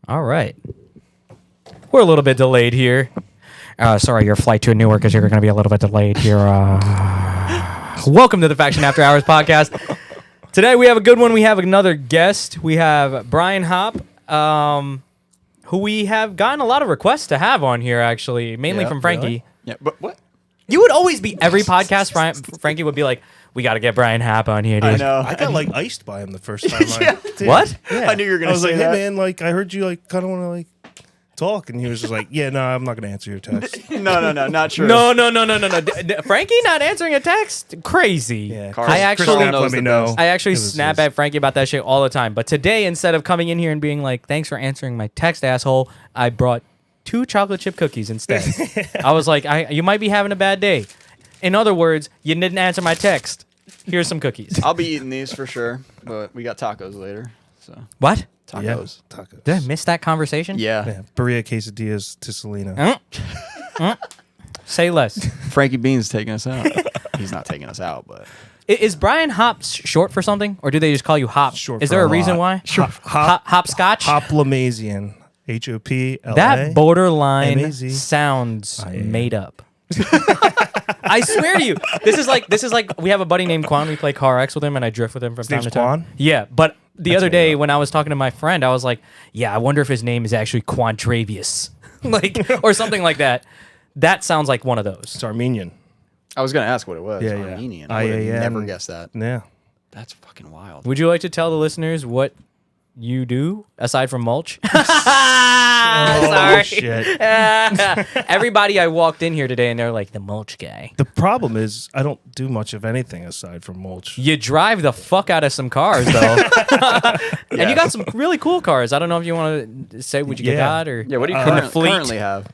All right. We're a little bit delayed here. Sorry, your flight to Newark is going to be a little bit delayed here. Welcome to the Faction After Hours podcast. Today we have a good one. We have another guest. We have Brian Hop, who we have gotten a lot of requests to have on here, actually, mainly from Frankie. Really? Yeah, but what? You would always be, every podcast, Frankie would be like, we got to get Brian Hop on here, dude. I know. I got like iced by him the first time. What? Yeah. I knew you were going to say I was like, that. hey man, like I heard you like kind of want to like talk, and he was just like, yeah, no, I'm not going to answer your text. No, not true. No. Frankie not answering a text? Crazy. Yeah, Carl- I actually Carl Snap knows let me the know. best. I actually It was snap his- at Frankie about that shit all the time. But today, instead of coming in here and being like, thanks for answering my text, asshole, I brought 2 chocolate chip cookies instead. I was like, you might be having a bad day. In other words, you didn't answer my text. Here's some cookies. I'll be eating these for sure, but we got tacos later. So What? tacos. Yeah, tacos. Did I miss that conversation? Yeah. Burrito quesadillas to Selena. Say less. Frankie Beans taking us out. He's not taking us out, but Is Brian Hop short for something? Or do they just call you Hop? Short Is for there a a reason lot. why? Hopscotch? Hoplamazian. HOPLA. That borderline M-A-Z. sounds I am. made up. I swear to you, this is like we have a buddy named Quan. We play Car X with him, and I drift with him from time name's to time. Quan? Yeah, but the That's other made day up. when I was talking to my friend, I was like, "Yeah, I wonder if his name is actually Quantravius, like or something like that." That sounds like one of those. It's Armenian. I was going to ask what it was. Yeah, yeah. Armenian. I would have IAM. never guessed that. Yeah. That's fucking wild. Would you like to tell the listeners what you do aside from mulch? Oh, Sorry. shit. Everybody I walked in here today, and they're like, the mulch guy. The problem is I don't do much of anything aside from mulch. You drive the fuck out of some cars, though. And you got some really cool cars. I don't know if you want to say what you Yeah. got or Yeah, what do you in the fleet. currently have?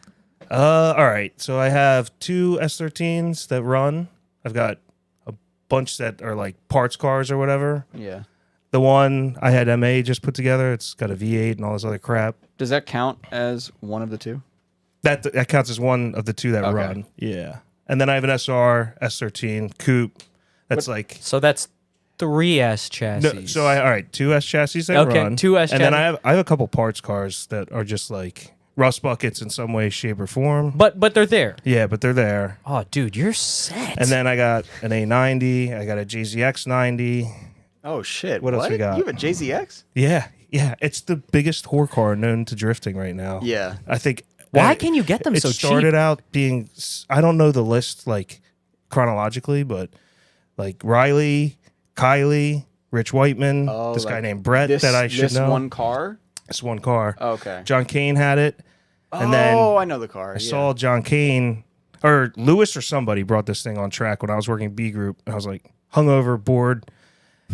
All right. So I have 2 S13s that run. I've got a bunch that are like parts cars or whatever. Yeah. The one I had MA just put together, it's got a V8 and all this other crap. Does that count as one of the 2? That counts as one of the 2 that Okay. run. Yeah. And then I have an SR S13 coupe. That's like So that's 3S chassis. no, so all right, 2 S chassis that Okay, run. 2 S and then chassis. I have a couple parts cars that are just like rust buckets in some way, shape, or form. But they're there. Yeah, but they're there. Oh, dude, you're set. And then I got an A90. I got a JZX 90. Oh, shit. What else we got? You have a JZX? Yeah, it's the biggest whore car known to drifting right now. Yeah. I think. Why can you get them it so started cheap? out being. I don't know the list like chronologically, but like Riley, Kylie, Rich Whiteman, Oh, this like guy named Brett that I should this know. one car? This one car. Oh, okay. John Kane had it, and then I know the car. I saw John Kane or Lewis or somebody brought this thing on track when I was working B Group. And I was like hungover, bored.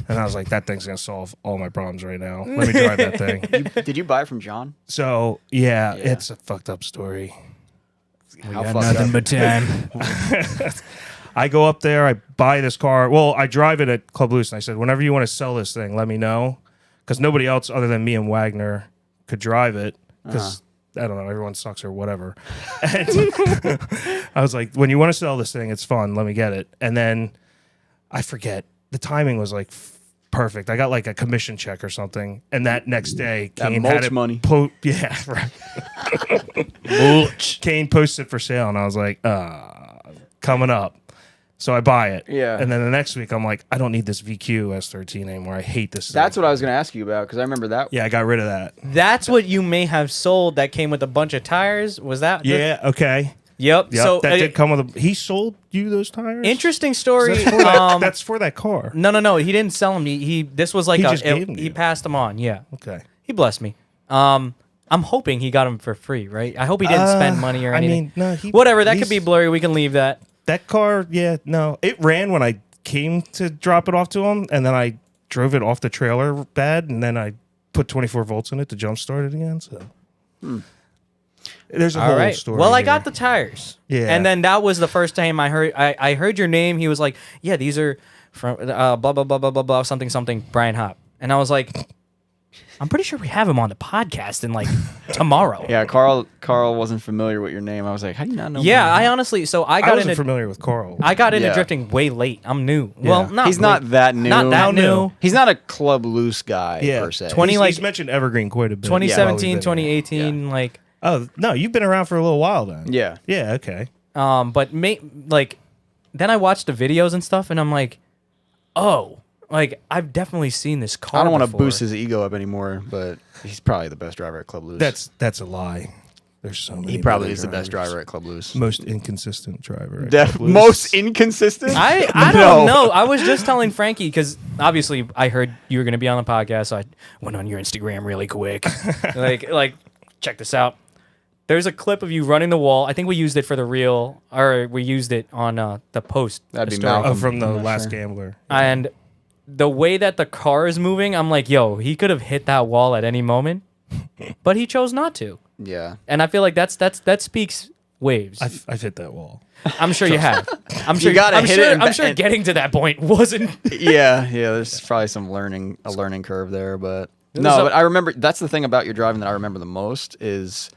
And I was like, that thing's going to solve all my problems right now. Let me drive that thing. Did you buy it from John? So, yeah, it's a fucked up story. How Got fucked nothing up? but time. I go up there, I buy this car. Well, I drive it at Club Loose, and I said, whenever you want to sell this thing, let me know. Because nobody else other than me and Wagner could drive it. Because, I don't know, everyone sucks or whatever. And I was like, when you want to sell this thing, it's fun. Let me get it. And then I forget. The timing was like perfect. I got like a commission check or something. And that next day, That Kane mulch had it money. yeah, right. Mulch. Kane posted for sale, and I was like, coming up. So I buy it. Yeah. And then the next week, I'm like, I don't need this VQ S13 anymore. I hate this That's thing. what I was going to ask you about because I remember that. Yeah, I got rid of that. That's what you may have sold that came with a bunch of tires. Was that? Yeah, okay. Yep. Yep, So that did come with a... He sold you those tires? interesting story. That's for that, that's for that car. No. He didn't sell them. He this was like He just gave them to he you. passed them on. Yeah. Okay. He blessed me. I'm hoping he got them for free, right? I hope he didn't spend money or I anything. mean, no, he... Whatever. That he's- could be blurry. We can leave that. That car, yeah, no. It ran when I came to drop it off to him, and then I drove it off the trailer bad, and then I put 24 volts in it to jumpstart it again, so... There's a All whole right. story Well, I here. got the tires. Yeah. And then that was the first time I heard. I heard your name. He was like, "Yeah, these are from blah blah blah blah blah blah something something Brian Hop." And I was like, I'm pretty sure we have him on the podcast in like tomorrow. Yeah, Carl wasn't familiar with your name. I was like, how do you not know? Yeah, my I name? honestly, so I I got wasn't into familiar with Carl. I got into Yeah. drifting way late. I'm new. Well, not He's way- not that new. Not that How new? new. He's not a club loose guy Yeah. per se. 20 He's mentioned Evergreen quite a bit. 2017, while we've been here. 2018, like Oh no, you've been around for a little while then. Yeah. Yeah. Okay. but like then I watched the videos and stuff and I'm like, "Oh, like I've definitely seen this car I don't want to before." boost his ego up anymore, but he's probably the best driver at Club Loose. That's a lie. There's so many. he probably better is the best drivers. driver at Club Loose. Most inconsistent driver. at Club Loose. Most inconsistent. I No. don't know. I was just telling Frankie because obviously I heard you were going to be on the podcast, so I went on your Instagram really quick. like check this out. There's a clip of you running the wall. I think we used it for the reel, or we used it on the post. That'd be story. Malcolm. Oh, from the I'm not Last sure. Gambler. And the way that the car is moving, I'm like, yo, he could have hit that wall at any moment, but he chose not to. Yeah. And I feel like that speaks waves. I've hit that wall. I'm sure you have. I'm sure. gotta I'm hit sure. it and I'm sure and- getting to that point wasn't. Yeah. There's probably a learning curve there, but no. So- But I remember that's the thing about your driving that I remember the most is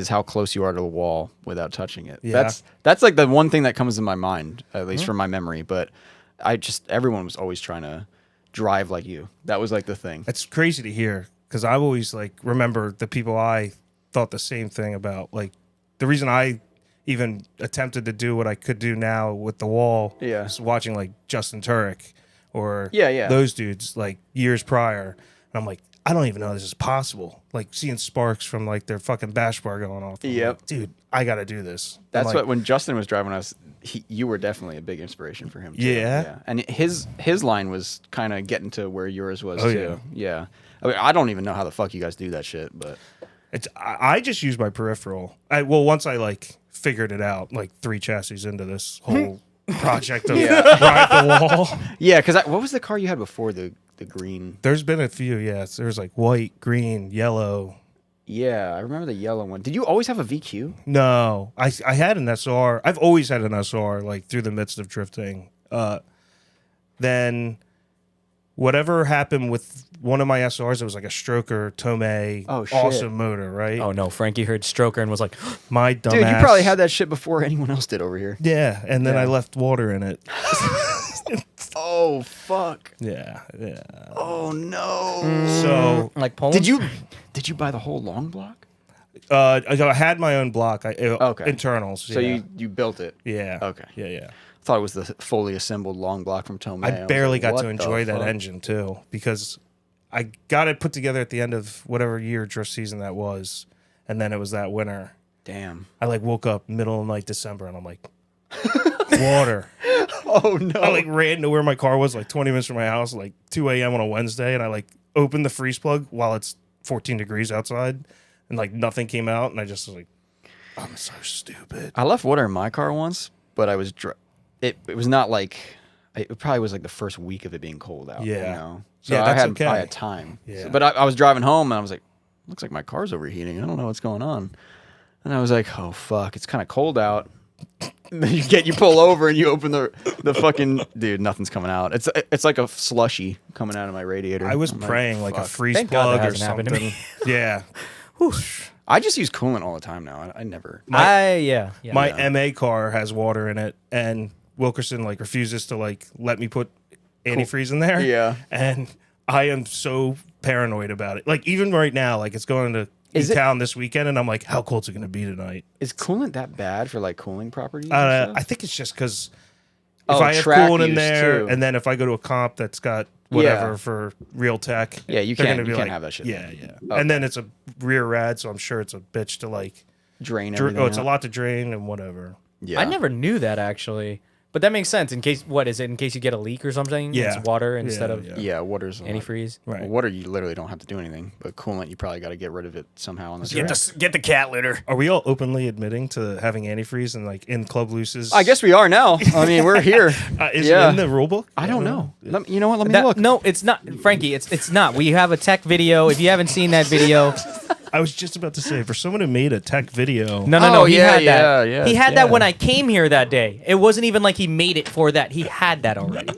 how close you are to the wall without touching it. Yeah. That's like the one thing that comes to my mind, at least from my memory. But everyone was always trying to drive like you. That was like the thing. That's crazy to hear because I've always like remember the people I thought the same thing about. Like the reason I even attempted to do what I could do now with the wall Yeah. is watching like Justin Turek or Yeah. those dudes like years prior. And I'm like, I don't even know this is possible. Like seeing sparks from like their fucking bash bar going off. I'm Yep. like, dude, I got to do this. And, That's like, what when Justin was driving us, you were definitely a big inspiration for him. Too. Yeah? And his line was kind of getting to where yours was Oh, too. Yeah. I mean, I don't even know how the fuck you guys do that shit, but I just use my peripheral. Once I like figured it out, like 3 chassis into this whole project of ride the wall. yeah. Because what was the car you had before the green? There's been a few, yes. There's like white, green, yellow. Yeah, I remember the yellow one. Did you always have a VQ? No, I had an SR. I've always had an SR, like through the midst of drifting. Then whatever happened with one of my SRs, it was like a Stroker Tomei, Oh, shit. awesome motor, right? Oh no, Frankie heard Stroker and was like, My dumbass. Dude, you probably had that shit before anyone else did over here. Yeah, and then Yeah. I left water in it. Oh fuck. Yeah. Oh no. So like Poland. Did you buy the whole long block? I had my own block. Okay. Internals. So yeah. you built it. Yeah. Okay. Yeah. I thought it was the fully assembled long block from Tomei. I was barely like, got what to the enjoy that fuck? engine too because I got it put together at the end of whatever year drift season that was, and then it was that winter. Damn. I like woke up middle of night December and I'm like, water. Oh no. I like ran to where my car was, like 20 minutes from my house, like 2 a.m. on a Wednesday, and I like opened the freeze plug while it's 14 degrees outside, and like nothing came out, and I just was like, I'm so stupid. I left water in my car once, but I was it was not like it probably was like the first week of it being cold out. Yeah. You know? So Yeah, I that's had okay. I had time. Yeah. So- but I was driving home and I was like, looks like my car's overheating. I don't know what's going on. And I was like, oh fuck, it's kind of cold out. And then you pull over and you open the fucking dude, nothing's coming out. It's like a slushy coming out of my radiator. I was I'm praying like a fuck. freeze Thank God that plug or hasn't happened to something. me. Yeah. I just use coolant all the time now. I never. yeah. My MA car has water in it, and Wilkerson like refuses to like let me put antifreeze in there. Yeah. And I am so paranoid about it. Like even right now, like it's going to Is it- town this weekend, and I'm like, how cold's it going to be tonight? Is coolant that bad for like cooling properties? and stuff? I think it's just because if Oh, I have track coolant in use, there, too. and then if I go to a comp that's got whatever Yeah. for real tech, Yeah, you they're can't- gonna be you can't like, have that shit Yeah, there. yeah. Okay. And then it's a rear rad, so I'm sure it's a bitch to like. Drain everything. It's a out. lot to drain and whatever. Yeah. I never knew that actually, but that makes sense. In case what is it? In case you get a leak or something? Yeah. It's water instead Yeah, of yeah. Yeah, water's a lot. antifreeze. Right. Well, water, you literally don't have to do anything, but coolant, you probably got to get rid of it somehow on the track. Get the cat litter. Are we all openly admitting to having antifreeze and like in club looses? I guess we are now. I mean, we're here. Is Yeah. it in the rule book? I don't know. You know what? Let me look. No, it's not, Frankie. It's not. We have a tech video. If you haven't seen that video, I was just about to say, for someone who made a tech video, no. Oh, He yeah, had that. yeah, He had yeah. that when I came here that day. It wasn't even like he made it for that. He had that already.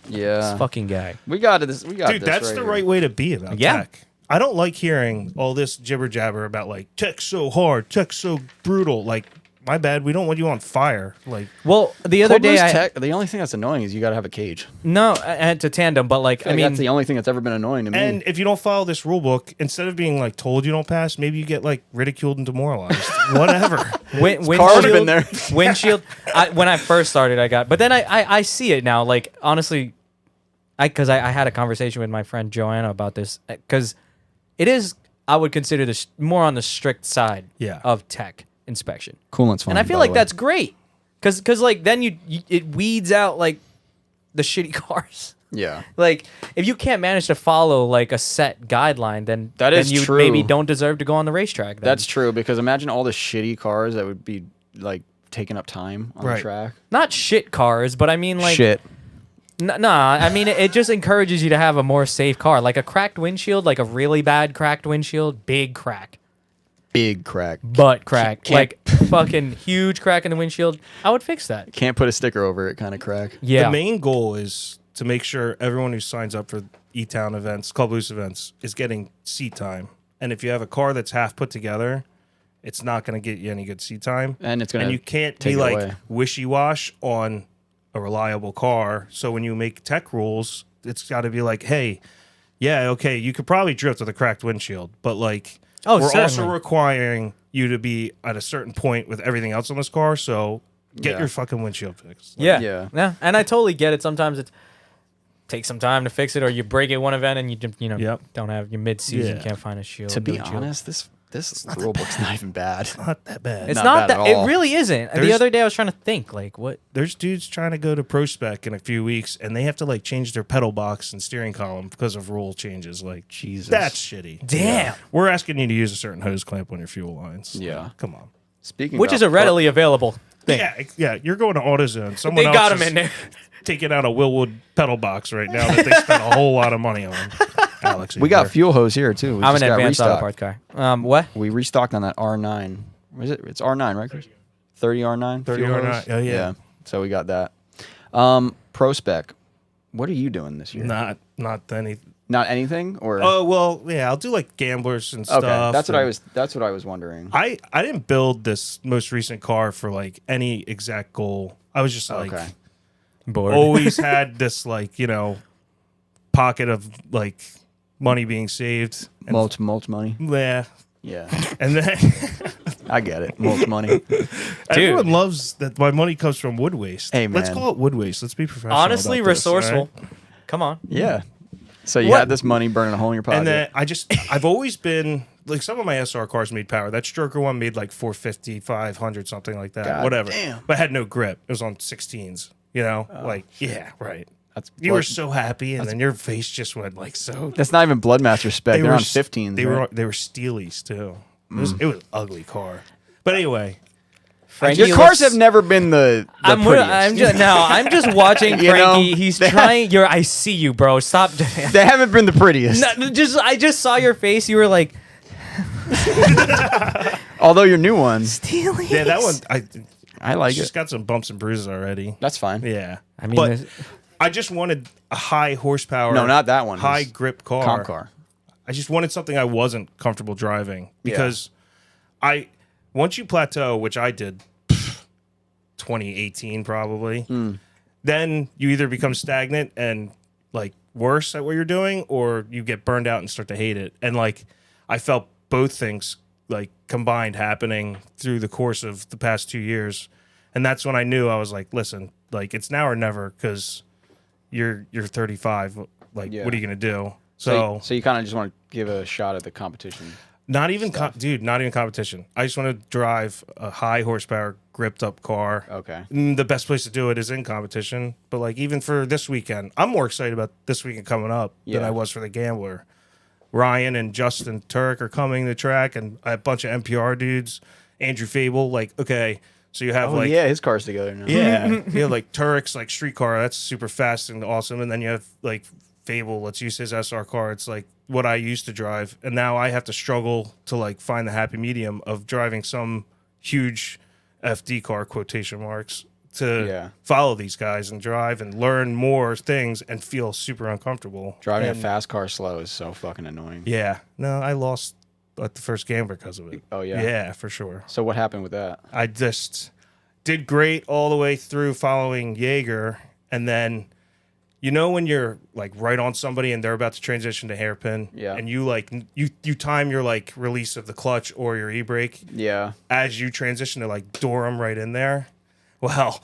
Yeah. This fucking guy. We got this. We got dude, this that's the here. right way to be about Yeah. tech. I don't like hearing all this jibber jabber about like tech's so hard, tech's so brutal. Like, my bad, we don't want you on fire. Like, Well, the other day, the only thing that's annoying is you got to have a cage. no, and to tandem, but like, I mean, that's the only thing that's ever been annoying to me. and if you don't follow this rule book, instead of being like told you don't pass, maybe you get like ridiculed and demoralized. Whatever. Car's been there. Windshield. When I first started, I got, but then I see it now. Like, honestly, because I had a conversation with my friend Joanna about this, because it is, I would consider this more on the strict side of tech inspection. Coolant's fine. And I feel like that's great, because like then it weeds out like the shitty cars. Yeah. Like, if you can't manage to follow like a set guideline, then you true. maybe don't deserve to go on the racetrack. Then. That's true, because imagine all the shitty cars that would be like taking up time on the track. Not shit cars, but I mean like shit. Nah, I mean it just encourages you to have a more safe car. Like a cracked windshield, like a really bad cracked windshield, big crack. Big crack. Butt crack. Like fucking huge crack in the windshield. I would fix that. Can't put a sticker over it kind of crack. Yeah. The main goal is to make sure everyone who signs up for E-Town events, Club Loose events, is getting seat time. And if you have a car that's half put together, it's not going to get you any good seat time. And it's going to And you can't be like wishy-wash on a reliable car. So when you make tech rules, it's got to be like, hey, yeah, okay, you could probably drift with a cracked windshield, but like, we're also requiring you to be at a certain point with everything else on this car, so get your fucking windshield fixed. Like, yeah. And I totally get it. Sometimes it takes some time to fix it, or you break it one event and you don't have your mid-season, can't find a shield. To be honest, this rule book's not even bad. It's not that bad. It's not that. It really isn't. The other day I was trying to think, like, what? There's dudes trying to go to Pro Spec in a few weeks, and they have to like change their pedal box and steering column because of rule changes. Like, Jesus, that's shitty. Damn. Yeah. We're asking you to use a certain hose clamp on your fuel lines. Yeah, come on. Which is a readily available thing. Yeah. You're going to AutoZone. Someone they got them in there. Taking out a Willwood pedal box right now that they spent a whole lot of money on. Alex, we got fuel hose here too. I'm an advanced auto parts guy. What? We restocked on that R9. Was it? It's R9, right, Chris? 30 R9. 30 R9. Oh yeah. So we got that. Pro Spec. What are you doing this year? Not any. Not anything, or oh well, yeah. I'll do like gamblers and stuff. Okay, that's what I was wondering. I didn't build this most recent car for like any exact goal. I was just like bored. Always had this like pocket of like money being saved. And mulch money. Yeah. And then I get it. Mulch money. Everyone loves that my money comes from wood waste. Hey man, let's call it wood waste. Let's be professional. Honestly, about resourceful. This, right? Come on. Yeah. So you had this money burning a hole in your pocket. And then I've always been like, some of my SR cars made power. That Stroker one made like 450, 500, something like that. God whatever. Damn. But had no grip. It was on 16s. Like, yeah, right. You were so happy, and then your face just went like so. That's not even Bloodmaster spec. They're on 15s. They were Steelies too. It was an ugly car. But anyway, Frankie, your cars have never been the prettiest. I'm just watching Frankie. He's trying. I see you, bro. Stop. They haven't been the prettiest. I just saw your face. You were like, although your new one, Steelies. Yeah, that one. I like it. It's got some bumps and bruises already. That's fine. Yeah, I mean, but I just wanted a high horsepower. No, not that one. High grip car. Comp car. I just wanted something I wasn't comfortable driving because once you plateau, which I did, 2018 probably, then you either become stagnant and like worse at what you're doing, or you get burned out and start to hate it. And like I felt both things like combined happening through the course of the past 2 years, and that's when I knew. I was like, listen, like it's now or never, because you're 35. Like, what are you gonna do? So you kind of just want to give a shot at the competition. Not even competition. I just want to drive a high horsepower, gripped up car. Okay. And the best place to do it is in competition. But like even for this weekend, I'm more excited about this weekend coming up than I was for the Gambler. Ryan and Justin Turk are coming to the track, and a bunch of NPR dudes. Andrew Fable, like, okay, so you have his car's together now. Yeah, you have like Turk's like street car, that's super fast and awesome, and then you have like Fable, let's use his SR car. It's like what I used to drive, and now I have to struggle to like find the happy medium of driving some huge FD car, quotation marks, to follow these guys and drive and learn more things and feel super uncomfortable. Driving a fast car slow is so fucking annoying. Yeah. No, I lost at the first game because of it. Oh, yeah? Yeah, for sure. So what happened with that? I just did great all the way through following Jaeger, and then when you're like right on somebody and they're about to transition to hairpin, and you like you time your like release of the clutch or your e-brake, as you transition to like door them right in there. Well,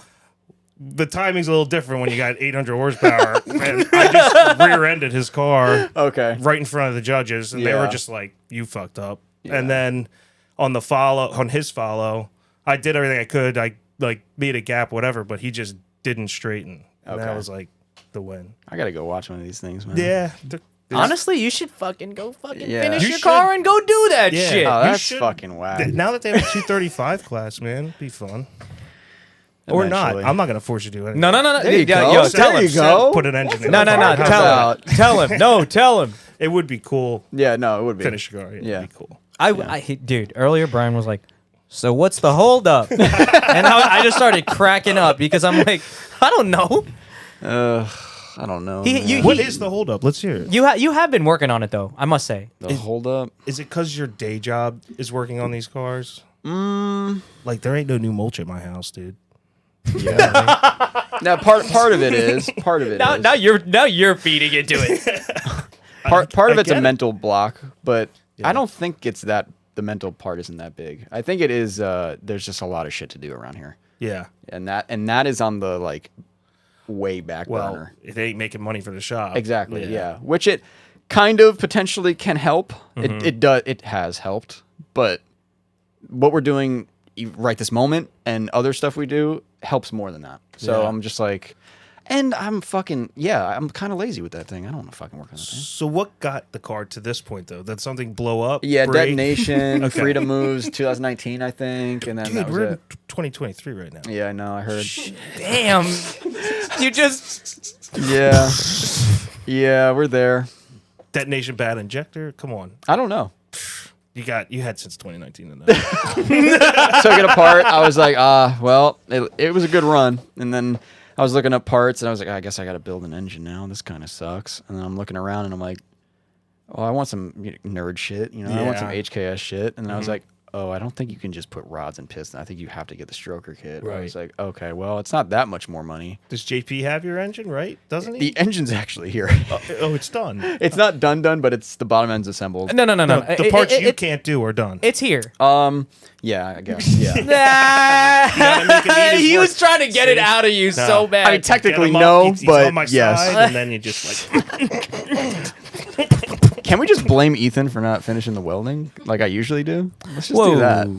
the timing's a little different when you got 800 horsepower, and I just rear-ended his car, right in front of the judges, and they were just like, "You fucked up." And then on his follow, I did everything I could. I like made a gap, whatever, but he just didn't straighten, and that was like the win. I gotta go watch one of these things, man. Yeah. Honestly, you should fucking go finish your car and go do that shit. Oh, that's fucking whack. Now that they have a 235 class, man, it'd be fun. Or not. I'm not going to force you to do anything. No. There you go. Yo, tell him. Go. Put an engine in. No. Tell him. No, tell him. It would be cool. Yeah, no, it would be. Finish your car. Yeah. It'd be cool. Dude, earlier Brian was like, so what's the holdup? And I just started cracking up because I'm like, I don't know. I don't know. What is the holdup? Let's hear it. You have been working on it, though, I must say. The holdup? Is it because your day job is working on these cars? Like, there ain't no new mulch at my house, dude. Yeah. Now part of it is now you're feeding into it. part of it's a mental block, but I don't think it's that the mental part isn't that big. I think it is. There's just a lot of shit to do around here. Yeah, and that is on the like way back burner. It ain't making money for the shop. Exactly. Yeah, which it kind of potentially can help. It has helped, but what we're doing right this moment and other stuff we do helps more than that. So I'm just like, and I'm fucking, I'm kind of lazy with that thing. I don't want to fucking work on that thing. So what got the car to this point, though? Did something blow up? Yeah, break? Detonation, Freedom Moves, 2019. I think. And then dude, that was we're it. in 2023 right now. Yeah, I know. I heard. Damn. You just. Yeah. Yeah, we're there. Detonation bad injector? Come on. I don't know. You had since 2019 in that. Took it apart. I was like, well, it was a good run. And then I was looking up parts, and I was like, I guess I got to build an engine now. This kind of sucks. And then I'm looking around, and I'm like, oh, I want some nerd shit. I want some HKS shit. And then I was like, oh, I don't think you can just put rods and pistons. I think you have to get the stroker kit. Right. I was like, okay, well, it's not that much more money. Does JP have your engine, right? Doesn't he? The engine's actually here. Oh, it's done. It's not done, but it's the bottom end's assembled. No. The parts you can't do are done. It's here. Yeah, I guess. Yeah. He was trying to get it out of you so bad. I mean, technically no, but on my yes. side, and then you just like. Can we just blame Ethan for not finishing the welding like I usually do? Let's just do that.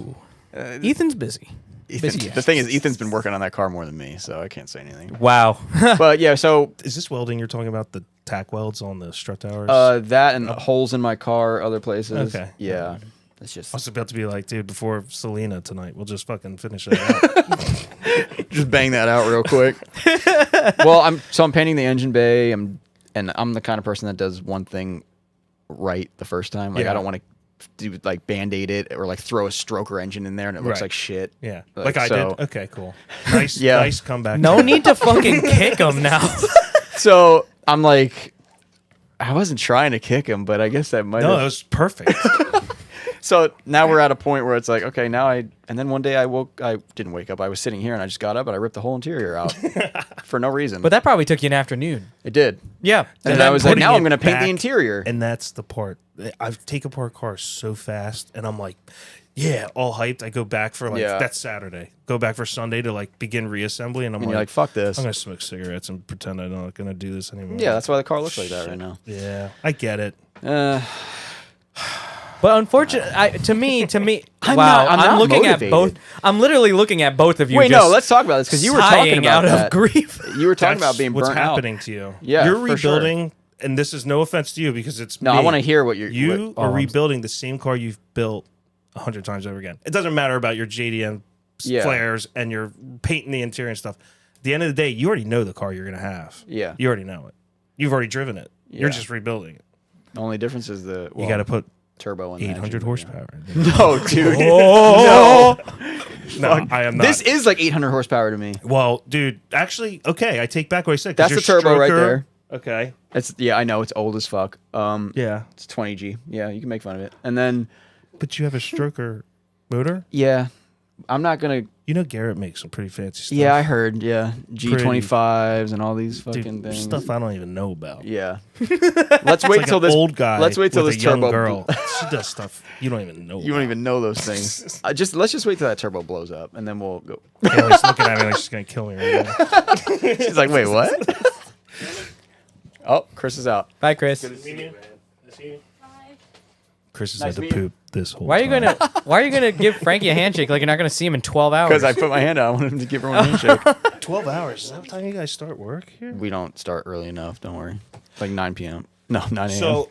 Ethan's busy. The thing is, Ethan's been working on that car more than me, so I can't say anything. Wow. But yeah, so is this welding you're talking about? The tack welds on the strut towers? That and holes in my car, other places. Okay. Yeah. It's just. I was about to be like, dude, before Selena tonight, we'll just fucking finish that out. Just bang that out real quick. Well, I'm painting the engine bay, and I'm the kind of person that does one thing right the first time. Like I don't want to do like band-aid it or like throw a stroker engine in there and it looks like shit. Yeah. Like I did. Okay, cool. Nice nice comeback. No need to fucking kick him now. So I'm like, I wasn't trying to kick him, but I guess that might No, it was perfect. So now we're at a point where it's like, okay, and then one day I didn't wake up. I was sitting here and I just got up and I ripped the whole interior out for no reason. But that probably took you an afternoon. It did. Yeah. And then I was like, now I'm going to paint the interior. And that's the part. I take apart cars so fast and I'm like, yeah, all hyped. I go back for that's Saturday. Go back for Sunday to like begin reassembly. And you're like, fuck this. I'm going to smoke cigarettes and pretend I'm not going to do this anymore. Yeah, that's why the car looks like that right now. Yeah, I get it. But unfortunately, to me, I'm looking motivated. at both. I'm literally looking at both of you. Wait, no, let's talk about this because you were talking about out of grief. You were talking about being burnt what's out. happening to you. Yeah, you're for sure. rebuilding, and this is no offense to you because it's no. me. I want to hear what you are rebuilding the same car you've built 100 times over again. It doesn't matter about your JDM flares and your painting the interior and stuff. At the end of the day, you already know the car you're going to have. Yeah, you already know it. You've already driven it. Yeah. You're just rebuilding it. The only difference is you got to put turbo in 800 horsepower. No, dude. No. No, I am not. This is like 800 horsepower to me. Well, dude, actually, okay, I take back what I said. 'Cause That's your the turbo right stroker- there. Okay. I know it's old as fuck. Yeah. It's 20G. Yeah, you can make fun of it. And then, But you have a stroker motor? yeah, I'm not gonna. You know Garrett makes some pretty fancy stuff. Yeah, I heard. Yeah, G25s and all these fucking Dude, things. stuff I don't even know about. Yeah. Let's wait Like till an this old guy. Let's wait till with this a young turbo. girl. She does stuff you don't even know. You don't even know those things. Let's just wait till that turbo blows up, and then we'll go. Kaylee's looking at me like she's gonna kill me right now. She's like, wait, what? Oh, Chris is out. Bye, Chris. Chris has Nice had to to meet you. poop this whole Why are you time. gonna give Frankie a handshake like you're not gonna see him in 12 hours? Because I put my hand out. I wanted him to give everyone a handshake. 12 hours? Is that what time you guys start work here? We don't start early enough. Don't worry. It's like 9 p.m. No, 9 a.m. So,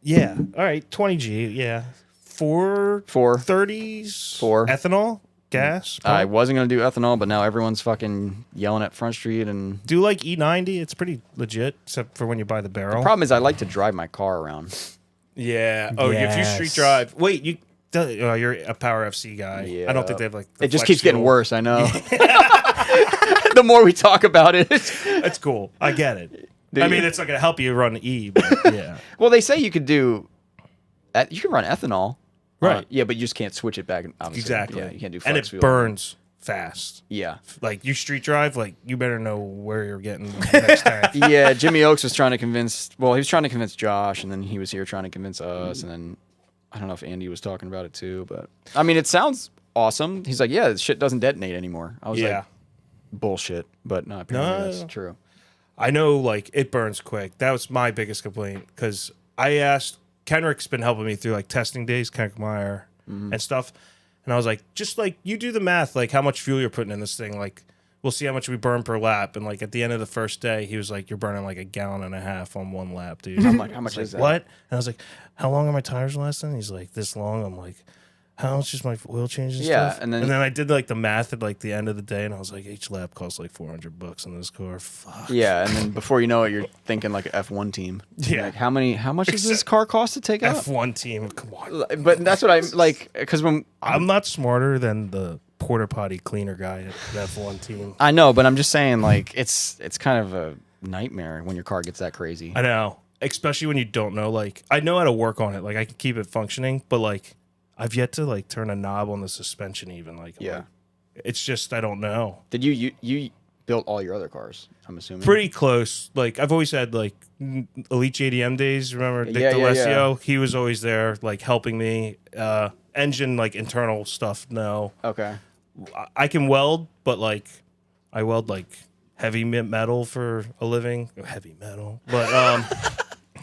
yeah. All right. 20G. Yeah. 430s. 4. Ethanol? Gas? I wasn't going to do ethanol, but now everyone's fucking yelling at Front Street. And Do like E90. It's pretty legit, except for when you buy the barrel. problem is I like to drive my car around. Yeah. Oh, if you Yes. street drive. Wait, you're a Power FC guy. Yeah. I don't think they have like. The It just flex keeps getting fuel. worse, I know. The more we talk about it. That's cool. I get it. Dude. I mean, it's not going to help you run E, but yeah. Well, they say you could do. You can run ethanol. Right. Yeah, but you just can't switch it back. Obviously. Exactly. Yeah, you can't do and flex it fuel. burns fast. Yeah. Like you street drive, like you better know where you're getting the next tank. Yeah, Jimmy Oakes was trying to convince. Well, he was trying to convince Josh, and then he was here trying to convince us, and then I don't know if Andy was talking about it too. But I mean, it sounds awesome. He's like, yeah, this shit doesn't detonate anymore. I was Yeah. like, bullshit. But no, apparently that's true. I know, like it burns quick. That was my biggest complaint because I asked Kenrick's been helping me through like testing days, Kenrick Meyer and stuff, and I was like, just like you do the math, like how much fuel you're putting in this thing, like we'll see how much we burn per lap. And like at the end of the first day, he was like, you're burning like 1.5 gallons on one lap, dude. I'm like, how much is that? What? And I was like, how long are my tires lasting? He's like, this long. I'm like, how much is my oil change and Yeah, stuff? and then- I did like the math at like the end of the day, and I was like, each lap costs like $400 in this car. Fuck. Yeah, and then before you know it, you're thinking like an F1 team. Yeah. Like, how much does this car cost to take out? F1 team, come on. But that's what I like, because when I'm not smarter than the porta potty cleaner guy at the F1 team. I know, but I'm just saying, like, it's kind of a nightmare when your car gets that crazy. I know, especially when you don't know. Like, I know how to work on it. Like, I can keep it functioning, but like, I've yet to like turn a knob on the suspension. Even like, Yeah. like, it's just I don't know. Did you built all your other cars? I'm assuming. Pretty close. Like I've always had like Elite JDM days. Remember Dick Yeah, yeah, D'Alessio? yeah. He was always there, like helping me. Engine like internal stuff. No, Okay. I can weld, but like I weld like heavy metal for a living. Heavy metal, but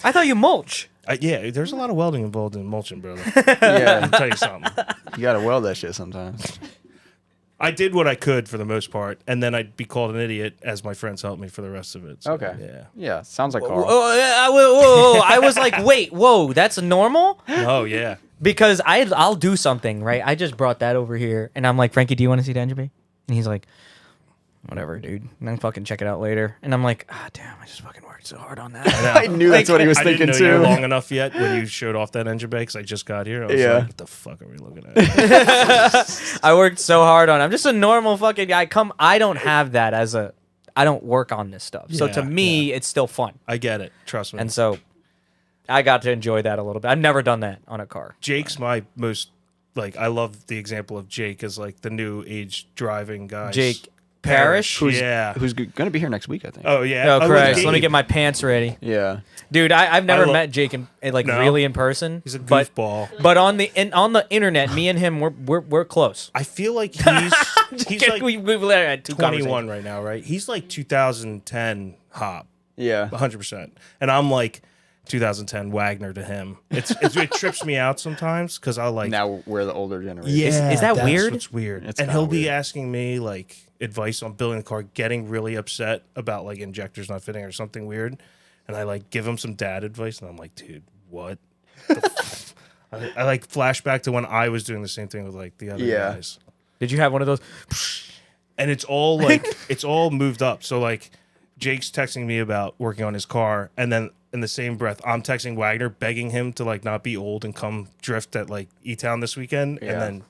I thought you mulch. yeah, there's a lot of welding involved in mulching, brother. Yeah, I'll tell you something. you gotta weld that shit sometimes. I did what I could for the most part, and then I'd be called an idiot as my friends helped me for the rest of it. So, Okay. Yeah. Yeah, sounds like Carl. Whoa. I was like, wait, whoa, that's normal? Oh yeah. Because I'll do something, right? I just brought that over here, and I'm like, Frankie, do you want to see the engine bay? And he's like, whatever, dude. And then fucking check it out later. And I'm like, damn, I just fucking worked so hard on that. I knew that's what he was I thinking didn't know you too. were long enough yet when you showed off that engine bay because I just got here. I was Yeah. like, what the fuck are we looking at? I worked so hard on it. I'm just a normal fucking guy. I don't have that I don't work on this stuff. So to Yeah, me, it's still fun. I get it. Trust me. And so I got to enjoy that a little bit. I've never done that on a car. Jake's my most, like, I love the example of Jake as, like, the new age driving guy. Jake Parrish? Yeah. Who's gonna be here next week? I think. Oh, yeah. Oh, Christ. Gabe. Let me get my pants ready. Yeah. Dude, I've never lo- met Jake in like No. really in person. He's a but- goofball. But on the internet, me and him, we're close. I feel like he's like we literally had two 21 right now, right? He's like 2010 Hop, Yeah. 100%. And I'm like 2010 Wagner to him. It trips me out sometimes because I'll like. Now we're the older generation. Yeah, Is that that's weird? What's weird? It's and kinda he'll be weird. asking me like advice on building the car, getting really upset about like injectors not fitting or something weird, and I like give him some dad advice, and I'm like, dude, what? I like flashback to when I was doing the same thing with like the other Yeah. guys, Did you have one of those? and it's all like it's all moved up. So like Jake's texting me about working on his car, and then in the same breath, I'm texting Wagner begging him to like not be old and come drift at like E-Town this weekend, Yeah. and then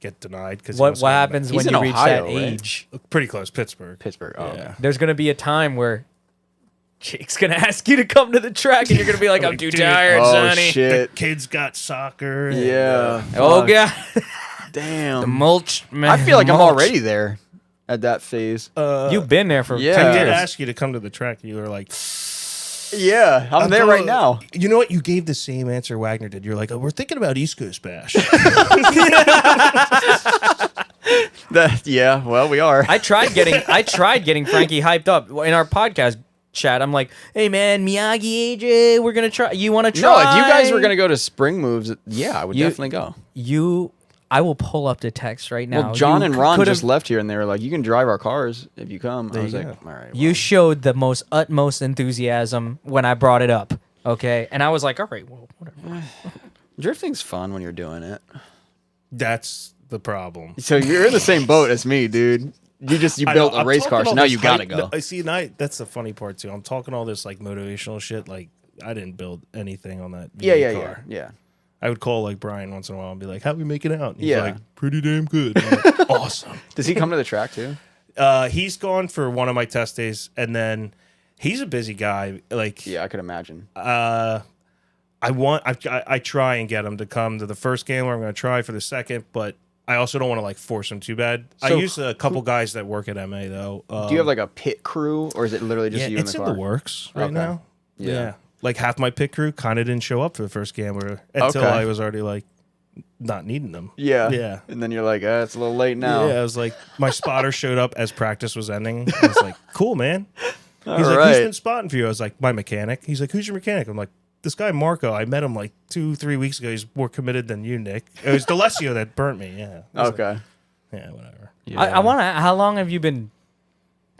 get denied because What happens He's when in you reach Ohio, that right? age? Pretty close, Pittsburgh. Pittsburgh. Oh, Yeah. okay. There's gonna be a time where Jake's gonna ask you to come to the track, and you're gonna be like, "I'm too Dude, tired, Oh Sonny." The shit. kids got soccer. and, Yeah. Oh Fuck. god, Damn. the mulch man. I feel like I'm mulch. already there at that phase. You've been there for Yeah. 10 I did years. ask you to come to the track. You were like, Yeah, I'm there right now. You know what? You gave the same answer Wagner did. You're like, oh, we're thinking about East Coast Bash. Yeah, well, we are. I tried getting Frankie hyped up in our podcast chat. I'm like, "Hey man, Miyagi, AJ, we're gonna try. You want to try?" No, if you guys were gonna go to spring moves, yeah, I would definitely go. I will pull up the text right now. Well, John You and Ron could've- just left here, and they were like, "You can drive our cars if you come." I was you like, go. "All right." You showed the most utmost enthusiasm when I brought it up. Okay, and I was like, "All right, well, whatever." Drifting's fun when you're doing it. That's the problem. So you're in the same boat as me, dude. You built a race car, so now you gotta go. I see. That's the funny part too. I'm talking all this like motivational shit. Like I didn't build anything on that. VW car. Yeah. I would call like Brian once in a while and be like, "How we making out?" And he's Yeah. like, "Pretty damn good." I'm like, awesome. Does he come to the track too? He's gone for one of my test days, and then he's a busy guy. Like, Yeah, I could imagine. I try and get him to come to the first game, where I'm going to try for the second, but I also don't want to like force him too bad. I So use a couple guys that work at MA though. Do you have like a pit crew, or is it literally just yeah, you in it's the in car? the works right Okay. now. Yeah. Like half my pit crew kind of didn't show up for the first game until Okay. I was already like not needing them. Yeah. Yeah. And then you're like, it's a little late now. Yeah, I was like, my spotter showed up as practice was ending. I was like, cool, man. He's All like, who's right. been spotting for you? I was like, my mechanic. He's like, who's your mechanic? I'm like, this guy Marco. I met him like 2-3 weeks ago. He's more committed than you, Nick. It was D'Alessio that burnt me. Yeah. I was like, Okay. yeah, whatever. I want to. How long have you been?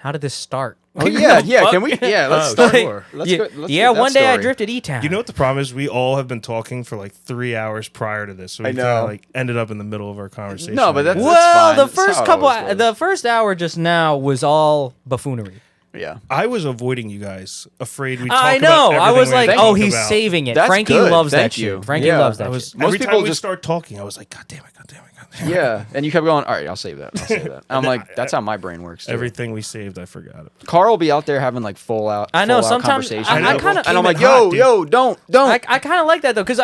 How did this start? Oh, yeah. Can we? Yeah, let's Oh, start. sure. Let's yeah, go, let's yeah, get that one day I story. drifted E-Town. You know what the problem is? We all have been talking for like 3 hours prior to this, so we I kind know. of like ended up in the middle of our conversation. No, but that's- well, fine. the That's how first it couple, always goes. the first hour just now was all buffoonery. Yeah. I was avoiding you guys, afraid we. Talk I know. About I was everything like, we oh, talk he's about. saving it. That's Frankie good. loves Thank that you. shit. Frankie Yeah. loves I that was shit. Most every people time we just- start talking. I was like, God damn it, God damn it, God damn it. Yeah. And you kept going, all right, I'll save that. I'll save that. And I'm like, that's how my brain works. Too. Everything we saved, I forgot it. Carl will be out there having like full out. I know, full out sometimes conversations. I kinda- and I'm like, Came in hot, yo, don't. I kind of like that though, because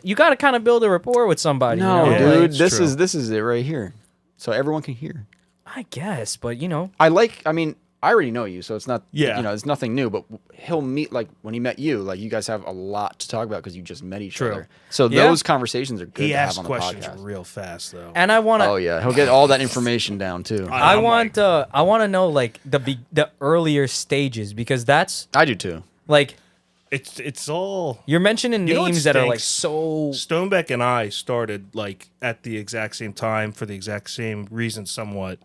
you got to kind of build a rapport with somebody. No, you know? Yeah, Like, dude, it's this true. is it right here, so everyone can hear. I guess, but you know, I mean, I already know you, so it's not, Yeah. it's nothing new. But he'll meet like when he met you, like you guys have a lot to talk about because you just met each True. other. So Yeah. those conversations are good He to have asked on the questions podcast. real fast though. and I want to. Oh yeah, he'll get all that information down too. I I'm want to know like the earlier stages, because that's I do too. like It's all you're mentioning You know what names that are like stinks? so. Stonebeck and I started like at the exact same time for the exact same reason, somewhat.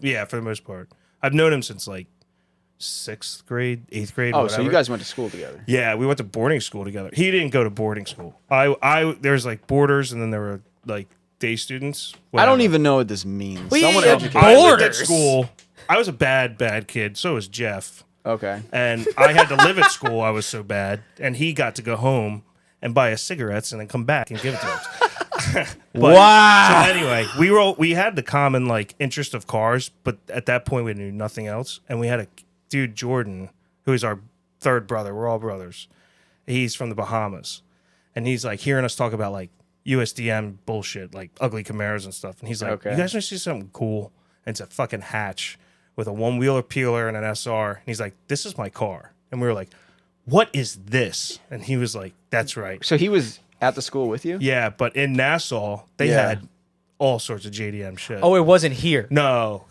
Yeah, for the most part. I've known him since like 6th grade, 8th grade. Oh, whatever. so you guys went to school together? Yeah, we went to boarding school together. He didn't go to boarding school. There's like boarders, and then there were like day students. I don't whatever. even know what this means. We- Someone I educate. I lived at Boarders. school. I was a bad kid. So was Jeff. Okay. And I had to live at school. I was so bad, and he got to go home and buy us cigarettes and then come back and give it to us. Wow. So anyway, we had the common like interest of cars, but at that point we knew nothing else. And we had a dude, Jordan, who is our third brother. We're all brothers. He's from the Bahamas, and he's like hearing us talk about like USDM bullshit, like ugly Camaros and stuff. And he's like, Okay. "You guys want to see something cool?" And it's a fucking hatch with a one-wheeler peeler and an SR. And he's like, "This is my car." And we were like, "What is this?" And he was like, "That's right." So he was at the school with you? Yeah, but in Nassau, they Yeah. had all sorts of JDM shit. Oh, it wasn't here. No,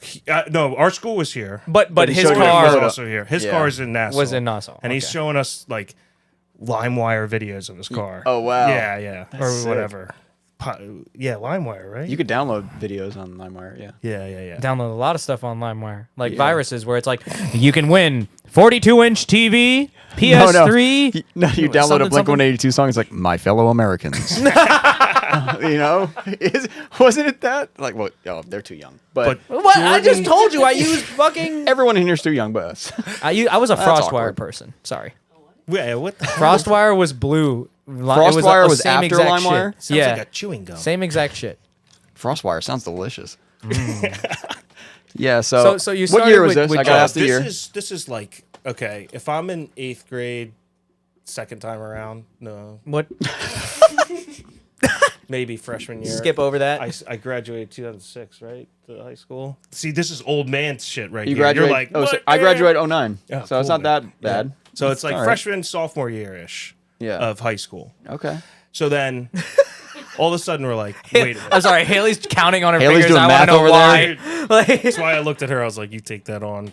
no, our school was here. But he his showed you a Car was photo. car also here. His Yeah. car is in Nassau. was in Nassau. And he's Okay. showing us like LimeWire videos of his car. Oh, wow. Yeah, or sick. whatever. Yeah, LimeWire, right? You could download videos on LimeWire, yeah. yeah. Download a lot of stuff on LimeWire, like Yeah. viruses, where it's like you can win 42-inch TV, PS3. No, you download a something, Blink 182 song. It's like My Fellow Americans. Wasn't it that? Like, well, oh, they're too young. But, What? I just told you I used fucking. everyone in here's too young, but us. I was a That's FrostWire awkward. person. Sorry, Yeah, what the FrostWire was blue. FrostWire was same after exact LimeWire? shit. Sounds Yeah, like a chewing gum. same exact shit. Frostwire sounds delicious. Yeah. So So you what year was started this? I got asked the year. This is like, okay, if I'm in 8th grade, second time around, no, What? maybe freshman year. Skip over that. I graduated 2006, right? To high school. See, this is old man shit right You here. graduated. You're like, oh, so what, I man? graduated 09. Oh, So it's cool, not man. that bad. Yeah. So it's like all right. freshman, sophomore year-ish Yeah. of high school. Okay. So then all of a sudden we're like, wait a minute. I'm sorry. Haley's counting on her Haley's fingers. doing I want math to know over why. Like, That's why I looked at her. I was like, you take that on.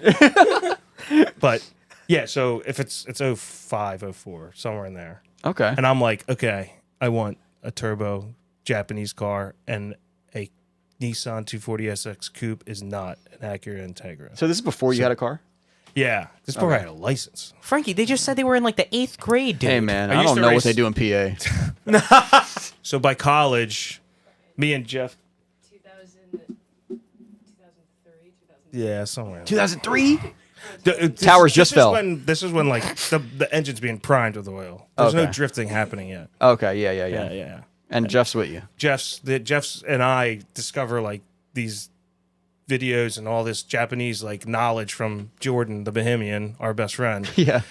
But yeah, so if it's 05, 04, somewhere in there. Okay. And I'm like, okay, I want a turbo Japanese car, and a Nissan 240SX Coupe is not an Acura Integra. So this is before you had a car? Yeah, this is before I had a license. Frankie, they just said they were in like the 8th grade, dude. Hey man, I I used don't to know race- what they do in PA. So by college, me and Jeff, 2003, 2000. yeah, somewhere. 2003? This Towers just fell. This is when like the engine's being primed with oil. There's no Okay. drifting happening yet. Okay. Yeah. Yeah. And Jeff's with you. Jeff's and I discover like these videos and all this Japanese like knowledge from Jordan, the Bohemian, our best friend. Yeah.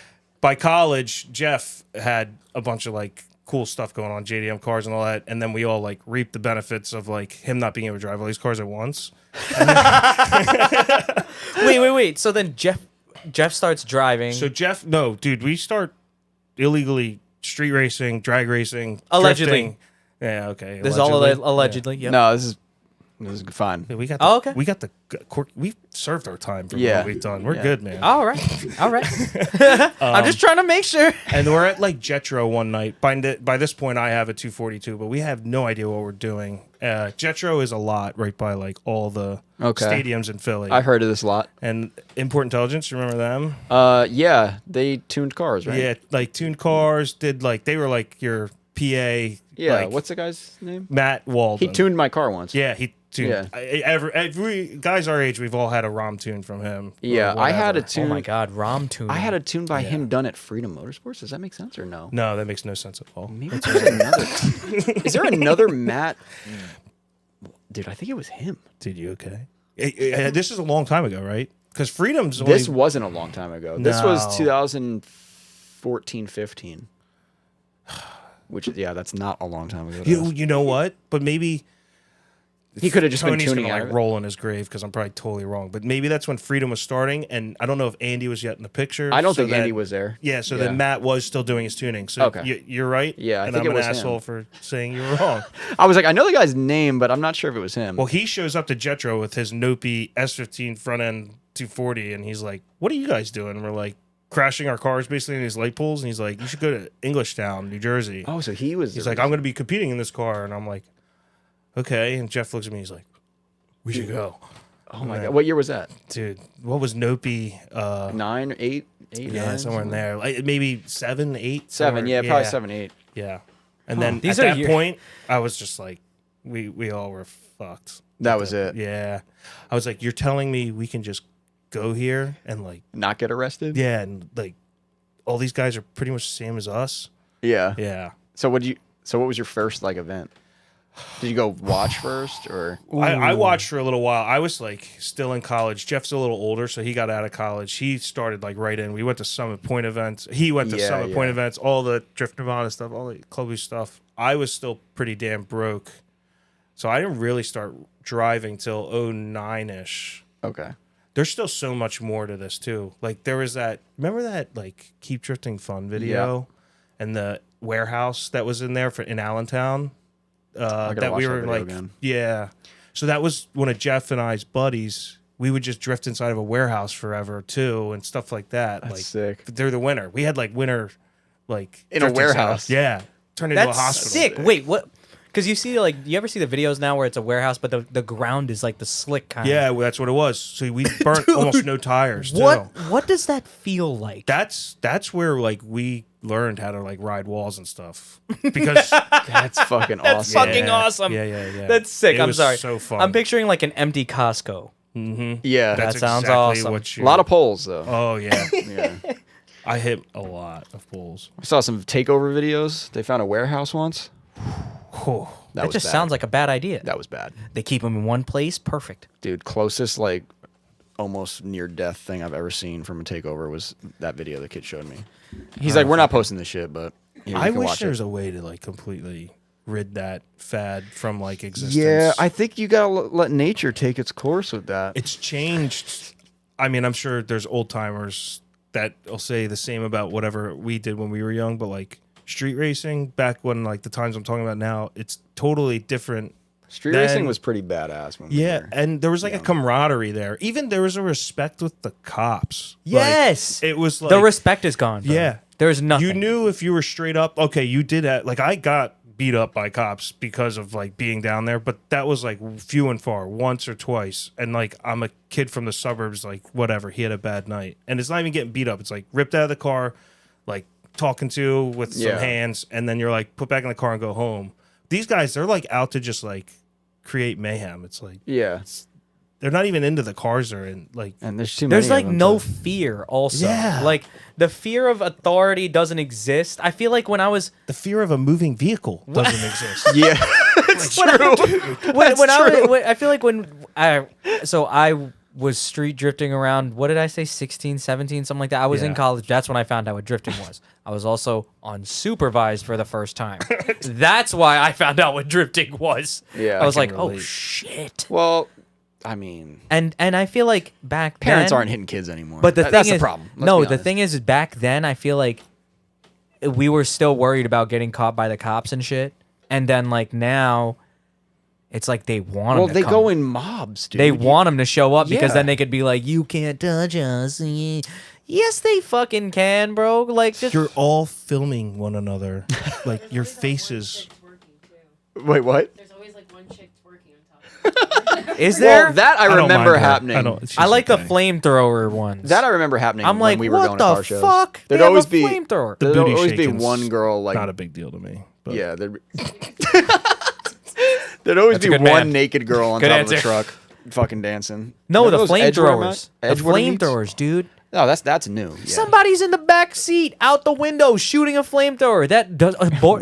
By college, Jeff had a bunch of like cool stuff going on, JDM cars and all that, and then we all like reaped the benefits of like him not being able to drive all these cars at once. Wait. So then Jeff starts driving. So Jeff, no, dude, we start illegally street racing, drag racing, Allegedly. drifting. Yeah, okay. this is all allegedly. Yep. No, this is fine. Yeah, we got. Oh, okay. We got the. We served our time for Yeah. what we've done. We're Yeah. good, man. All right. I'm just trying to make sure. And we're at like Jetro one night. By this point, I have a 242, but we have no idea what we're doing. Jetro is a lot right by like all the Okay. stadiums in Philly. I heard of this a lot. And Import Intelligence, you remember them? Yeah, they tuned cars, right? Yeah, like tuned cars. Did like they were like your PA. Yeah. like, What's the guy's name? Matt Walden? He tuned my car once. Yeah, he tuned. Yeah. Every guys our age, we've all had a ROM tune from him. or Yeah, I had a whatever. tune. Oh my God, ROM tuning. I had a tune by him done at Freedom Motorsports. Does that make sense or no? No, that makes no sense at all. Maybe there's another. Is there another Matt? Dude, I think it was him. Did you okay? This is a long time ago, right? Because Freedom's This only, wasn't a long time ago. This was No. 2014, 15. Which, yeah, that's not a long time ago. you know what? But maybe He could have just Tony's been tuning gonna out like of it. roll in his grave because I'm probably totally wrong. But maybe that's when Freedom was starting, and I don't know if Andy was yet in the picture. I don't so think that- Andy was there. Yeah, so Yeah. then Matt was still doing his tuning. So Okay. you're right. Yeah, I and think I'm it was an him. asshole for saying you were wrong. I was like, I know the guy's name, but I'm not sure if it was him. Well, he shows up to Jetro with his Nopi S15 front end 240, and he's like, "What are you guys doing?" And we're like, crashing our cars basically in these light poles, and he's like, "You should go to Englishtown, New Jersey." Oh, so he was. He's like, "I'm going to be competing in this car," and I'm like, "Okay." And Jeff looks at me, he's like, "We should go." Oh my god, what year was that? Dude, what was Nopi? 9, 8, 8, Yeah, 9? somewhere in there. Like, maybe 7, 8. 7, somewhere. yeah, probably 7, 8. Yeah. And then These at are that year- point, I was just like, we all were fucked. That was it. Yeah. I was like, you're telling me we can just go here and like, Not get arrested? yeah, and like all these guys are pretty much the same as us. Yeah. Yeah. So what was your first like event? Did you go watch first or? I watched for a little while. I was like still in college. Jeff's a little older, so he got out of college. He started like right in. We went to Summit Point events. He went to Yeah, Summit yeah. Point events, all the Drift Nirvana stuff, all the clubby stuff. I was still pretty damn broke. So I didn't really start driving till 09-ish. Okay. There's still so much more to this too. Like there was that, remember that like Keep Drifting Fun video and the warehouse that was in there in Allentown? gotta That watch we that were video like, again. yeah. So that was one of Jeff and I's buddies. We would just drift inside of a warehouse forever too, and stuff like that. That's like sick. through the winter, we had like winter, like In a drifting warehouse? setups. Yeah, turned into a That's hospital. sick. Wait, what? Because you see, like, you ever see the videos now where it's a warehouse, but the ground is like the slick kind. Yeah, well, that's what it was. So we burnt almost no tires. Too. What does that feel like? That's where like we learned how to like ride walls and stuff because That's fucking awesome. fucking awesome. Yeah. That's sick. It I'm was sorry. So fun. I'm picturing like an empty Costco. Yeah. That sounds exactly awesome. What A lot of poles though. Oh yeah, Yeah. I hit a lot of bulls. I saw some takeover videos. They found a warehouse once. That just sounds like a bad idea. That was bad. They keep them in one place. Perfect. Dude, closest like almost near death thing I've ever seen from a takeover was that video the kid showed me. He's like, we're not posting this shit, but you I can wish watch there was it. a way to like completely rid that fad from like existence. Yeah, I think you gotta let nature take its course with that. It's changed. I mean, I'm sure there's old timers that will say the same about whatever we did when we were young, but like street racing back when like the times I'm talking about now, it's totally different. Street racing was pretty badass. When we were and there was like young. a camaraderie there. Even there was a respect with the cops. Yes, Like, it was like the respect is gone. Bro. Yeah, there's nothing. you knew if you were straight up. Okay, you did that. Like I got beat up by cops because of like being down there, but that was like few and far, once or twice. And like I'm a kid from the suburbs, like whatever. He had a bad night, and it's not even getting beat up. It's like ripped out of the car, like talking to with some hands, and then you're like put back in the car and go home. These guys, they're like out to just like create mayhem. It's like they're not even into the cars they're in. Like, and there's too many. There's like of them no to- fear. Also, Yeah. like the fear of authority doesn't exist. I feel like when I was the fear of a moving vehicle doesn't exist. Yeah, it's true. I feel like when I was street drifting around, what did I say, 16, 17, something like that. I was in Yeah. college. That's when I found out what drifting was. I was also unsupervised for the first time. That's why I found out what drifting was. Yeah, I was can like, oh relate. shit. Well, I mean, And I feel like back parents then, aren't hitting kids anymore. But the That's thing the is, problem. Let's no, be the honest. thing is back then I feel like we were still worried about getting caught by the cops and shit. And then like now, it's like they want them Well, to they come. go in mobs, dude. They want them to show up because Yeah. then they could be like, you can't touch us. Yes, they fucking can, bro. Like, just You're all filming one another, like your faces. Wait, what? There's always like one chick twerking on top of it. is there? Well, that I don't remember mind her. happening. I like the okay. flamethrower ones. That I remember happening. I'm when like, we were what going to the car shows. fuck? There'd They have always a be flamethrower. The There'd booty always be shaking's one girl like not a big deal to me. But yeah. There'd always That's a be good one man. naked girl on Good top answer. of the truck, fucking dancing. No, Remember the those Edgewater flamethrowers. mounts? The Edgewater meets? flamethrowers, dude. No, that's new. Yeah. Somebody's in the back seat, out the window, shooting a flamethrower. That does,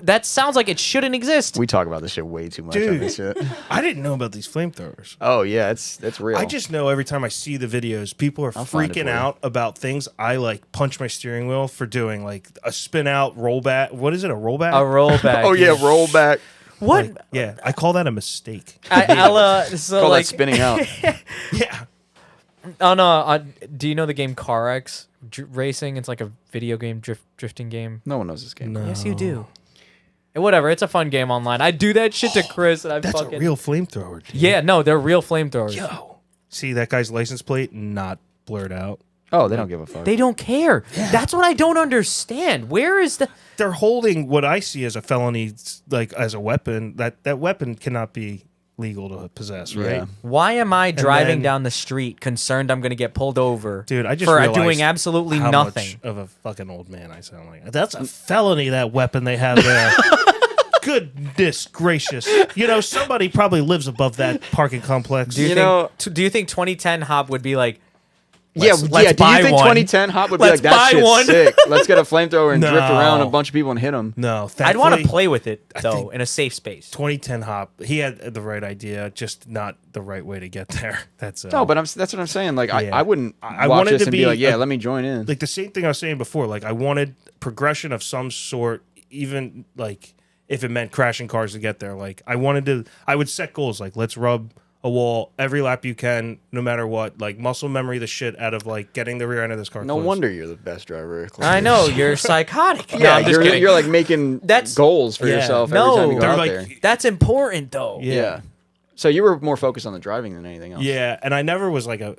that sounds like it shouldn't exist. We talk about this shit way too much. On Dude. this shit. I didn't know about these flamethrowers. Oh yeah, it's real. I just know every time I see the videos, people are I'll find it freaking for you. out about things I like punch my steering wheel for doing, like a spin out rollback. What is it? A rollback? A rollback. Oh yeah, roll back. What? Like, yeah, I call that a mistake. So Call like, that spinning out. Yeah. oh no, do you know the game Car X Racing? It's like a video game drifting game. No one knows this game. No. Yes, you do. Whatever, it's a fun game online. I do that shit to Chris, and I That's fucking a real flamethrower. Dude. yeah. No, they're real flamethrowers. Yo. See that guy's license plate not blurred out. Oh, they don't give a fuck. They don't care. That's what I don't understand. Where is the? They're holding what I see as a felony, like as a weapon. That weapon cannot be legal to possess, right? Yeah. Why am I driving then- down the street concerned I'm going to get pulled over? Dude, I just for realized doing absolutely how nothing. much of a fucking old man I sound like. That's a felony. That weapon they have there. Goodness gracious! You know, somebody probably lives above that parking complex. Do you You think? know- Do you think 2010 Hop would be like? Yeah, Let's yeah. Do buy you think one. 2010 Hop would be Let's like that buy shit's one." sick? Let's get a flamethrower and drift No. around a bunch of people and hit them. No, I'd want to thankfully, play with it though think- in a safe space. 2010 Hop. He had the right idea, just not the right way to get there. That's No, but that's what I'm saying. Like Yeah. I wouldn't I watch wanted this to and be be like, yeah, a- let me join in. like the same thing I was saying before. Like I wanted progression of some sort, even like if it meant crashing cars to get there. Like I would set goals like let's rub a wall every lap you can, no matter what. Like muscle memory the shit out of like getting the rear end of this car. No closed. wonder you're the best driver. I know you're psychotic. No, Yeah, I'm just kidding. you're like making goals for Yeah. yourself No, every time you go they're out like- there. That's important though. Yeah. So you were more focused on the driving than anything else. Yeah, and I never was like a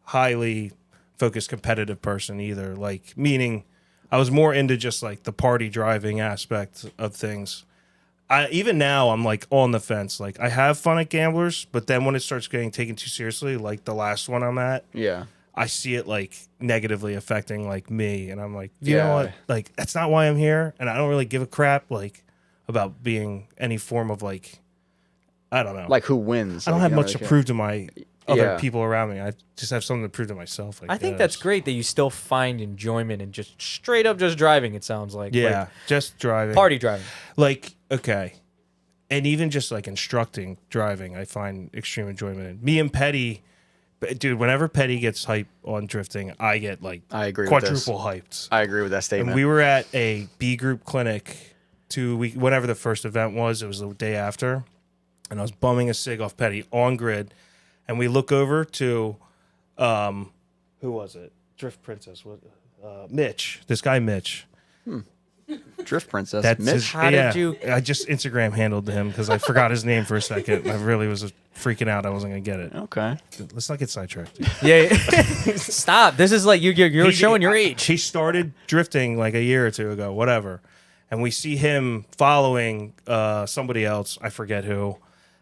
highly focused competitive person either. Like meaning I was more into just like the party driving aspect of things. Even now I'm like on the fence. Like I have fun at Gamblers, but then when it starts getting taken too seriously, like the last one I'm at, Yeah. I see it like negatively affecting like me, and I'm like, you know Yeah. what? Like that's not why I'm here, and I don't really give a crap like about being any form of like, I don't know. Like who wins? I don't Like, have you know, much to like, prove to my other Yeah. people around me. I just have something to prove to myself. I think that's great that you still find enjoyment in just straight up just driving. It sounds like Yeah, like just driving. party driving. Like, okay, and even just like instructing driving, I find extreme enjoyment in. Me and Petty, dude, whenever Petty gets hype on drifting, I get like I agree with this. quadruple hyped. I agree with that statement. And we were at a B group clinic whenever the first event was. It was the day after, and I was bumming a cig off Petty on grid, and we look over to, who was it? Drift Princess. Mitch. This guy Mitch. Drift Princess. That's Mitch. his, How did you- I just Instagram handled him because I forgot his name for a second. I really was freaking out. I wasn't gonna get it. Okay. Let's not get sidetracked. Yeah. Stop. This is like you're He- showing your age. He started drifting like a year or two ago, whatever. And we see him following somebody else, I forget who,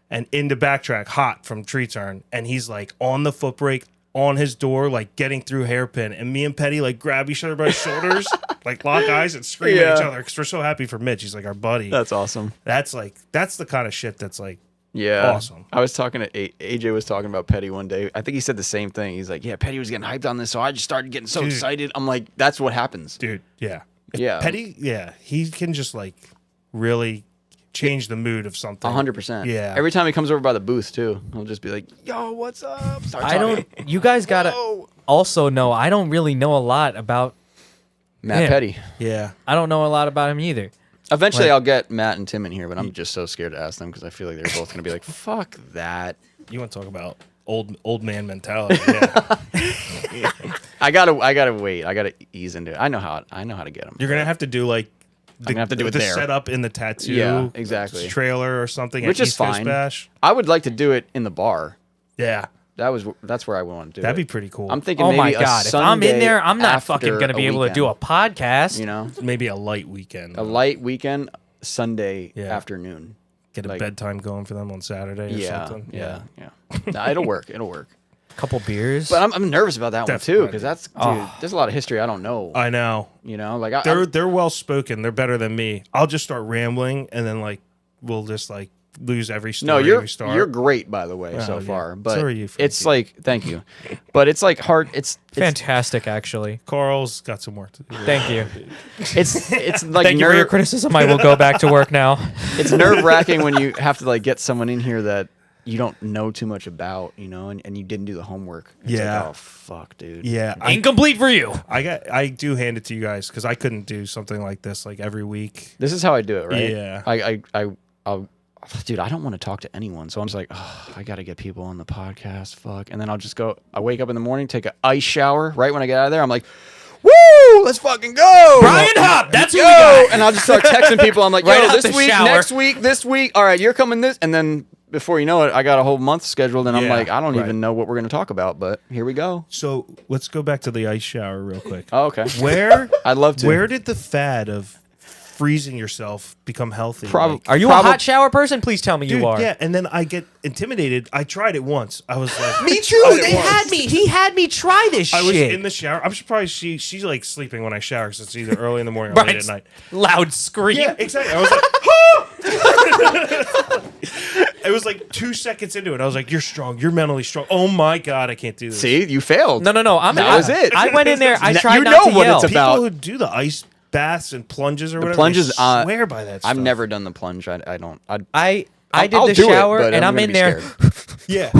and in the backtrack, hot from tree turn, and he's like on the foot brake on his door, like getting through hairpin, and me and Petty like grab each other by the shoulders, like lock eyes and scream at each other because we're so happy for Mitch. He's like our buddy. That's awesome. That's the kind of shit that's like Yeah. awesome. I was talking to AJ was talking about Petty one day. I think he said the same thing. He's like, yeah, Petty was getting hyped on this, so I just started getting so Dude. excited. I'm like, that's what happens. Dude, yeah. Yeah. Petty, yeah, he can just like really change the mood of something. 100%. Yeah. Every time he comes over by the booth too, he'll just be like, "Yo, what's up?" Start I talking. don't. You guys gotta Whoa. also know. I don't really know a lot about. Matt Yeah. Petty. Yeah. I don't know a lot about him either. Eventually, Like- I'll get Matt and Tim in here, but I'm just so scared to ask them because I feel like they're both gonna be like, "Fuck that." You want to talk about old man mentality? Yeah. I gotta wait. I gotta ease into it. I know how to get them. You're gonna have to do like gonna have to do it the there. setup in the tattoo, Yeah, exactly. trailer or something, Which at is East Coast fine. Bash. I would like to do it in the bar. Yeah, That's where I want to do that'd be it. pretty cool. I'm thinking Oh maybe my a god! If I'm in Sunday there, I'm not fucking after gonna be able to do a weekend, podcast. You know, maybe a light weekend. a light weekend Sunday Yeah. afternoon. Get a like- bedtime going for them on Saturday or Yeah, something. yeah. Nah, it'll work. It'll work. Couple beers. But I'm nervous about that one too Definitely. because that's dude. Oh. There's a lot of history I don't know. I know. You know, like They're well spoken. They're better than me. I'll just start rambling and then like we'll just like lose every story. no, we start. you're great by the way Oh, so yeah. far. But So are you, it's Frankie. like thank you, but it's like hard. It's Fantastic, actually. Carl's got some work to do. Thank you. it's like Thank you for your criticism. I will go back to work now. it's nerve wracking when you have to like get someone in here that you don't know too much about, you know, and you didn't do the homework. It's Yeah. like, oh fuck, dude. Yeah, Incomplete for you. I do hand it to you guys because I couldn't do something like this like every week. This is how I do it, right? Yeah. I'll dude, I don't want to talk to anyone, so I'm just like, oh, I gotta get people on the podcast, fuck, and then I'll just go. I wake up in the morning, take an ice shower. Right when I get out of there, I'm like, woo, let's fucking go, Brian Hop, that's who Yo! we got. And I'll just start texting people. I'm like, Right yo, out this the week, shower. next week, this week. All right, you're coming this, and then before you know it, I got a whole month scheduled, and I'm Yeah, like, I don't right. even know what we're gonna talk about, but here we go. So let's go back to the ice shower real quick. Oh, okay. Where I'd love to. Where did the fad of freezing yourself become healthy? Prob- Are you a hot shower person? Please tell me Dude, you are. yeah, and then I get intimidated. I tried it once. I was like, Me too. They had me. He had me try this I was shit. in the shower. I'm surprised she's like sleeping when I shower because it's either early in the morning or late at Brian's night. loud scream. Yeah, exactly. I was like, it was like 2 seconds into it. I was like, "You're strong. You're mentally strong." Oh my god, I can't do this. See, you failed. No. That was it. I went in there. I Now tried you not know to what yell. it's about. People who do the ice baths and plunges or whatever, plunges, they swear by that stuff. I've never done the plunge. I don't. I I'll did the do it, shower but and I'm I'm in gonna there. be scared. Yeah,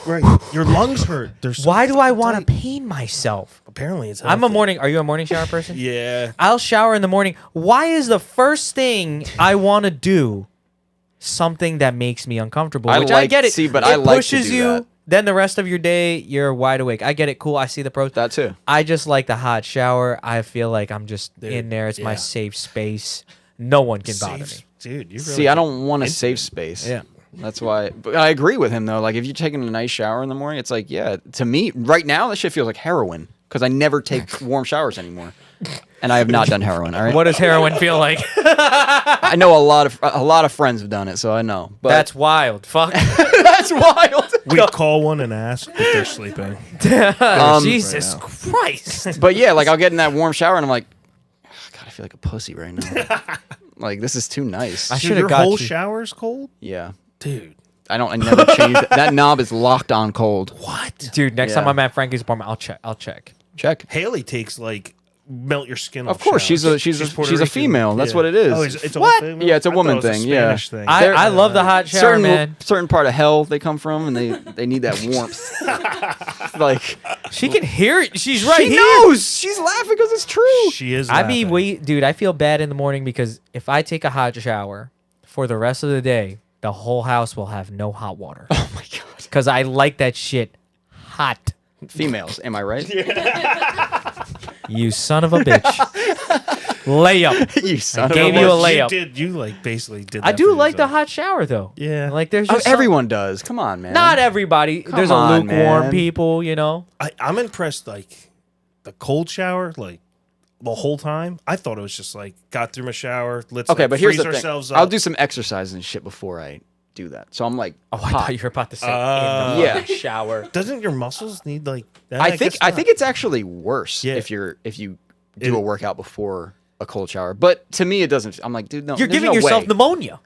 right. Your lungs hurt. They're so Why do I want to pain myself? Apparently, it's. I'm a healthy. morning. Are you a morning shower person? Yeah. I'll shower in the morning. Why is the first thing I want to do something that makes me uncomfortable? I Which I like- get it. see, but it I like to pushes do you. that. Then the rest of your day, you're wide awake. I get it. Cool. I see the pros. That too. I just like the hot shower. I feel like I'm just Dude, in there. It's my yeah. safe space. No one can bother me. Safe- Dude, you really See, I don't want a safe space. Yeah. That's why. But I agree with him though. Like if you're taking a nice shower in the morning, it's like, yeah. To me, right now, that shit feels like heroin because I never take warm showers anymore, and I have not done heroin. All right. What does heroin feel like? I know a lot of friends have done it, so I know. But That's wild. Fuck. that's wild. We call one and ask if they're sleeping. Jesus right Christ. But yeah, like I'll get in that warm shower and I'm like, God, I feel like a pussy right now. Like this is too nice. I Dude, should your have got whole you. shower's cold, Yeah. dude. I never changed it. That knob is locked on cold. What? Dude, next time Yeah. I'm at Frankie's apartment, I'll check. Check. Haley takes like melt your skin. Of off course, shower. she's a Puerto Rican. female. That's Yeah. what it is. Oh, it's What? a female? Yeah, it's a I thought woman it was a thing, yeah. Spanish thing. I love the hot shower, man. certain part of hell they come from, and they need that warmth. Like She can hear it. She's right she here. knows. She's laughing because it's true. She is. I mean, laughing. dude, I feel bad in the morning because if I take a hot shower for the rest of the day, the whole house will have no hot water. Oh my god. Because I like that shit hot. Females, am I right? You son of a bitch. Layup. You son of gave a you a bitch. layup. You like basically did. I that do for like the yourself. hot shower though. Yeah. Like there's Oh, just everyone does. Come on, man. not everybody. There's a on, lukewarm man. people, you know. I'm impressed. Like the cold shower, like the whole time. I thought it was just like got through my shower. Let's Okay, like, but here's freeze the thing. ourselves up. I'll do some exercise and shit before I do that. So I'm like, Oh, I thought you were about to say in the Yeah. fucking shower. Doesn't your muscles need like? I think guess not. it's actually worse Yeah. if you do a workout before a cold shower. But to me, it doesn't. I'm like, dude, no. You're there's giving no yourself way. pneumonia.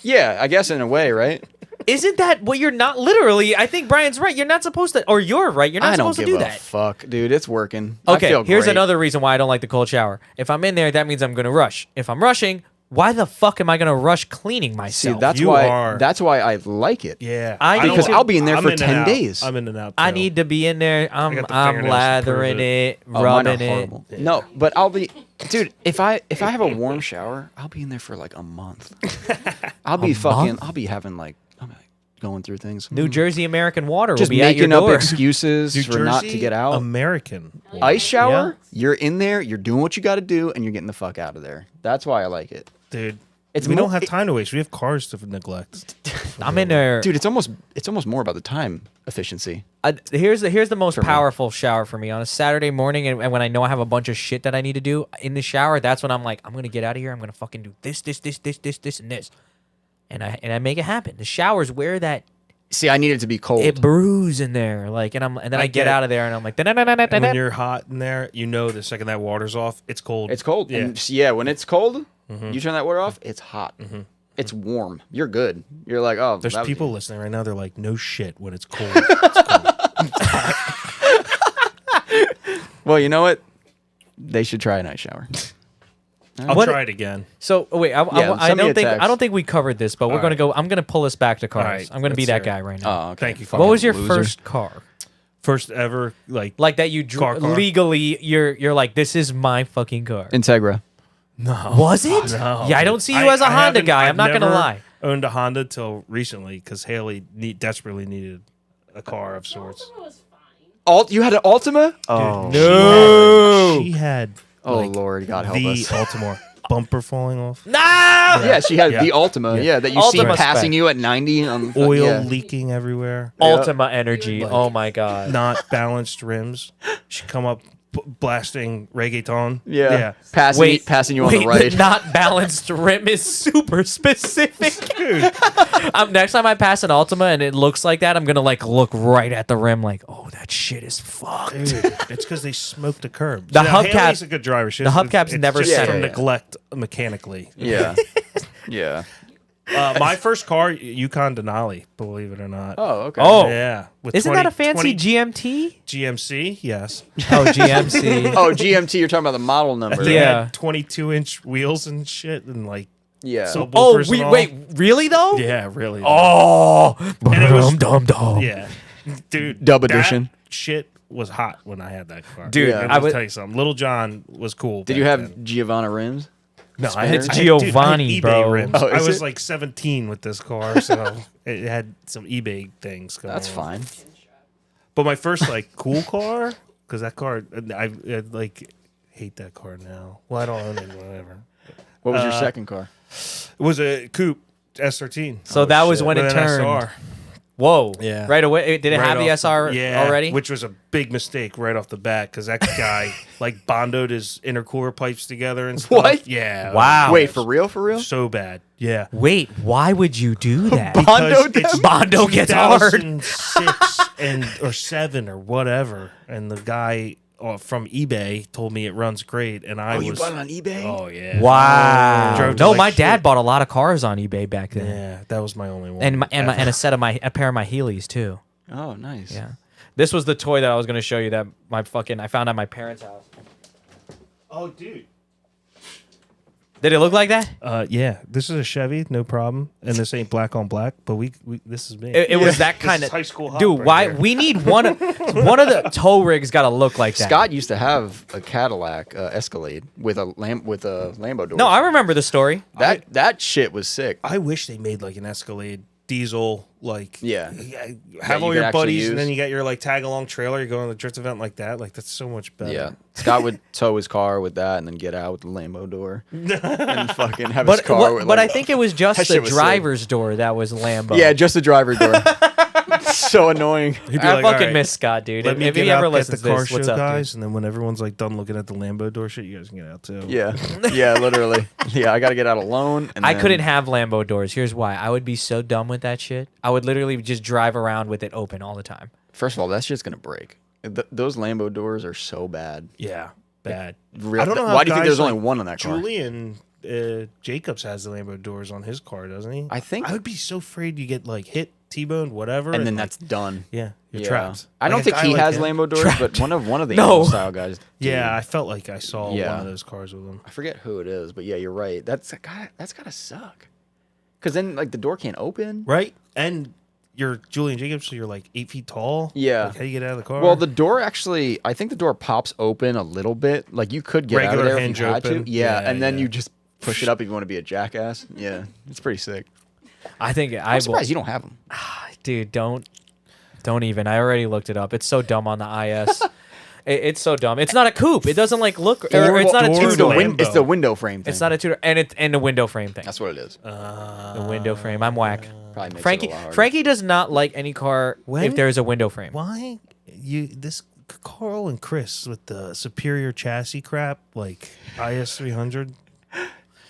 Yeah, I guess in a way, right? Isn't that what you're not literally? I think Brian's right. You're not supposed to, or you're right. You're not I don't supposed to give do a that. fuck, dude. It's working. I Okay, feel here's great. another reason why I don't like the cold shower. If I'm in there, that means I'm going to rush. If I'm rushing, why the fuck am I going to rush cleaning See, myself? that's You why. are- That's why I like it. Yeah, I don't because like- I'll be in there I'm for in and 10 out. days. I'm in and out. I too. need to be in there. I'm got the I'm fingernails to prove lathering it, Oh, mine are rubbing it. horrible. No, but I'll be, dude. If I have a warm shower, I'll be in there for like a month. I'll be month? I'll be having like, I'm like going through things. New Jersey American Water Just will be at your making up door. excuses New for not to Jersey, get out. American. Ice shower, you're in there, you're doing what you got to do, and you're getting the fuck out of there. That's why I like it, Dude. It's we mo- don't have time to waste. We have cars to neglect. I'm in there. dude. It's almost more about the time efficiency. Here's the most powerful shower for me on a Saturday morning, and when I know I have a bunch of shit that I need to do in the shower. That's when I'm like, I'm gonna get out of here. I'm gonna fucking do this, and this, and I make it happen. The shower's where that See, I need it to be cold. it brews in there, like, and then I get get out of there, and I'm like, And when you're hot in there, you know the second that water's off, it's cold. It's cold. Yeah. And yeah, when it's cold, you turn that water off, it's hot. It's warm. You're good. You're like, oh, There's that was- people listening right now. They're like, no shit when it's cold. Well, you know what? They should try a night shower. I'll What- try it again. So wait, I send me a don't think text. we covered this, but we're gonna go. I'm gonna pull us back to cars. right, I'm gonna be let's that hear it. guy right now. Oh, okay. Thank you. What was your Fucking first car? First ever, like Like that you Car. legally you're like, this is my fucking car. Integra. no. Was it? No. Yeah, I don't see you as a I Honda haven't- guy. I've I'm not gonna never lie. Owned a Honda till recently because Haley desperately needed a car of sorts. It was fine. You had an Altima? Oh, No. She had oh like, Lord, God help the us. Altima bumper falling off, No. Yeah, she had Yeah. the Altima. Yeah, that you see Ultima passing spec. you at 90 on oil yeah. leaking everywhere, Ultima energy. Like- Oh my god. not balanced rims. She come up blasting reggaeton. Yeah. Passing you on the right. The not balanced rim is super specific. Next time I pass an Ultima and it looks like that, I'm gonna like look right at the rim, like, oh, that shit is fucked. Dude, it's because they smoked the curb. The Now, hubcaps- Haley's a good driver. the hubcaps never just set. from Yeah. neglect mechanically. Yeah. Yeah. My first car, Yukon Denali, believe it or not. Oh, okay. Oh. Yeah. With Isn't that a fancy 20 GMT? GMC? Yes. Oh, GMC. Oh, GMT, you're talking about the model number. They Yeah. had 22-inch wheels and shit, and like Yeah. so Oh, bumpers and all. wait, really though? Yeah, really. Oh, And it was- dum. Yeah, dude. Dub that edition. Shit was hot when I had that car. Dude, Yeah. And I I'll would- tell you something. Little John was cool. Did back you have then. Giovanna rims? No, I It's had Giovanni, eBay bro. rims. Oh, I is was it? like 17 with this car, so it had some eBay things going That's on. fine. But my first like cool car, because that car, I like hate that car now. Well, I don't own it, whatever. What was your second car? It was a coupe S13. So that was shit. when it With an turned. SR. Whoa. Yeah. Right away. Did it Right have the off SR yeah, already? which was a big mistake right off the bat because that guy like bondoed his intercooler pipes together and stuff. What? Yeah. Wow. Wait, for real? For real? So bad. Yeah. Wait, why would you do that? Bondo Because it's Bondo gets hard. 2006 or 7 or whatever, and the guy from eBay told me it runs great, and I Oh, was you bought it on eBay? oh yeah Wow. Drove to, No, like, my dad shit. bought a lot of cars on eBay back then. yeah, that was my only one, And ever. a pair of my Heelys too. Oh, nice. Yeah. This was the toy that I was going to show you that I found at my parents' house. Oh, dude. Did it look like that? Yeah. This is a Chevy, no problem. And this ain't black on black, but we this is me. It was that This kind is of high school hop dude. right Why there. we need one of the tow rigs got to look like that. Scott used to have a Cadillac Escalade with a Lambo door. No, I remember the story. that shit was sick. I wish they made like an Escalade diesel, like Yeah. have you all could your actually buddies, use. and then you got your like tag along trailer. You go on the drift event like that. Like that's so much better. Yeah, Scott would tow his car with that and then get out with the Lambo door and fucking have his car. With, But like, I think it was just that the shit was sick. driver's door that was Lambo. yeah, just the driver door. So annoying. He'd be I like, fucking "All right, miss Scott, dude. Let me If get he ever out at the listens to car this, show, what's up, guys, and then when everyone's like done looking at the Lambo door shit, you guys can get out too. Yeah, yeah, literally. Yeah, I got to get out alone. And I then- couldn't have Lambo doors. Here's why. I would be so dumb with that shit. I would literally just drive around with it open all the time. First of all, that shit's gonna break. Those Lambo doors are so bad. Yeah, bad. Real- I don't know. Why do you think guys there's only like one on that car? Julian Jacobs has the Lambo doors on his car, doesn't he? I think- I would be so afraid you get like hit, T-boned, whatever, And then like, that's done. yeah, you're Yeah. trapped. I don't Like, a think guy he like has him- Lambo doors, but one of the No. animal style guys. Yeah, do. I felt like I saw Yeah. one of those cars with him. I forget who it is, but yeah, you're right. That's gotta suck. Because then like the door can't open. Right, and you're Julian Jacobs, so you're like 8 feet tall. Yeah. Like, how do you get out of the car? Well, the door actually, I think the door pops open a little bit. Like you could get out Regular of there hinge if you had open? to. Yeah, Yeah, and then yeah. you just push it up if you want to be a jackass. Yeah, it's pretty sick. I think I'm I will. surprised you don't have them. Dude, don't even. I already looked it up. It's so dumb on the IS. It's so dumb. It's not a coupe. It doesn't like look. Or it's not a door two It's to door. Lambo. it's the window frame thing. It's not a two door, and it's the window frame thing. That's what it is. The window frame. I'm whack. Probably makes Frankie it a lot harder. Frankie does not like any car When- if there's a window frame. Why this Carl and Chris with the superior chassis crap like IS 300?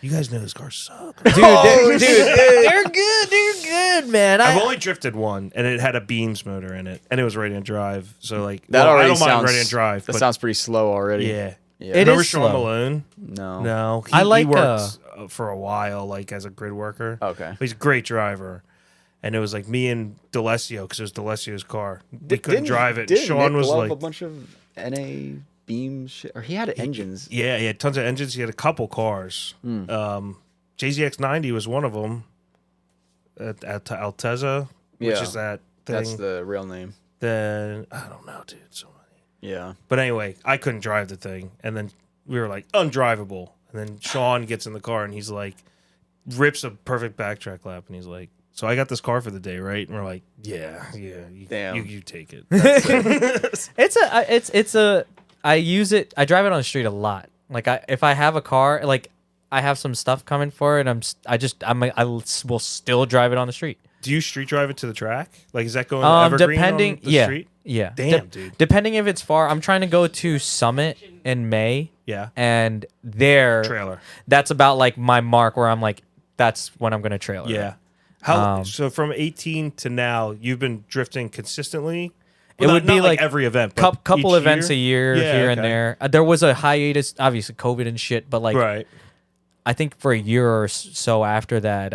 You guys know those cars suck. Dude, they're good. They're good, man. I've only drifted one, and it had a Beams motor in it, and it was ready to drive. So like, That well, already I don't sounds mind ready to drive. That but sounds pretty slow already. yeah. Yeah. It Remember is Sean slow. Malone? No. No, I like, he worked for a while, like as a grid worker. Okay. But he's a great driver. And it was like me and D'Alessio, because it was D'Alessio's car. We couldn't drive it. Didn't Sean Nick was love like, a bunch of NA beam shit, or he had engines. yeah, he had tons of engines. He had a couple cars. JZX90 was one of them. At Altezza, which Yeah. is that thing. That's the real name. Then I don't know, dude. So many. Yeah. But anyway, I couldn't drive the thing, and then we were like undrivable. And then Sean gets in the car, and he's like, rips a perfect backtrack lap, and he's like, "So I got this car for the day, right?" And we're like, "Yeah, Damn. you take it." I use it. I drive it on the street a lot. Like if I have a car, like I have some stuff coming for it. I will still drive it on the street. Do you street drive it to the track? Like, is that going evergreen Depending, on the yeah, street? yeah. Damn, dude. Depending if it's far, I'm trying to go to Summit in May, Yeah. and there, Trailer. that's about like my mark where I'm like, that's when I'm gonna trailer. Yeah. it. How so from 18 to now, you've been drifting consistently? It Well, would not be like every event, but couple each events year? a year Yeah, here and okay. there. There was a hiatus, obviously COVID and shit, but like Right. I think for a year or so after that,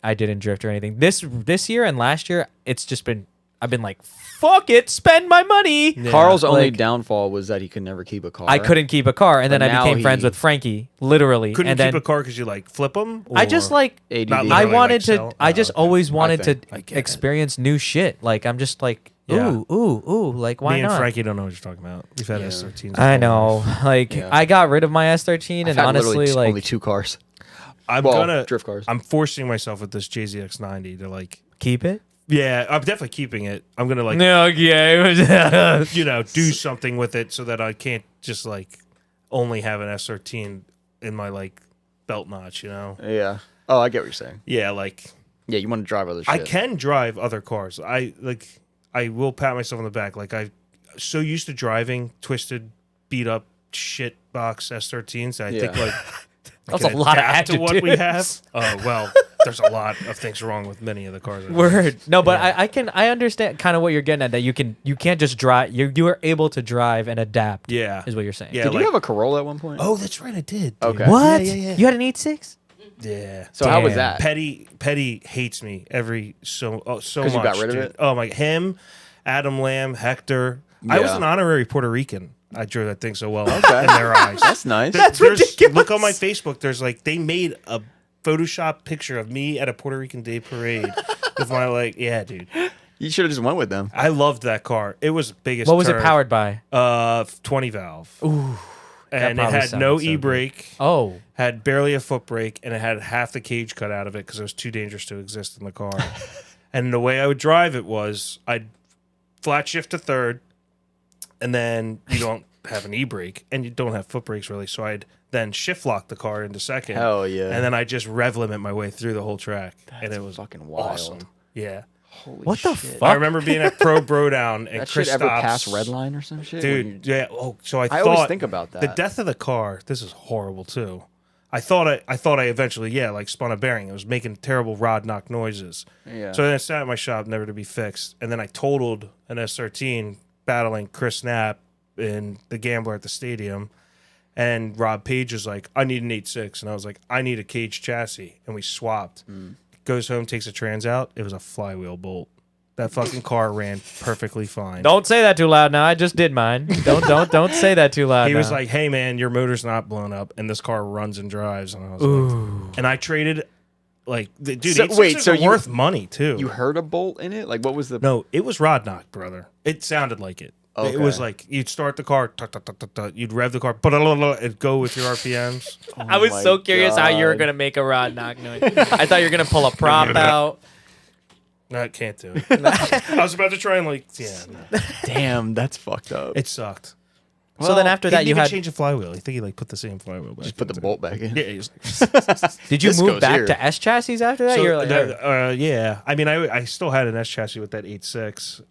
I didn't drift or anything. This year and last year, it's just been I've been like, fuck it, spend my money. Yeah. Carl's only Like- downfall was that he could never keep a car. I couldn't keep a car, and then But I now became friends he- with Frankie, literally. Couldn't and keep then a car because you like flip them? I just like ADD. Not I literally, wanted like, to. sell? I just okay. always wanted to think. I get it. experience new shit. Like I'm just like, Yeah. ooh. Like why Me and not? Frankie don't know what you're talking about. We've had Yeah. S13s. I know. Like Yeah. I got rid of my S13, I've and had literally honestly, like only 2 cars. I'm Well, gonna drift cars. I'm forcing myself with this JZX90 to like. keep it. Yeah, I'm definitely keeping it. I'm gonna like No, yeah. do something with it so that I can't just like only have an S13 in my like belt notch. Yeah. Oh, I get what you're saying. Yeah, like Yeah, you want to drive other shit. I can drive other cars. I will pat myself on the back. Like I'm so used to driving twisted, beat up shit box S13s. I think Yeah. like I That's can a lot of adapt to what we have. adjectives. Oh well, there's a lot of things wrong with many of the cars. Word. No, but Yeah. I understand kind of what you're getting at. That you can't just drive. You are able to drive and adapt. Yeah. is what you're saying. Yeah. Did like- you have a Corolla at one point? Oh, that's right. I did. dude. Okay. What? Yeah. You had an 8.6? Yeah. So how was Damn. that? Petty hates me so 'Cause much. you got rid of dude. it? Oh my, him, Adam Lamb, Hector. I was Yeah. an honorary Puerto Rican. I drew that thing so well Okay. in their eyes. That's nice. That's There's- ridiculous. Look on my Facebook. There's like they made a Photoshop picture of me at a Puerto Rican Day parade with my yeah, dude. You should have just went with them. I loved that car. It was the biggest. What was it turd. powered by? 20 valve. Ooh. And it probably had sounded no so good. e-brake. Oh. Had barely a foot brake, and it had half the cage cut out of it because it was too dangerous to exist in the car. And the way I would drive it was I'd flat shift to third, and then you don't have an e-brake, and you don't have foot brakes really, so I'd then shift lock the car into second. Hell yeah. And then I just rev limit my way through the whole track. And it was fucking wild. awesome. Yeah. Holy What the shit. fuck? I remember being at Pro Bro Down and That Chris shit ever Stops. pass red line or some shit? Dude, yeah. Oh, so I always thought think about that. the death of the car. This is horrible too. I thought I eventually like spun a bearing. It was making terrible rod knock noises. Yeah. So then I sat in my shop, never to be fixed, and then I totaled an S13 battling Chris Knapp in the Gambler at the stadium. And Rob Page was like, "I need an 8.6," and I was like, "I need a cage chassis," and we swapped. Goes home, takes a trans out. It was a flywheel bolt. That fucking car ran perfectly fine. Don't say that too loud now. I just did mine. Don't say that too loud. He was now. like, "Hey man, your motor's not blown up, and this car runs and drives." And I was like, and I traded, dude. So- 8.6s wait, so are you- worth money too. You heard a bolt in it? Like, what was the... No, it was rod knock, brother. It sounded like it. Okay. It was like you'd start the car, tut, tut, tut, tut, tut, you'd rev the car, it'd go with your RPMs. I was my so curious how you were God. gonna make a rod knock noise. I thought you were gonna pull a prop out. No, I can't do it. I was about to try and no. Damn, that's fucked up. It sucked. So then after He that, didn't you even had. change the flywheel. I think he put the same flywheel back. Just put the into bolt back in. it. Yeah, he was like, Did you This move goes back here. to S chassis after that? So, You're like, yeah. I mean, I still had an S chassis with that 8.6.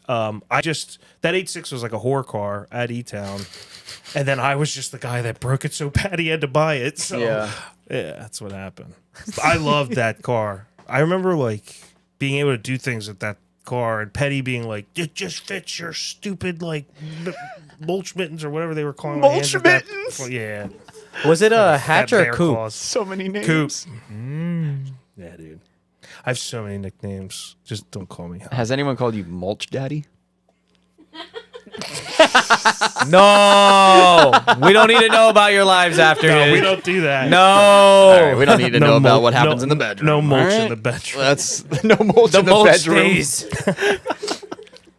That 8.6 was like a whore car at E-Town, and then I was just the guy that broke it so bad he had to buy it. So Yeah. that's what happened. I loved that car. I remember being able to do things with that car, and Petty being like, "It just fits your stupid mulch mittens or whatever they were calling my Mulch hands at that mittens? point." Yeah, was it a That hatch or a bear coupe? claws. So many names. Coupe. Yeah, dude. I have so many nicknames. Just don't call me. Has anyone called you Mulch Daddy? No, we don't need to know about your lives after. No, this. we don't do that. No, All right, we don't need to No know about mulch- what happens no- in the bedroom. no mulch all in right? the bedroom. That's no mulch the in the mulch bedroom. stays.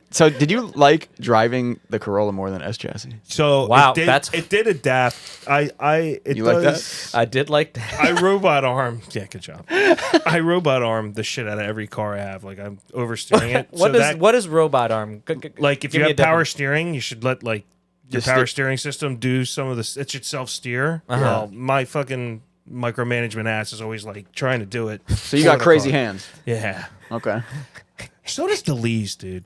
So, did you like driving the Corolla more than S chassis? So Wow, it did adapt. You like that? I did like that. I robot arm. Yeah, good job. I robot arm the shit out of every car I have. Like I'm oversteering it. What is robot arm? Like if Give you me have a power different- steering, you should let your Just power stick- steering system do some of this. It should self steer. Uh-huh. Well, my fucking micromanagement ass is always trying to do it. So you for got the crazy car. hands. Yeah. Okay. So does DeLee's, dude.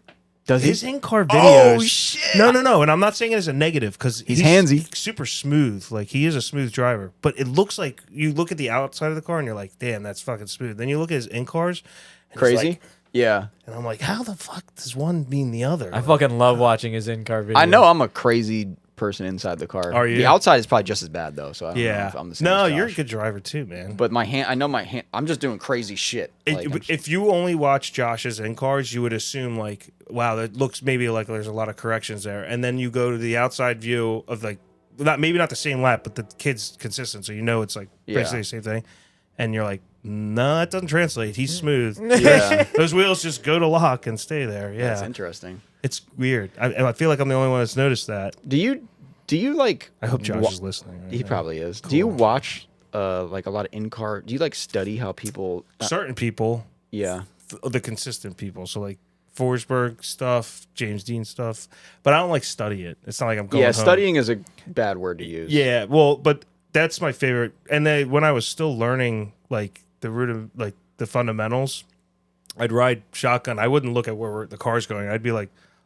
Does His he? in-car videos. Oh shit! No. And I'm not saying it as a negative because He's handsy. super smooth. Like he is a smooth driver, but it looks like you look at the outside of the car and you're like, damn, that's fucking smooth. Then you look at his in-cars. and it's Crazy. like- Yeah. and I'm like, how the fuck does one mean the other? I fucking love watching his in-car videos. I know I'm a crazy person inside the car. Are you? The outside is probably just as bad though. So I don't know Yeah. if I'm the same. No, as you're a Josh. good driver too, man. But my hand, I know my hand. I'm just doing crazy shit. Like, I'm If you only watch Josh's in-cars, you would assume wow, that looks maybe like there's a lot of corrections there. And then you go to the outside view of maybe not the same lap, but the kid's consistent. So you know it's basically the same thing. And you're like, no, it doesn't translate. He's smooth. Yeah. Those wheels just go to lock and stay there. Yeah. That's interesting. It's weird. I feel like I'm the only one that's noticed that. Do you like? I hope Josh is listening. Right He now. probably is. Do you watch a lot of in-car? Do you study how people? Certain people, Yeah. the consistent people. So Forsberg stuff, James Dean stuff. But I don't study it. It's not like I'm going Yeah. home. Studying is a bad word to use. Yeah, well, but that's my favorite. And then when I was still learning the fundamentals, I'd ride shotgun. I wouldn't look at where the car's going. I'd be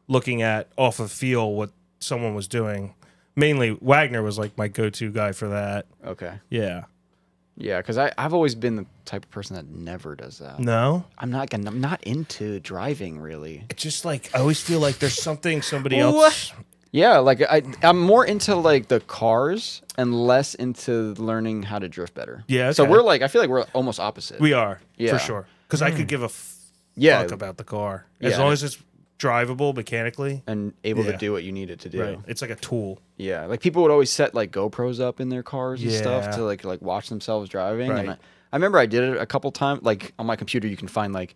looking at off of feel what someone was doing. Mainly Wagner was my go-to guy for that. Okay. Yeah. Yeah, because I've always been the type of person that never does that. No, I'm not into driving really. it's just I always feel like there's somebody else. Yeah, I'm more into the cars and less into learning how to drift better. Yeah, So okay. we're I feel like we're almost opposite. We are Yeah. for sure because I could give a Yeah. fuck about the car Yeah, as long as it's drivable mechanically and able Yeah. to do what you need it to do. Right. It's like a tool. Yeah, like people would always set like GoPros up in their cars and stuff Yeah. to like watch themselves driving. Right. And I remember I did it a couple times. Like on my computer, you can find like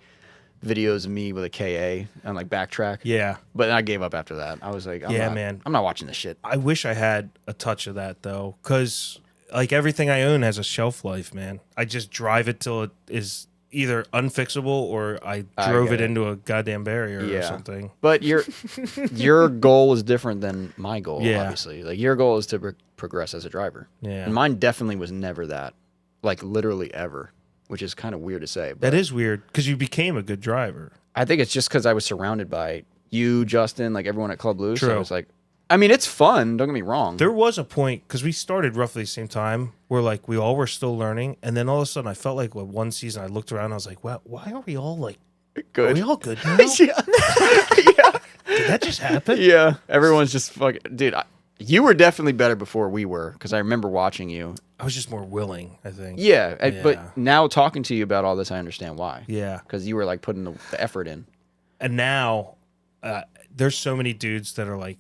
videos of me with a KA and like backtrack. Yeah. But then I gave up after that. I was like, Man. I'm not watching this shit. I wish I had a touch of that though, because like everything I own has a shelf life, man. I just drive it till it is either unfixable or I drove get it it. into a goddamn barrier or Yeah. something. But your goal is different than my goal, Yeah. obviously. Like your goal is to progress as a driver. Yeah. And mine definitely was never that. Like literally ever, which is kind of weird to say. But That is weird because you became a good driver. I think it's just because I was surrounded by you, Justin, like everyone at Club Loose. So True. I was like, I mean, it's fun. Don't get me wrong. There was a point because we started roughly the same time where like we all were still learning, and then all of a sudden I felt like one season I looked around and I was like, "Wow, why are we all like Good. Are we all good now? yeah. Did that just happen?" Yeah. Everyone's just fucking. Dude, you were definitely better before we were because I remember watching you. I was just more willing, I think. Yeah. Yeah. But now talking to you about all this, I understand why. Yeah. Because you were like putting the effort in. And now there's so many dudes that are like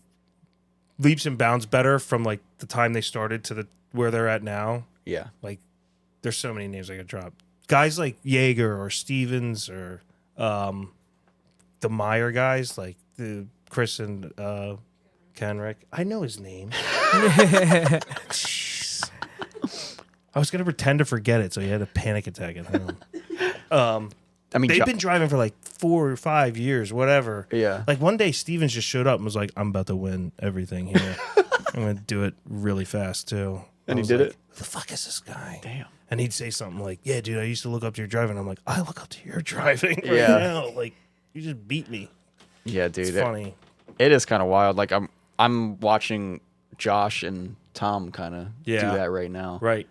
leaps and bounds better from like the time they started to where they're at now. Yeah. Like there's so many names I could drop. Guys like Jaeger or Stevens or the Meyer guys, like the Chris and Kenrick. I know his name. Jeez. I was gonna pretend to forget it, so he had a panic attack at home. I mean, They've been driving for like 4 or 5 years, whatever. Yeah. Like one day Stevens just showed up and was like, "I'm about to win everything here. I'm gonna do it really fast too." And he I was did like, it? Who the fuck is this guy? Damn. And he'd say something like, "Yeah, dude, I used to look up to your driving." I'm like, "I look up to your driving right Yeah. now. Like, you just beat me." Yeah, dude. It's funny. It is kind of wild. Like I'm watching Josh and Tom kind of Yeah. do that right now. Right.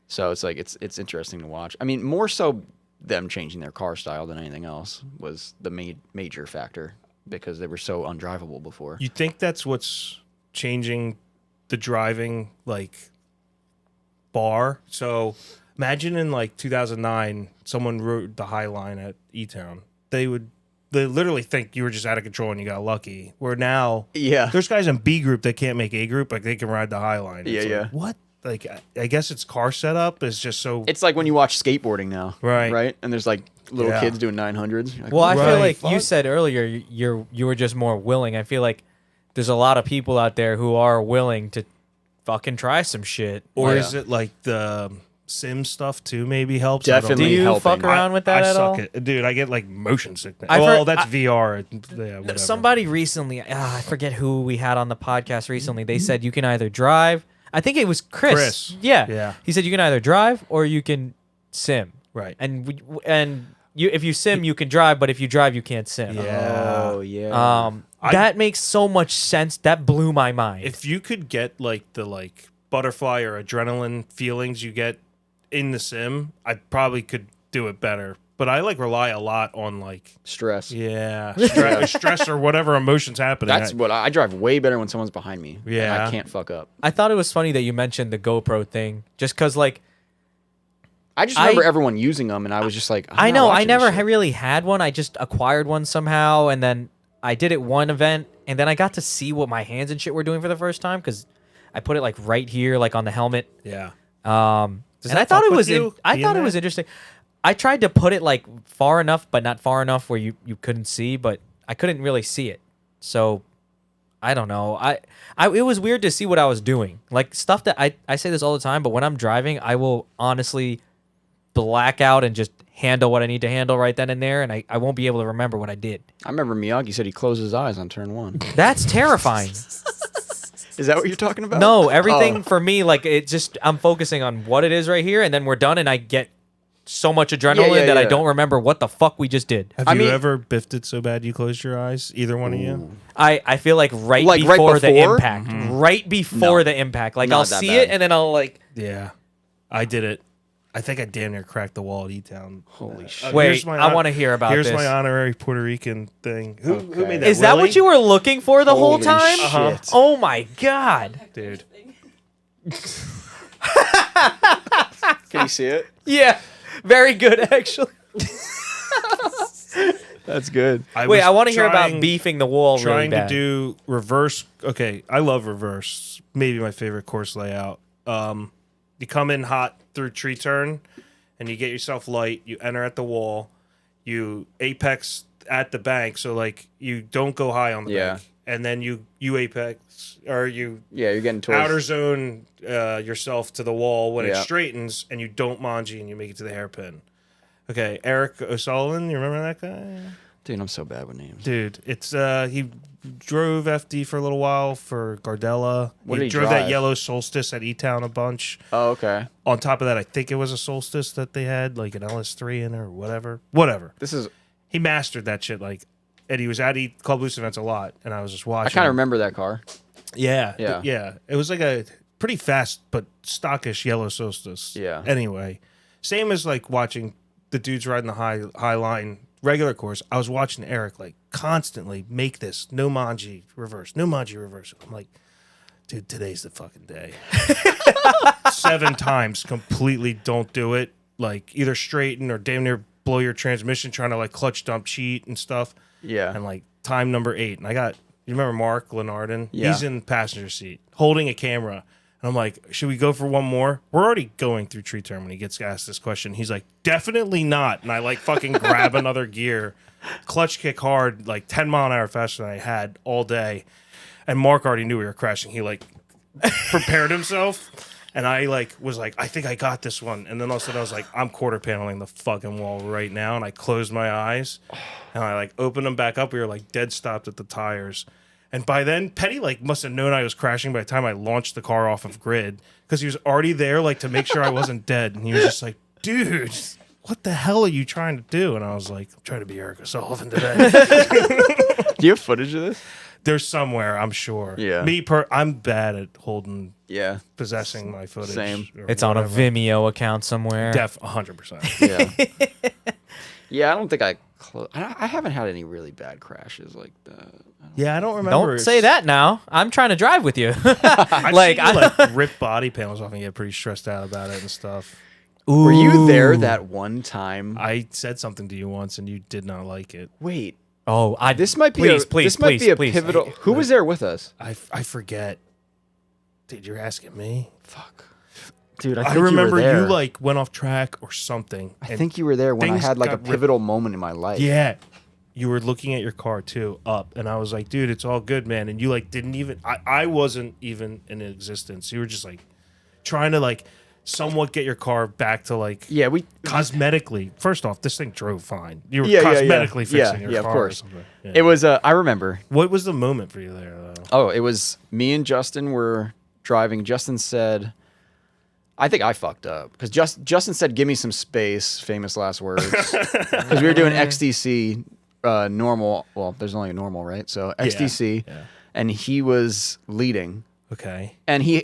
So it's like it's interesting to watch. I mean, more so them changing their car style than anything else was the major factor because they were so undrivable before. You think that's what's changing the driving like bar? So imagine in like 2009, someone rode the High Line at E-Town. They literally think you were just out of control and you got lucky. Where now, Yeah. there's guys in B group that can't make A group, like they can ride the High Line. Yeah, It's yeah. like, what? Like I guess it's car setup is just so. It's like when you watch skateboarding now. Right. Right? And there's like little Yeah. kids doing 900s. You're like, Well, I feel Right. like you Fuck. said earlier you were just more willing. I feel like there's a lot of people out there who are willing to fucking try some shit. Or Yeah. is it like the sim stuff too? Maybe helps. I don't Definitely Do know. you helping. fuck around with that I at all? suck at, dude. I get like motion sickness. I've Well, heard- that's VR. Yeah, whatever. Somebody recently, I forget who we had on the podcast recently. They said you can either drive. I think it was Chris. Chris. Yeah. Yeah. He said you can either drive or you can sim. Right. And if you sim, you can drive, but if you drive, you can't sim. Yeah. Oh, yeah. That makes so much sense. That blew my mind. If you could get like the like butterfly or adrenaline feelings you get in the sim, I probably could do it better. But I like rely a lot on like Stress. stress or whatever emotions happening. That's what I drive way better when someone's behind me. and Yeah. I can't fuck up. I thought it was funny that you mentioned the GoPro thing, just because, like, I just remember everyone using them, and I was just like, I I'm not know I watching never this shit. really had one. I just acquired one somehow, and then I did it one event, and then I got to see what my hands and shit were doing for the first time because I put it like right here, like on the helmet. yeah. And that I thought fuck it with was you, I being thought it that? was interesting. I tried to put it like far enough, but not far enough where you couldn't see, but I couldn't really see it. So I don't know. It was weird to see what I was doing. Like stuff that I say this all the time, but when I'm driving, I will honestly black out and just handle what I need to handle right then and there, and I won't be able to remember what I did. I remember Miyagi said he closed his eyes on turn 1. That's terrifying. Is that what you're talking about? No, everything Oh. for me, like it just I'm focusing on what it is right here, and then we're done, and I get so much adrenaline yeah, that I yeah. don't remember what the fuck we just did. Have I you mean- ever biffed it so bad you closed your eyes? Either one of you? I feel like right Like, right before the before? impact. Right before No. the impact. Like Not I'll that see bad. it and then I'll like Yeah. I did it. I think I damn near cracked the wall at E-Town. Holy shit. Wait, I wanna hear about here's this. my honorary Puerto Rican thing. Who Okay. made that? Is that Willie? what you were looking for the whole Holy time? shit. Uh-huh. Oh my god. Dude. Can you see it? Yeah. Very good actually. That's good. Wait, was I want to hear about trying- beefing the wall really Trying to bad. do reverse. Okay, I love reverse. Maybe my favorite course layout. You come in hot through tree turn, and you get yourself light. You enter at the wall. You apex at the bank, so like you don't go high on the Yeah. bank, and then you apex or you Yeah, you're getting towards outer zone yourself to the wall when it Yeah. straightens, and you don't manji and you make it to the hairpin. Okay, Eric O'Sullivan, you remember that guy? Dude, I'm so bad with names. Dude, it's he drove FD for a little while for Gardella. What did he drove drive? that yellow Solstice at E-Town a bunch. Oh, okay. On top of that, I think it was a Solstice that they had, like an LS3 in there or whatever. Whatever. This is. He mastered that shit, like, and he was at Club Loose events a lot, and I was just I watching. kind of remember that car. Yeah, Yeah. yeah. It was like a pretty fast but stockish yellow Solstice. Yeah. Anyway, same as like watching the dudes riding the high line regular course. I was watching Eric like constantly make this no manji reverse, no manji reverse. I'm like, dude, today's the fucking day. 7 times completely don't do it. Like either straighten or damn near blow your transmission trying to like clutch dump cheat and stuff. Yeah. And like time number 8. And I got, you remember Mark Lenardin? Yeah. He's in the passenger seat holding a camera. And I'm like, should we go for one more? We're already going through tree turn when he gets asked this question. He's like, definitely not. And I like fucking grab another gear, clutch kick hard, like 10 mile an hour faster than I had all day. And Mark already knew we were crashing. He like prepared himself. And I like was like, I think I got this one. And then all of a sudden I was like, I'm quarter paneling the fucking wall right now. And I closed my eyes and I like opened them back up. We were like dead stopped at the tires. And by then, Petty like must have known I was crashing by the time I launched the car off of grid because he was already there like to make sure I wasn't dead. And he was just like, dude, what the hell are you trying to do? And I was like, I'm trying to be Eric O'Sullivan today. Do you have footage of this? There's somewhere, I'm sure. Yeah. I'm bad at Yeah. possessing my footage. Same. or It's on a whatever. Vimeo account somewhere. 100%. Yeah. Yeah, I don't think I haven't had any really bad crashes like that. Yeah, I don't remember. Don't say that now. I'm trying to drive with you. I've like, seen you, like rip body panels off and get pretty stressed out about it and stuff. Were you there that one time? I said something to you once and you did not like it. Wait. Oh, This might be please, a, please, this might please, be a please. pivotal. Who was there with us? I forget. Dude, you're asking me? Fuck. Dude, I think you remember were you there. like went off track or something. I and think you were there when I things had like a got ripped. pivotal moment in my life. Yeah. You were looking at your car too, up, and I was like, dude, it's all good, man. And you like didn't even I wasn't even in existence. You were just like trying to like somewhat get your car back to like Yeah, we cosmetically. First off, this thing drove fine. You were Yeah, yeah, yeah. cosmetically fixing Yeah, your yeah, of car. course. Or something. Yeah. it was I remember. What was the moment for you there though? Oh, it was me and Justin were driving. Justin said, I think I fucked up because Justin said, "Give me some space." Famous last words. Because we were doing XDC normal. Well, there's only a normal, right? So XDC, yeah. and he was leading, Okay. and he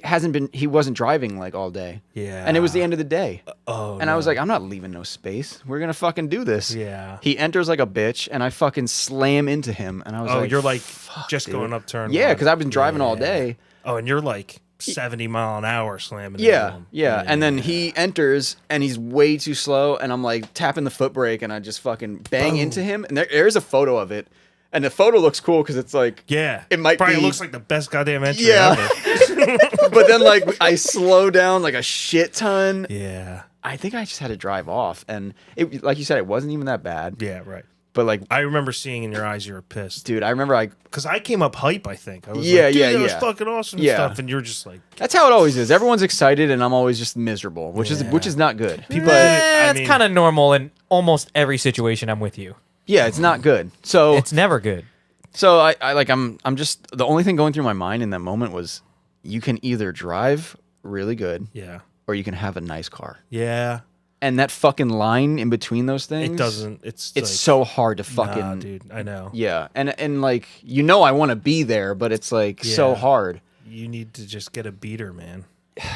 wasn't driving like all day. Yeah. And it was the end of the day. Oh. And I was like, I'm not leaving no space. We're gonna fucking do this. Yeah. He enters like a bitch, and I fucking slam into him. And I was Oh, like, you're like "Fuck, just dude." going up turn. Yeah, one. because I've been driving all Yeah. day. Oh, and you're like 70 mile an hour slamming. Yeah, into him. yeah. And then he enters, and he's way too slow, and I'm like tapping the foot brake, and I just fucking bang into him. And there's a photo of it, and the photo looks cool because it's like, Yeah. It might probably be- looks like the best goddamn entry Yeah. ever. but then like I slow down like a shit ton. Yeah. I think I just had to drive off, and it, like you said, it wasn't even that bad. Yeah, right. But like, I remember seeing in your eyes you were pissed. dude, I remember Because I came up hype, I think. I was Yeah, like, dude, yeah, that was yeah. fucking awesome Yeah. stuff. And you're just like, that's how it always is. Everyone's excited, and I'm always just miserable, which Yeah. is not good. people. It's kind of normal in almost every situation I'm with you. Yeah, it's not good. So It's never good. So I'm just the only thing going through my mind in that moment was you can either drive really good Yeah. or you can have a nice car. Yeah. And that fucking line in between those things, It doesn't. It's It's like, so hard to fucking nah, dude. I know. yeah. And like I want to be there, but it's like so Yeah. hard. You need to just get a beater, man.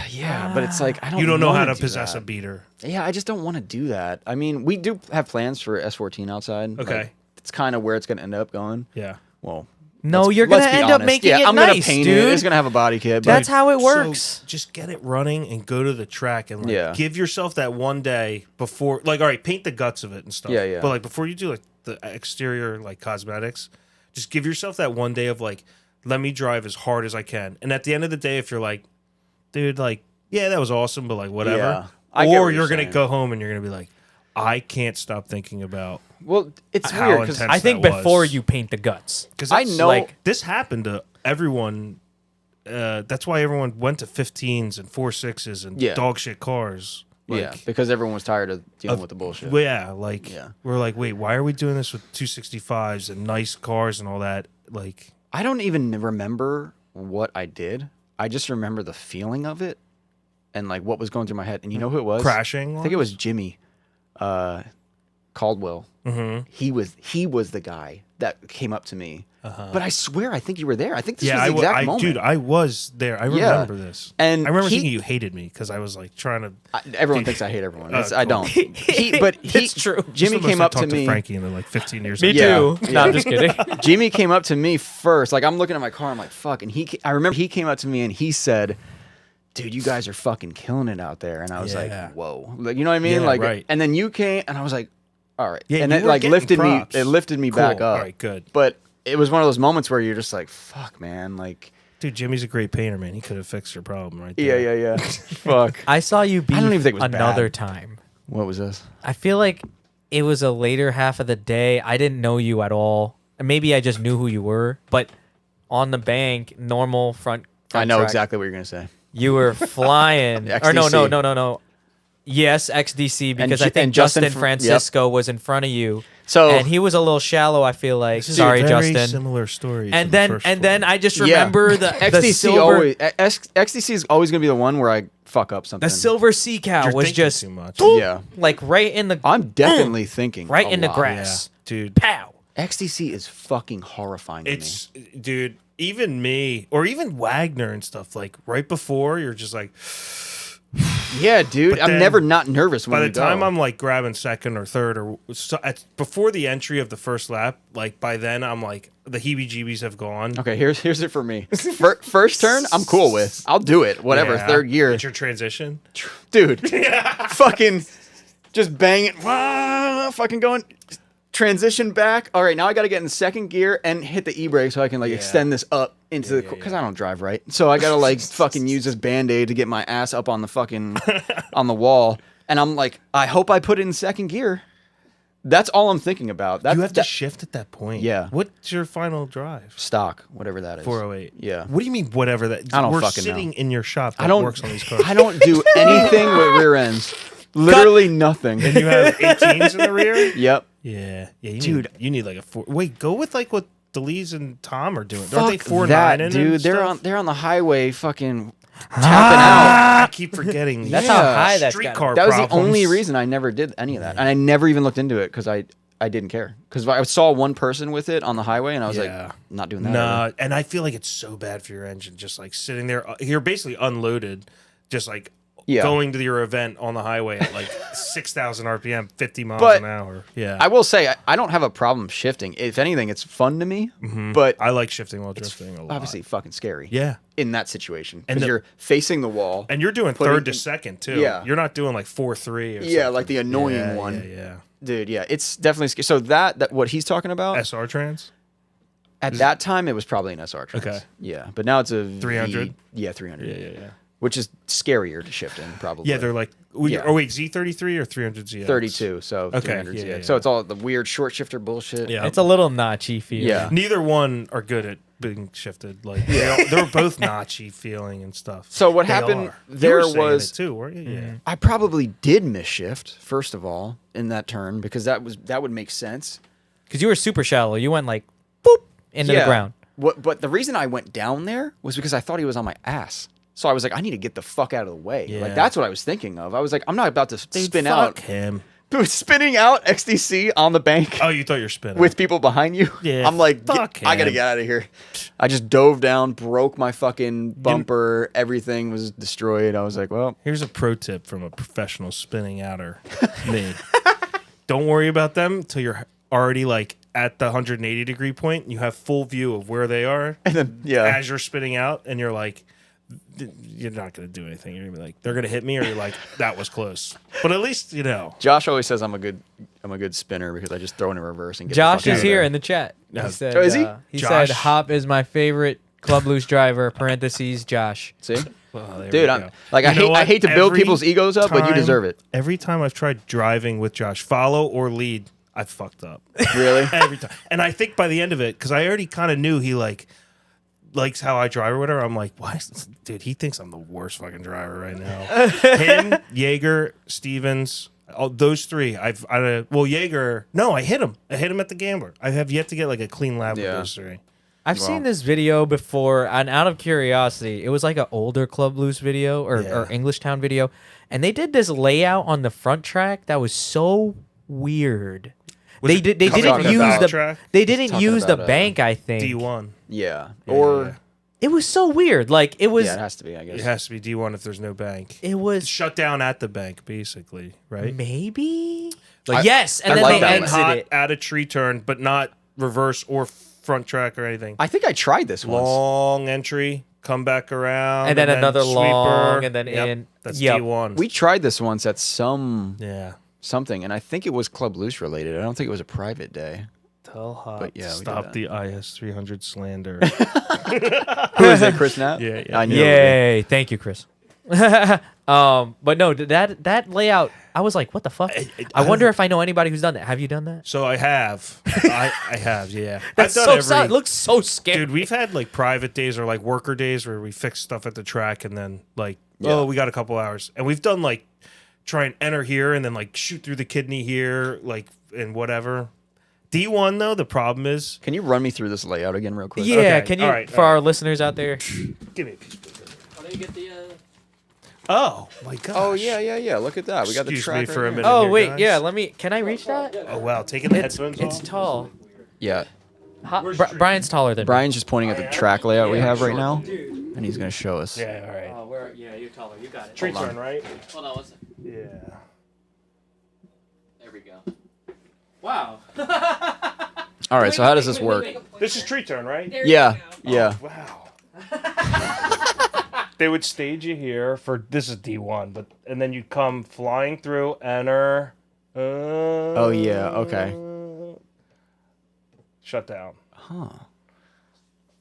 Yeah, but it's like I don't. You don't know how wanna to do possess that. a beater. Yeah, I just don't want to do that. I mean, we do have plans for S14 outside. Okay. Like, it's kind of where it's going to end up going. Yeah. Well, No, let's- you're gonna let's be end up honest. making yeah, it I'm nice, gonna paint dude. it. It's gonna have a body kit. That's but how it So works. just get it running and go to the track and like Yeah. give yourself that one day before, like, all right, paint the guts of it and stuff. Yeah, yeah. But like before you do like the exterior like cosmetics. Just give yourself that one day of like, let me drive as hard as I can. And at the end of the day, if you're like, dude, like, yeah, that was awesome, but like whatever. Yeah, I get or what you're you're gonna saying. go home and you're gonna be like, I can't stop thinking about Well, it's how weird because intense I think that was. before you paint the guts. Because I know- like this happened to everyone. That's why everyone went to 15s and 4.6s and Yeah. dog shit cars. yeah, because everyone was tired of dealing with the bullshit. Well, yeah, like Yeah. we're like, wait, why are we doing this with 265s and nice cars and all that? Like, I don't even remember what I did. I just remember the feeling of it and like what was going through my head. And you know who it was? crashing. I think it was Jimmy Caldwell. Mm-hmm. He was the guy that came up to me. But I swear, I think you were there. I think this Yeah, was the exact moment. dude, I was there. I remember this. And I remember he- thinking you hated me because I was like trying to. Everyone thinks I hate everyone. It's- Oh, I cool. don't. It's true. Jimmy came up to talked me. Frankie in the like 15 years. Me ago. Yeah. too. No, I'm just kidding. Jimmy came up to me first. Like I'm looking at my car. I'm like, fuck. And I remember he came up to me and he said, dude, you guys are fucking killing it out there. And I was Yeah. like, whoa. Like, you know what I mean? Yeah, like, right. and then you came and I was like, all right. Yeah, and you it were like getting lifted props. me. It lifted me Cool. back up. All right, good. But it was one of those moments where you're just like, fuck, man. Like, Dude, Jimmy's a great painter, man. He could have fixed your problem right yeah, there. yeah, yeah. Fuck. I saw you beef I don't even think it was another bad. time. What was this? I feel like it was a later half of the day. I didn't know you at all. Maybe I just knew who you were, but on the bank, normal front I know track, exactly what you're gonna say. You were flying. Or no. XDC. Yes, XDC, because Ju- I think and Justin Justin Francisco was in front of you. So And he was a little shallow, I feel like. This is Sorry, a very Justin. similar story. to And the then first and then one. I just remember the XDC silver always XDC is always gonna be the one where I fuck up something. the silver sea cow You're was thinking just too much. Yeah. like right in the I'm definitely thinking right a in the lot. grass. Yeah, dude. Pow. XDC is fucking horrifying to me. It's dude, even me or even Wagner and stuff, like right before you're just like Yeah, dude. But I'm then never not nervous when by we the time go. I'm like grabbing second or third or so, before the entry of the first lap, like by then I'm like the heebie-jeebies have gone. Okay, here's it for me. First turn, I'm cool with. I'll do it. Whatever. Yeah. Third gear, It's your transition. dude. Fucking just bang it. Wah, fucking going. Transition back. All right, now I got to get in second gear and hit the e-brake so I can like extend this up into the because I don't drive right. So I got to like fucking use this Band-Aid to get my ass up on the fucking on the wall. And I'm like, I hope I put it in second gear. That's all I'm thinking about. That's You have to shift at that point. Yeah. What's your final drive? stock, whatever that is. 408. Yeah. What do you mean whatever that? I don't We're fucking sitting know. in your shop that I don't works on these cars. I don't do anything with rear ends. Literally nothing. And you have 18s in the rear? Yep. Yeah. Yeah, Dude. you need like a 4. Wait, go with like what DeLees and Tom are doing. Fuck Aren't they 4.9 that, in dude. and They're stuff? on the highway fucking tapping out. I keep forgetting. That's Yeah. how high that's Streetcar That was the problems. only reason I never did any of that. And I never even looked into it because I didn't care. Because I saw one person with it on the highway and I was Yeah. like, not doing that. Nah, ever. and I feel like it's so bad for your engine, just like sitting there. You're basically unloaded, just like Yeah. going to your event on the highway at like 6,000 RPM, 50 miles But an hour. Yeah, I will say, I don't have a problem shifting. If anything, it's fun to me. But I like shifting while drifting a lot. obviously fucking scary. Yeah. In that situation. And Because the- you're facing the wall. And you're doing Putting- third to second too. Yeah. You're not doing like 4.3 or Yeah, something. like the annoying Yeah, one. Yeah, Dude, yeah. It's definitely scary. So that what he's talking about, yeah. SR trans. at that time, it was probably an SR trans. Okay. Yeah. But now it's a V- 300? Yeah, 300. Yeah. Which is scarier to shift in, probably. Yeah, they're like. Yeah. Oh wait, Z33 or 300ZX? 32, so Okay, 300 yeah, ZX. yeah, So yeah. it's all the weird short shifter bullshit. Yeah. It's a little notchy feeling. Yeah. Neither one are good at being shifted. Like they're both notchy feeling and stuff. So what They happened are. there you were saying was- it too, weren't you? Yeah. I probably did miss shift, first of all, in that turn, because that would make sense. Because you were super shallow. You went like boop into the ground. But the reason I went down there was because I thought he was on my ass. So I was like, I need to get the fuck out of the way. Yeah. Like that's what I was thinking of. I was like, I'm not about to Dude, spin fuck out. him. Dude, spinning out XDC on the bank Oh, you thought you're spinning with people behind you. Yeah, I'm like, fuck I gotta him. get out of here. I just dove down, broke my fucking bumper. Everything was destroyed. I was like, well, Here's a pro tip from a professional spinning outer, me. Don't worry about them till you're already like at the 180 degree point. And you have full view of where they are and then yeah, as you're spinning out, and you're like, you're not going to do anything. You're going to be like, they're going to hit me, or you're like, that was close. But at least, Josh always says I'm a good spinner because I just throw in reverse and get Josh the fuck is out of here there. in the chat. He said, Oh, is he? He Josh. said, Hop is my favorite Club Loose driver, parentheses, Josh. See? well, there Dude, we go. I hate to build Every people's egos up, but you time- deserve it. Every time I've tried driving with Josh, follow or lead, I've fucked up. Really? Every time. And I think by the end of it, because I already kind of knew he likes how I drive or whatever. I'm like, why? Dude, he thinks I'm the worst fucking driver right now. Him, Jaeger, Stevens, all those three. Jaeger. No, I hit him. I hit him at the Gambler. I have yet to get like a clean lap with those three. I've seen this video before, and out of curiosity, it was like an older Club Loose video or English Town video, and they did this layout on the front track that was so weird. They didn't use the bank, I think. D1. Yeah. Yeah, Or yeah. It was so weird. Like it was. yeah, it has to be. I guess. It has to be D1 if there's no bank. It was Shut down at the bank, basically, right? maybe. Like, Yes, and I then like they that And one. exited hot it. at a tree turn, but not reverse or front track or anything. I think I tried this once. Long entry, come back around, And then another sweeper. long, and then Yep, in. That's Yep. D1. We tried this once at something, yeah. and I think it was Club Loose related. I don't think it was a private day. Tell Hot. But yeah, we did Stop that. the IS300 slander. Who is it, Chris Knapp? Yeah, yeah. I knew it would be. Yay! Thank you, Chris. But no, that layout, I was like, what the fuck? I wonder if I know anybody who's done that. Have you done that? So I have. I have, yeah. That's I've so done sad. It looks so scary. Dude, we've had like private days or like worker days where we fix stuff at the track and then like, Yeah. we got a couple hours. And we've done like try and enter here and then like shoot through the kidney here, like and whatever. D1 though, the problem is Can you run me through this layout again real quick? Yeah, Okay, can you, all right, for all right. our listeners out there? give me a piece of paper. How do you get the? Oh my gosh. Oh yeah. Look at that. We got the Excuse track me for right a here. minute. Oh here, wait, guys. yeah. Can I reach that? Oh wow, taking the headphones It's off. tall. Yeah. Brian's taller than me. Brian's just pointing at the track layout we have right now, and he's gonna show us. Yeah, all right. Where? Yeah, you're taller. You got it. Tree hold on. turn, right? Hold on, one second. Yeah. There we go. Wow. All right. So how does this work? This is tree turn, right? There Yeah. you go. Yeah. Wow. They would stage you here for this is D1, but and then you'd come flying through, enter. Oh yeah. Okay. Shut down. Huh.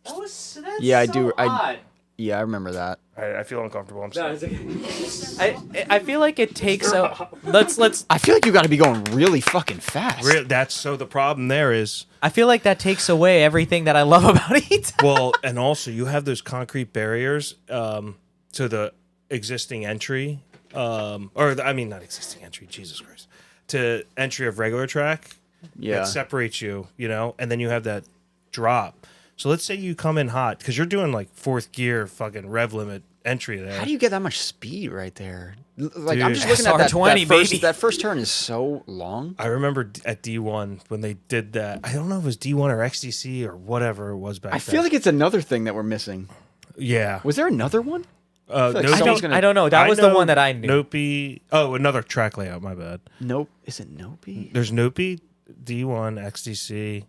That's Yeah, I so do- I- odd. Yeah, I remember that. I feel uncomfortable. I'm No, sorry. it's okay. I feel like it takes a let's I feel like you got to be going really fucking fast. That's so the problem there is I feel like that takes away everything that I love about it. well, and also you have those concrete barriers to the existing entry, I mean not existing entry, Jesus Christ, to entry of regular track. Yeah. That separates you, and then you have that drop. So let's say you come in hot because you're doing like fourth gear, fucking rev limit entry there. How do you get that much speed right there? Like I'm Dude. just looking at that, SR20, first, baby. that first turn is so long. I remember at D1 when they did that. I don't know if it was D1 or XDC or whatever it was back I then. feel like it's another thing that we're missing. yeah. Was there another one? feel like Nope. someone's gonna- I don't know. That was the one that I knew. Nopey. Oh, another track layout. My bad. Nope. Is it Nopey? There's Nopey, D1, XDC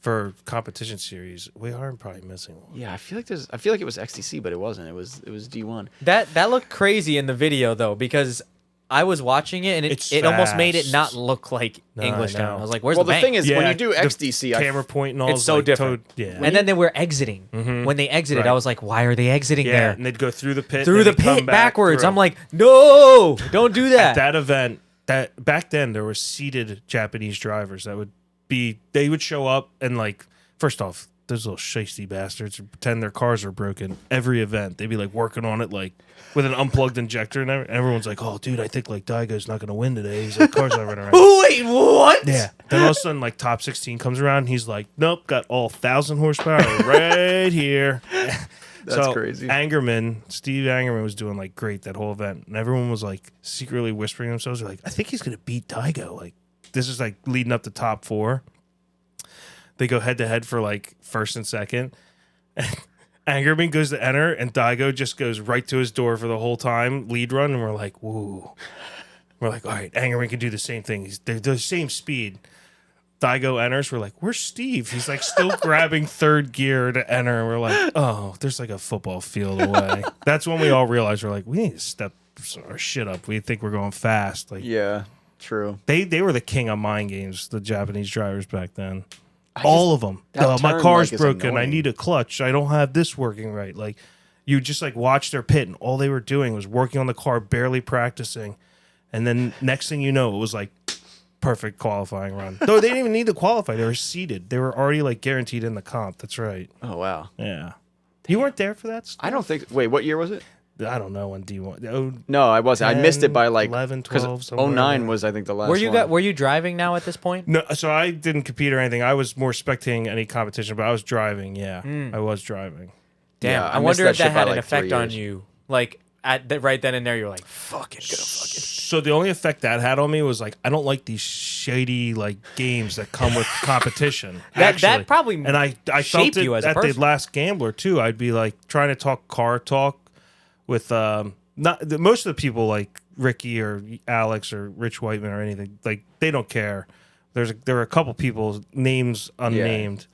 for competition series. We are probably missing one. Yeah, I feel like it was XTC, but it wasn't. It was D1. That looked crazy in the video though, because I was watching it and It's it almost made it fast. not look like No, English I know. Town. I was like, where's Well, the the bank? thing is, when Yeah, you do the XDC, camera point and all It's is so like different. yeah. And then they were exiting. When they exited, Right. I was like, why are they exiting yeah, there? and they'd go through the pit. Through and the then they'd come pit back backwards. through. I'm like, no, don't do At that. that event, that back then there were seated Japanese drivers that they would show up and like, first off, those little shisty bastards would pretend their cars are broken every event. They'd be like working on it like with an unplugged injector and everyone's like, oh dude, I think like Daigo's not gonna win today. He's like, cars not running around. Wait, what? Yeah. Then all of a sudden, like top 16 comes around. And he's like, nope, got all 1,000 horsepower right here. That's crazy. Steve Angerman was doing like great that whole event, and everyone was like secretly whispering themselves, like, I think he's gonna beat Daigo. Like this is like leading up to top 4. They go head to head for like first and second. Angerman goes to enter, and Daigo just goes right to his door for the whole time, lead run, and we're like, woo. We're like, all right, Angerman can do the same thing. They're the same speed. Digo enters. We're like, where's Steve? He's like still grabbing third gear to enter. And we're like, oh, there's like a football field away. That's when we all realized we're like, we need to step our shit up. We think we're going fast. Like, Yeah, true. they were the king of mind games, the Japanese drivers back then. All of them. that My turn, car's like, is broken. I annoying. need a clutch. I don't have this working right. Like, you just like watch their pit, and all they were doing was working on the car, barely practicing. And then next thing you know, it was like perfect qualifying run. Though they didn't even need to qualify. They were seated. They were already like guaranteed in the comp. That's right. Oh, wow. Yeah. You weren't there for that stuff? I don't think. Wait, what year was it? I don't know when D1. Oh, No, I wasn't. I missed it by like 11, 'cause 12, somewhere 09 there. was, I think, the last Were you one. were you driving now at this point? No, so I didn't compete or anything. I was more spectating any competition, but I was driving. Yeah, I was driving. Damn, Yeah, I I missed wonder that if that shit by, had an like, 3 effect on years. you. Like right then and there, you're like, fucking gonna fucking. So the only effect that had on me was like I don't like these shady like games that come with competition. That probably and I felt shaped it you as a at the person. last Gambler too. I'd be like trying to talk car talk with most of the people like Ricky or Alex or Rich Whiteman or anything, like they don't care. There are a couple people, names unnamed.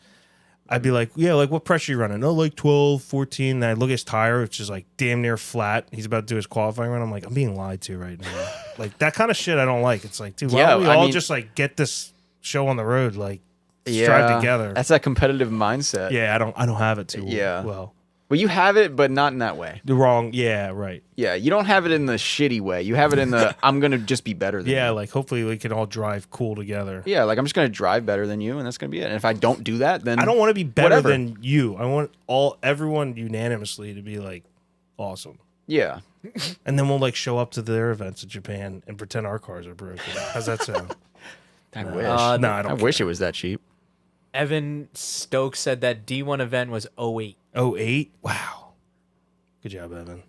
I'd be like, yeah, like what pressure you running? Oh, like 12, 14. And I look at his tire, which is like damn near flat. He's about to do his qualifying run. I'm like, I'm being lied to right now. Like that kind of shit I don't like. It's like, dude, why don't we all just like get this show on the road, like strive together? That's that competitive mindset. Yeah, I don't have it too Yeah. well. Well, you have it, but not in that way. The wrong, yeah, right. Yeah, you don't have it in the shitty way. You have it in the I'm gonna just be better than Yeah, you. like hopefully we can all drive cool together. Yeah, like I'm just gonna drive better than you, and that's gonna be it. And if I don't do that, then I don't want to be better whatever. than you. I want everyone unanimously to be like awesome. Yeah. And then we'll like show up to their events in Japan and pretend our cars are broken. How's that sound? I wish. No, I don't. I wish it was that cheap. Evan Stokes said that D1 event was 08. 08? Wow. Good job, Evan.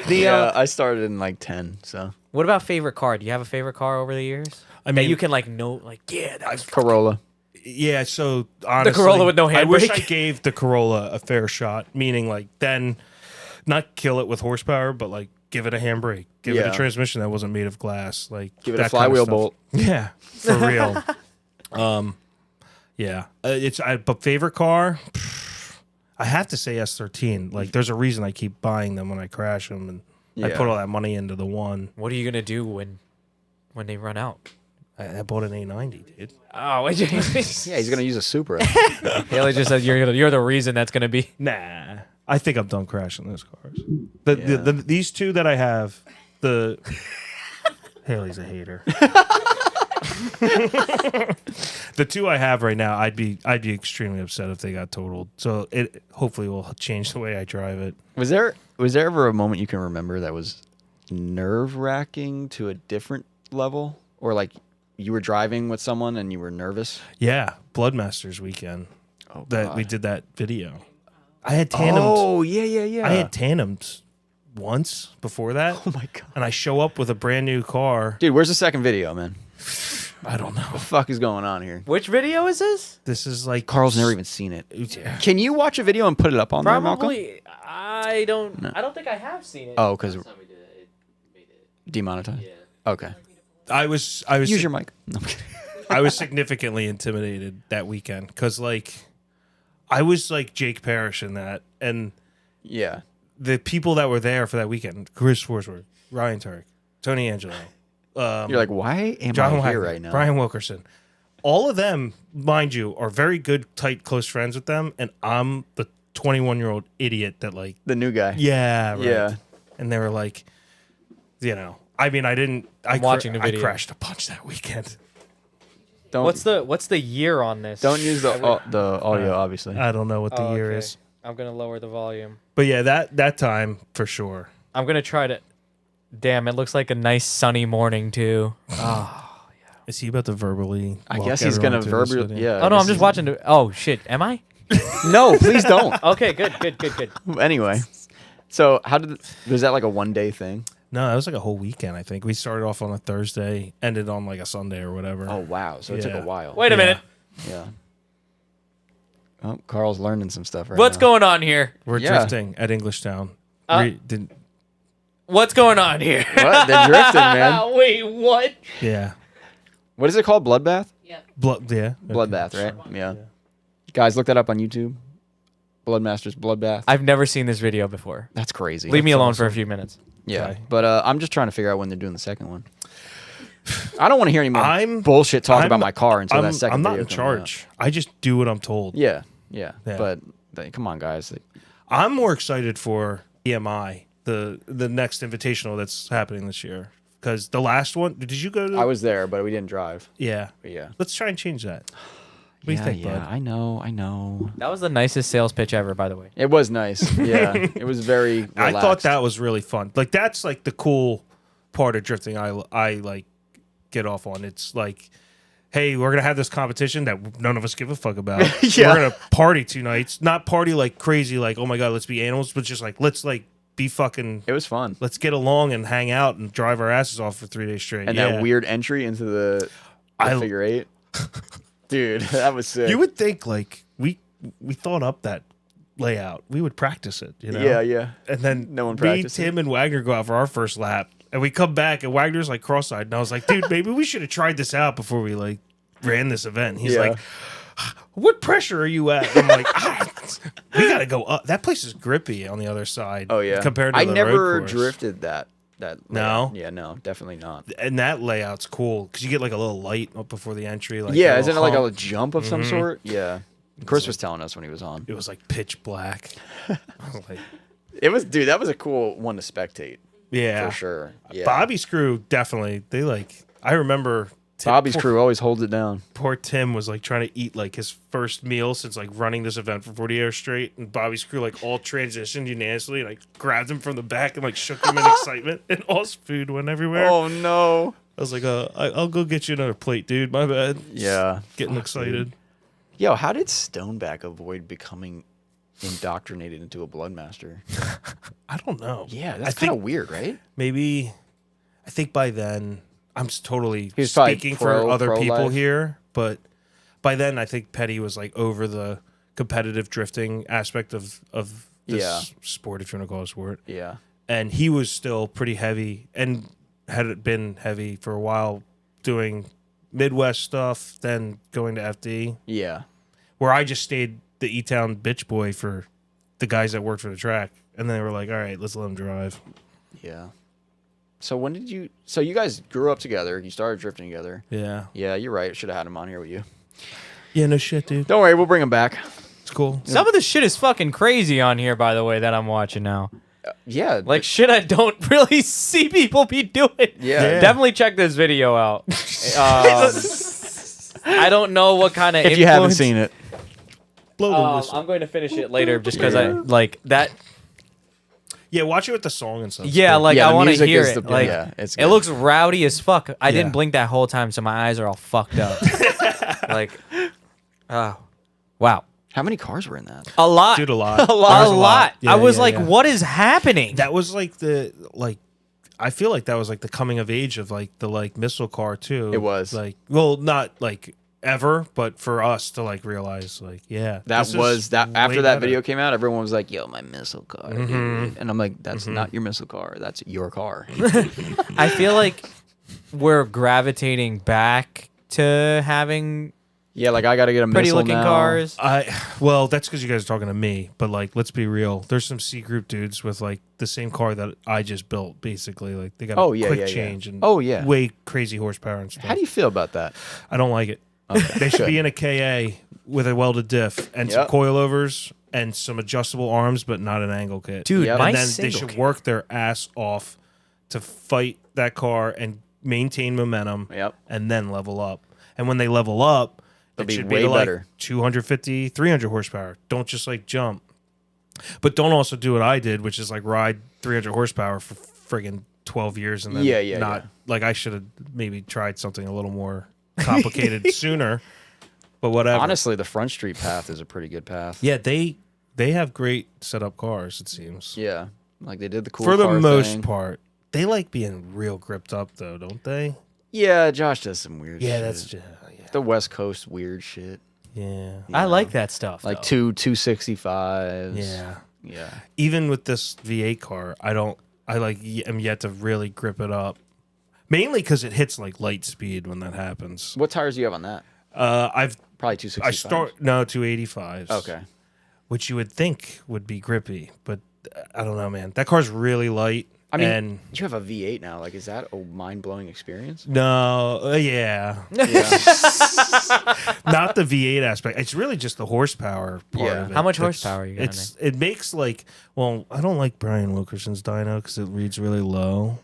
Yeah, I started in like 10, so What about favorite car? Do you have a favorite car over the years? I That mean, you can like know, like yeah, that was Corolla. yeah. So honestly, Corolla with no I wish handbrake? I gave the Corolla a fair shot. Meaning, like, then not kill it with horsepower, but like give it a handbrake, give it a Yeah. transmission that wasn't made of glass, like Give it a that kind of flywheel stuff. bolt. Yeah, for real. Yeah. But favorite car, I have to say S13. Like, there's a reason I keep buying them when I crash them, and I Yeah. put all that money into the one. What are you gonna do when they run out? I bought an A90, dude. Oh, Yeah, he's gonna use a Supra. Haley just said you're the reason that's gonna be. Nah, I think I'm done crashing those cars. Yeah. These two that I have, Haley's a hater. The two I have right now, I'd be extremely upset if they got totaled. So it hopefully will change the way I drive it. Was there ever a moment you can remember that was nerve wracking to a different level, or like you were driving with someone and you were nervous? Yeah, Bloodmasters weekend Oh, that we God. did that video. I had tandems. Oh yeah. I had tandems once before that. Oh my God, And I show up with a brand new car. dude, where's the second video, man? I don't know. What the fuck is going on here? Which video is this? This is like Carl's never even seen it. Yeah. Can you watch a video and put it up on there, Malcolm? Probably. I don't think I have seen it. Oh, because Last time we did it, it made it. demonetized. Yeah. Okay. I was Use your mic. No, I'm kidding. I was significantly intimidated that weekend because like I was like Jake Parrish in that, and Yeah. the people that were there for that weekend: Chris Forsworth, Ryan Turk, Tony Angelo, You're like, why am John I here Wagner, right now? Brian Wilkerson. All of them, mind you, are very good, tight, close friends with them, and I'm the 21-year-old idiot that like, The new guy. yeah, right. Yeah. And they were like, you know, I mean, I didn't. watching the video. I crashed a bunch that weekend. Don't What's the year on this? don't use the audio, obviously. I don't know what the Oh, year okay. is, I'm gonna lower the volume. but yeah, that time for sure. I'm gonna try to. Damn, it looks like a nice sunny morning too. Oh, Is he about to verbally? I walk guess he's gonna everyone through this verbally. video? Yeah. oh no, I I'm guess just watching. Oh shit, am I? No, please don't. Okay, good. Anyway, so was that like a 1-day thing? No, that was like a whole weekend. I think we started off on a Thursday, ended on like a Sunday or whatever. Oh wow, so it took Yeah. a while. Wait a minute. Yeah. Oh, Carl's learning some stuff right What's now. going on here? We're Yeah. drifting at Englishtown. Didn't, What's going on here? What? They're drifting, man. Wait, what? yeah. What is it called? Bloodbath? Yep. Bloodbath, right? Yeah. Guys, look that up on YouTube. Bloodmasters, Bloodbath. I've never seen this video before. That's crazy. Leave me alone for a few minutes. Yeah, Okay. but I'm just trying to figure out when they're doing the second one. I don't want to hear any more I'm- bullshit talk I'm- about my car until that second I'm not video in comes charge. I just do what I'm told. out. Yeah. Yeah. But come on, guys. I'm more excited for EMI, the next invitational that's happening this year. Because the last one, did you go to? I was there, but we didn't drive. Yeah. But yeah. Let's try and change that. What do you think, bud? I know. That was the nicest sales pitch ever, by the way. It was nice. Yeah. It was very relaxed. I thought that was really fun. Like that's like the cool part of drifting. I like get off on. It's like, hey, we're gonna have this competition that none of us give a fuck about. Yeah. We're gonna party 2 nights. Not party like crazy, like oh my god, let's be animals, but just like let's like be fucking. It was fun. Let's get along and hang out and drive our asses off for 3 days straight. And yeah. that weird entry into the figure 8. Dude, that was sick. You would think like we thought up that layout. We would practice it, you know? Yeah. And then No one me, practiced Tim, and Wagner go out for our first lap, and we come back, and Wagner's like cross-eyed, and I was like, dude, maybe we should have tried this out before we like ran this event. He's Yeah. like, what pressure are you at? I'm like, we gotta go up. That place is grippy on the other side. Oh yeah. compared to I the never road course. drifted that. No? Yeah, no, definitely not. And that layout's cool because you get like a little light up before the entry. Like Yeah, a isn't it little like a hump. jump of some sort? Yeah. Chris was telling us when he was on. It was like pitch black. I was like, It was, dude, that was a cool one to spectate. yeah, For sure. Yeah. Bobby's crew definitely. They like. I remember Bobby's crew always holds it down. Poor Tim was like trying to eat like his first meal since like running this event for 40 hours straight, and Bobby's crew like all transitioned unanimously, and like grabbed him from the back and like shook him in excitement, and all his food went everywhere. Oh no. I was like, I'll go get you another plate, dude. My bad. Yeah. Getting excited. Yo, how did Stoneback avoid becoming indoctrinated into a Bloodmaster? I don't know. Yeah, I that's kind of think weird, right? maybe. I think by then I'm totally He was probably speaking for other pro people life. here, but by then I think Petty was like over the competitive drifting aspect of this Yeah. sport, if you want to call it a sport. Yeah. And he was still pretty heavy and had been heavy for a while doing Midwest stuff, then going to FD, Yeah. where I just stayed the E-Town bitch boy for the guys that worked for the track. And then they were like, all right, let's let him drive. Yeah. So when did you? So you guys grew up together. You started drifting together. Yeah. Yeah, you're right. Should have had him on here with you. Yeah, no shit, dude. Don't worry, we'll bring him back. It's cool. Some of the shit is fucking crazy on here, by the way, that I'm watching now. Yeah. Like shit I don't really see people be doing. Yeah. Definitely check this video out. I don't know what kind of if you haven't seen it, Blow the whistle. I'm going to finish it later just because I like that. Yeah, watch it with the song and stuff. Yeah, like Yeah, I the want to music hear is it. the- Like yeah, it's it good. looks rowdy as fuck. I Yeah. didn't blink that whole time, so my eyes are all fucked up. Like, oh, wow, how many cars were in that? a lot, Dude, a lot. a lot, There's a lot. Yeah, I was yeah, like, yeah. what is happening? That was like I feel like that was like the coming of age of like the like missile car too. It was. like, well, not like ever, but for us to like realize like, yeah, That this was is that way after that better. video came out, everyone was like, "Yo, my missile car," dude. And I'm like, "That's not your missile car. That's your car." I feel like we're gravitating back to having Yeah, like I got to get a pretty missile looking now. cars. Well, that's because you guys are talking to me, but like, let's be real. There's some C group dudes with like the same car that I just built, basically. Like they got Oh, a yeah, quick yeah, yeah. change and Oh, yeah. way crazy horsepower and stuff. How do you feel about that? I don't like it. They should be in a KA with a welded diff and some Yep. coilovers and some adjustable arms, but not an angle kit. Dude, Yep. my and then they single should kit- work their ass off to fight that car and maintain momentum Yep. and then level up. And when they level up, They'll it be should way be to, like better. 250, 300 horsepower. Don't just like jump. But don't also do what I did, which is like ride 300 horsepower for friggin' 12 years and then not like I should have maybe tried something a little more complicated sooner. But whatever. Honestly, the Front Street path is a pretty good path. Yeah, they have great setup cars, it seems. Yeah. Like they did the cool For the car most thing. part. They like being real gripped up though, don't they? Yeah, Josh does some weird shit. Yeah, that's just the West Coast weird shit. yeah. I like that stuff. Like though. 265s. Yeah. Yeah. Even with this V8 car, I am yet to really grip it up. Mainly because it hits like light speed when that happens. What tires do you have on that? I've Probably 265. 285s. Okay. Which you would think would be grippy, but I don't know, man. That car's really light. I mean, and you have a V8 now. Like, is that a mind-blowing experience? no, yeah, Yeah. not the V8 aspect. It's really just the horsepower part Yeah. of it. How much That's- horsepower are you getting? It makes like, well, I don't like Brian Wilkerson's dyno because it reads really low.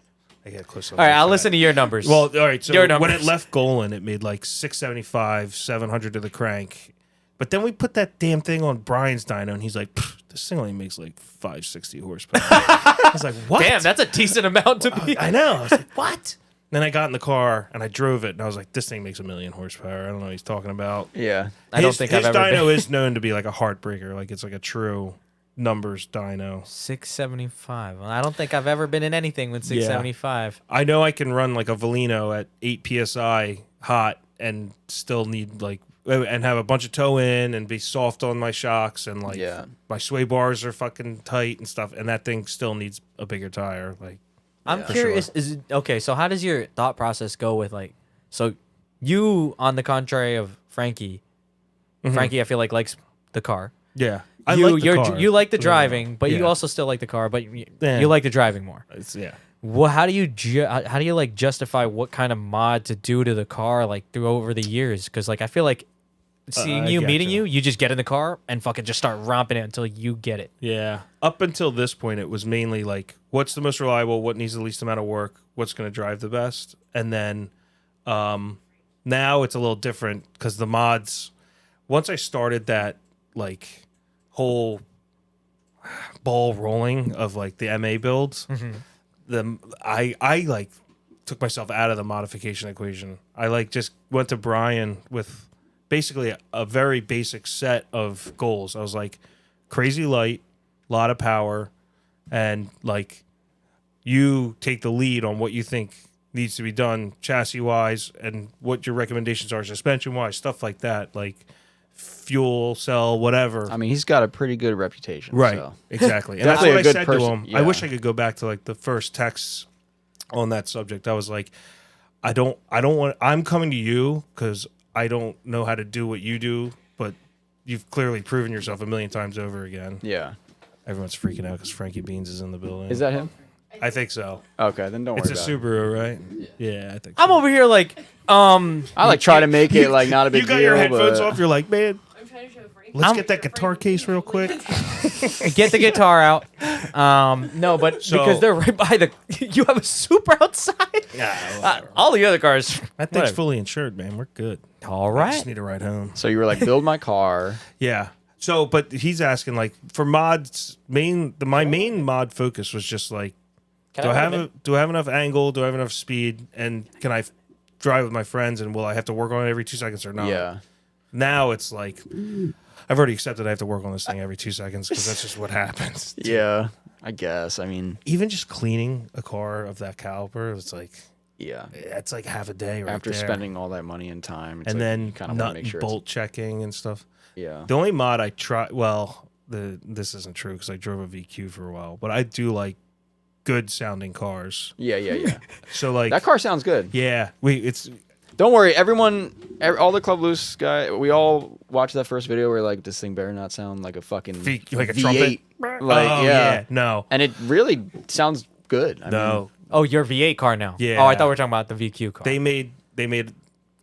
I get close. All right, I'll listen to your numbers. Well, all right. So Your when numbers. it left Golan, it made like 675, 700 to the crank. But then we put that damn thing on Brian's dyno, and he's like, "This thing only makes like 560 horsepower." I was like, "What? damn, that's a decent amount to be. I know." I was like, "What?" Then I got in the car and I drove it, and I was like, "This thing makes 1,000,000 horsepower." I don't know what he's talking about. Yeah. I don't think I've his ever dyno been. is known to be like a heartbreaker. Like it's like a true numbers dyno. 675. Well, I don't think I've ever been in anything with 675. I know I can run like a Volino at 8 psi hot and still need like and have a bunch of toe in and be soft on my shocks and like Yeah. my sway bars are fucking tight and stuff, and that thing still needs a bigger tire. Like I'm Yeah. curious. Is it, okay? So how does your thought process go with like? So you, on the contrary of Frankie, Frankie, I feel like likes the car. yeah, You like the driving, but you Yeah. also still like the car, but you Yeah. like the driving more. yeah. Well, how do you like justify what kind of mod to do to the car like through over the years? Because like I feel like seeing I you, gotcha. meeting you just get in the car and fucking just start romping it until you get it. Yeah. Up until this point, it was mainly like, what's the most reliable? What needs the least amount of work? What's going to drive the best? And then now it's a little different because the mods, once I started that like whole ball rolling of like the MA builds, I like took myself out of the modification equation. I like just went to Brian with basically a very basic set of goals. I was like, crazy light, lot of power, and like you take the lead on what you think needs to be done chassis wise and what your recommendations are suspension wise, stuff like that, like fuel cell, whatever. I mean, he's got a pretty good reputation. Right, So. exactly. And that's Definitely what a I good said person. to him. Yeah. I wish I could go back to like the first texts on that subject. I was like, I don't want. I'm coming to you because I don't know how to do what you do, but you've clearly proven yourself 1,000,000 times over again. Yeah. Everyone's freaking out because Frankie Beans is in the building. Is that him? I think so. Okay, then don't It's worry a about it. Subaru, right? Yeah, I think. So. I'm over here like, I like try to make it like not a big You got deal. your headphones but- off. You're like, man, I'm trying to show Frankie. let's get that guitar case real quick. get the guitar out. No, but So- because they're right by the, you have a Super outside. All the other cars. That thing's whatever. fully insured, man. We're good. All I just right. need a ride home. So you were like, build my car. Yeah. So, but he's asking like for mods. My main mod focus was just like, do I have enough angle? Do I have enough speed? And can I drive with my friends? And will I have to work on it every 2 seconds or not? Yeah. Now it's like I've already accepted I have to work on this thing every 2 seconds because that's just what happens. Yeah. I guess. I mean, Even just cleaning a car of that caliber, it's like yeah. that's like half a day right After there. spending all that money and time, it's and like then you kind of want nut to make and sure. bolt checking and stuff. Yeah. The only mod I try, well, this isn't true because I drove a VQ for a while, but I do like good sounding cars. Yeah. So like That car sounds good. yeah, it's Don't worry, all the Club Loose guy, we all watched that first video where like this thing better not sound like a fucking like a V8. trumpet. Like oh, yeah. no, And it really sounds good. I mean, no. Oh, your V8 car now. Yeah. Oh, I thought we were talking about the VQ car. They made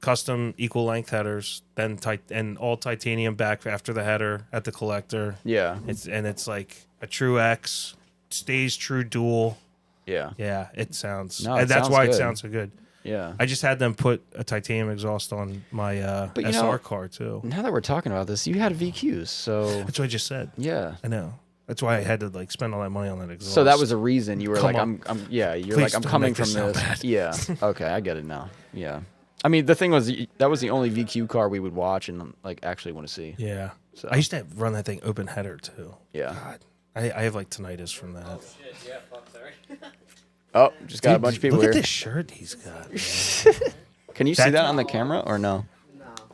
custom equal length headers, then and all titanium back after the header at the collector. yeah. It's like a true X, stays true dual. Yeah. Yeah, it sounds. No, and it that's sounds why good. it sounds so good. Yeah. I just had them put a titanium exhaust on my But you SR know- car too. Now that we're talking about this, you had VQs, so That's what I just said. yeah. I know. That's why I had to like spend all that money on that exhaust. So that was a reason you were Come like, on. you're Please like, I'm don't coming make from this sound this. bad. Yeah. Okay, I get it now. Yeah. I mean, the thing was, that was the only VQ car we would watch and like actually want to see. Yeah. So I used to run that thing open header too. yeah. God, I have like tinnitus from that. Shit, yeah, fuck, sorry. Oh, just got a Dude, bunch of people look here. at this shirt he's got. Man. Can you see That's- that on the camera or no?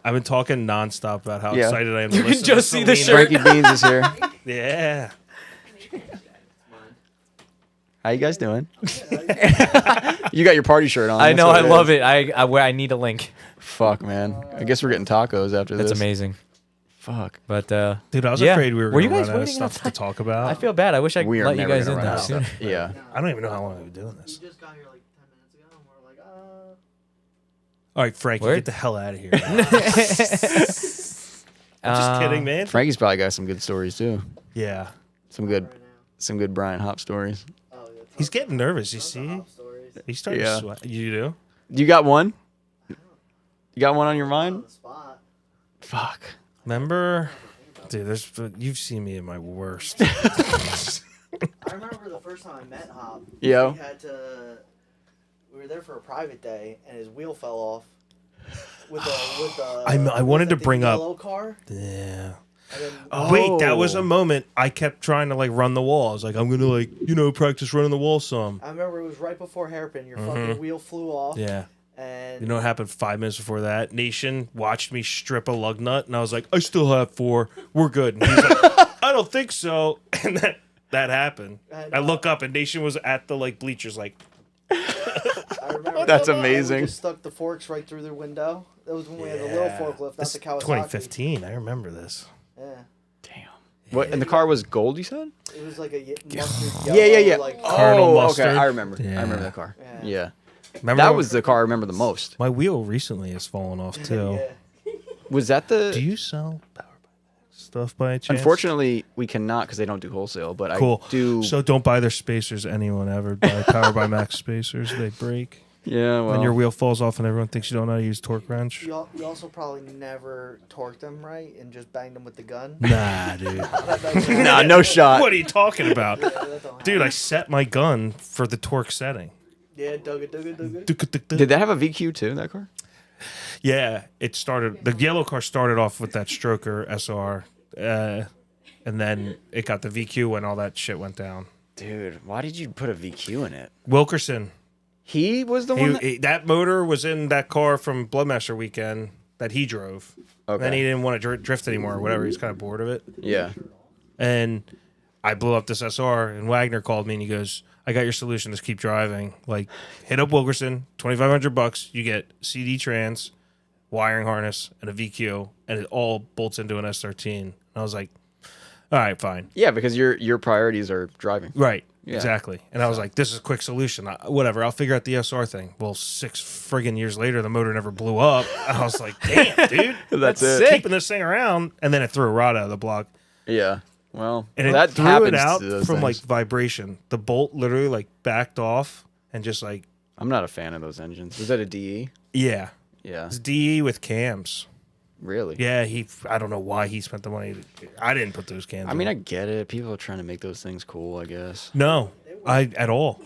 I've been talking nonstop about how Yeah. excited I am. To You can listen just to see the Selena. shirt. Frankie Beans is here. Yeah. It's mine. How you guys doing? You got your party shirt on. I know. I That's what love is. it. I need a link. Fuck, man. I guess we're getting tacos after That's this. amazing. Fuck. But Dude, I was yeah. afraid we were Were going you to guys run out of waiting stuff to outside? talk about. I feel bad. I wish I could We are let you never guys gonna in run there out of sooner. stuff. Yeah. I don't even know how long we've been doing this. just got here like 10 minutes ago, and we're like, All right, Frankie, Word? get the hell out of here. I'm just kidding, man. Frankie's probably got some good stories too. Yeah. Some good Brian Hop stories. He's getting nervous, you see? He's starting Yeah. to sweat. You do? You got one? You got one on your mind? Fuck. Remember? Dude, you've seen me at my worst. I remember the first time I met Hop. Yo. We were there for a private day, and his wheel fell off. With the I wanted to bring up- yellow car. Yeah. And then, Wait, that was a moment I kept trying to like run the wall. I was like, I'm gonna practice running the wall some. I remember it was right before hairpin. Your fucking wheel flew off. Yeah. And You know what happened 5 minutes before that? Nation watched me strip a lug nut, and I was like, I still have 4. We're good. And he's like, I don't think so. And that happened. I look up, and Nation was at the like bleachers, like, I remember That's we amazing. just stuck the forks right through their window. That was when we had the little forklift, not This the Kawasaki. 2015. I remember this. Yeah. Damn. What? And the car was gold, you said? It was like a mustard Yeah. yellow, like Colonel Mustard. Okay. I remember. Yeah. I remember that car. Yeah. Remember That was the car I remember the most. my wheel recently has fallen off too. Yeah. Was that the? Do you sell Power by Max stuff by chance? Unfortunately, we cannot because they don't do wholesale. But Cool. I do. So don't buy their spacers. Anyone ever buy Power by Max spacers? They break. Yeah. Well. When your wheel falls off and everyone thinks you don't know how to use torque wrench. You also probably never torqued them right and just banged them with the gun. Nah, dude. Nah, no shot. What are you talking about? Yeah, that don't Dude, I happen. set my gun for the torque setting. Yeah, dug it. Did that have a VQ too? That car? Yeah, it started. The yellow car started off with that Stroker SR, and then it got the VQ when all that shit went down. Dude, why did you put a VQ in it? Wilkerson, He was the one. that motor was in that car from Bloodmaster weekend that he drove. Okay. Then he didn't want to drift anymore or whatever. He's kind of bored of it. Yeah. And I blew up this SR, and Wagner called me and he goes, I got your solution. Just keep driving. Like, hit up Wilkerson, $2,500. You get CD trans, wiring harness, and a VQ, and it all bolts into an S13. And I was like, all right, fine. Yeah, because your priorities are driving. Right. Yeah. Exactly. And I was like, this is a quick solution. Whatever. I'll figure out the SR thing. Well, 6 friggin' years later, the motor never blew up. I was like, damn, dude. That's it. sick. Keeping this thing around. And then it threw a rod out of the block. Yeah. Well, And that it threw happens it out to those from like things. vibration. The bolt literally like backed off and just like, I'm not a fan of those engines. Was that a DE? yeah. Yeah. It's DE with cams. Really? Yeah, I don't know why he spent the money. I didn't put those cams I mean, I in. get it. People are trying to make those things cool, I guess. No, at all.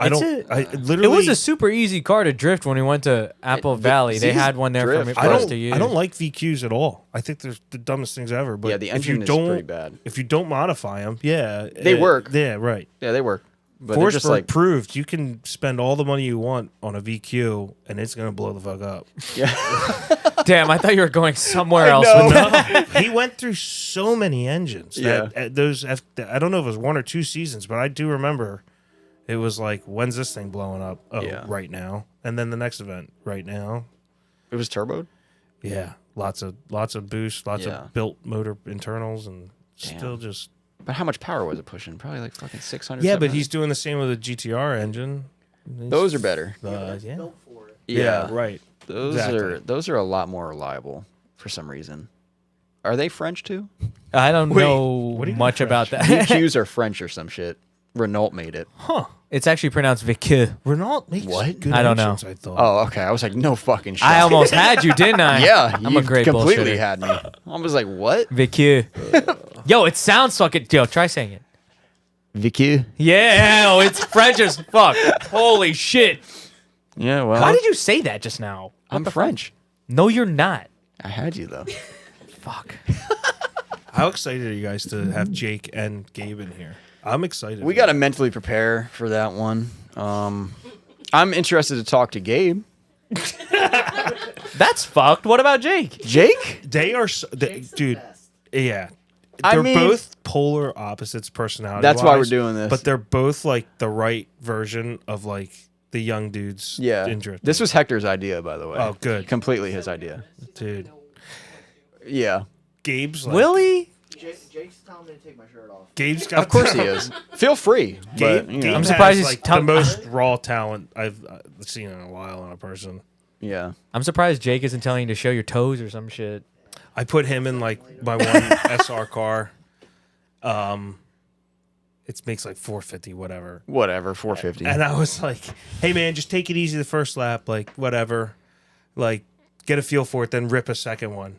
I It's don't. a- I It literally. was a super easy car to drift when we went to Apple Valley. They Z's had one there for drift. me I for us don't. to use. I don't like VQs at all. I think they're the dumbest things ever. But Yeah, the if you engine is don't, pretty bad. If you don't modify them, yeah, They work. Yeah, right. Yeah, they work. But they're just Forsberg like, proved you can spend all the money you want on a VQ and it's gonna blow the fuck up. yeah. Damn, I thought you were going somewhere else with that. No, he went through so many engines. Yeah. I don't know if it was 1 or 2 seasons, but I do remember it was like, when's this thing blowing up? Oh, Yeah. right now. And then the next event, right now. It was turboed? Yeah, lots of boost, lots Yeah. of built motor internals, and Damn. still just. But how much power was it pushing? Probably like fucking 600. Yeah, but 700? he's doing the same with a GTR engine. Those are better. Yeah. Built for it. Yeah, right. Those are a lot more reliable for some reason. Are they French too? I don't Wait, know what do you mean much about French? that. VQs are French or some shit. Renault made it. Huh. It's actually pronounced Vicu. Renault makes What? good I don't know. engines, I thought. Oh, okay. I was like, no fucking shit. I almost had you, didn't I? Yeah, I'm you a great completely bullshitter. had me. I was like, what? Vicu. Yo, it sounds fucking. Yo, try saying it. VQ? Yeah, oh, it's French as fuck. Holy shit. Yeah, well, Why did you say that just now? I'm French. No, you're not. I had you though. Fuck. How excited are you guys to have Jake and Gabe in here? I'm excited. We got to mentally prepare for that one. I'm interested to talk to Gabe. That's fucked. What about Jake? Jake? They are, dude. Best. Yeah, they're mean- both polar opposites personality. That's why we're doing this. But they're both like the right version of like the young dudes. Yeah. in drifting. This was Hector's idea, by the way. Oh, good. Completely his idea. Dude. Yeah. Gabe's like, Willie? Jake's telling me to take my shirt off. Gabe's got Of course he is. Feel free. Gabe, But, you Gabe know, I'm surprised has, he's like tel- the most raw talent I've seen in a while in a person. yeah. I'm surprised Jake isn't telling you to show your toes or some shit. I put him in like my one SR car. It makes like 450, whatever. Whatever, 450. And I was like, "Hey man, just take it easy the first lap, like whatever, like get a feel for it, then rip a second one."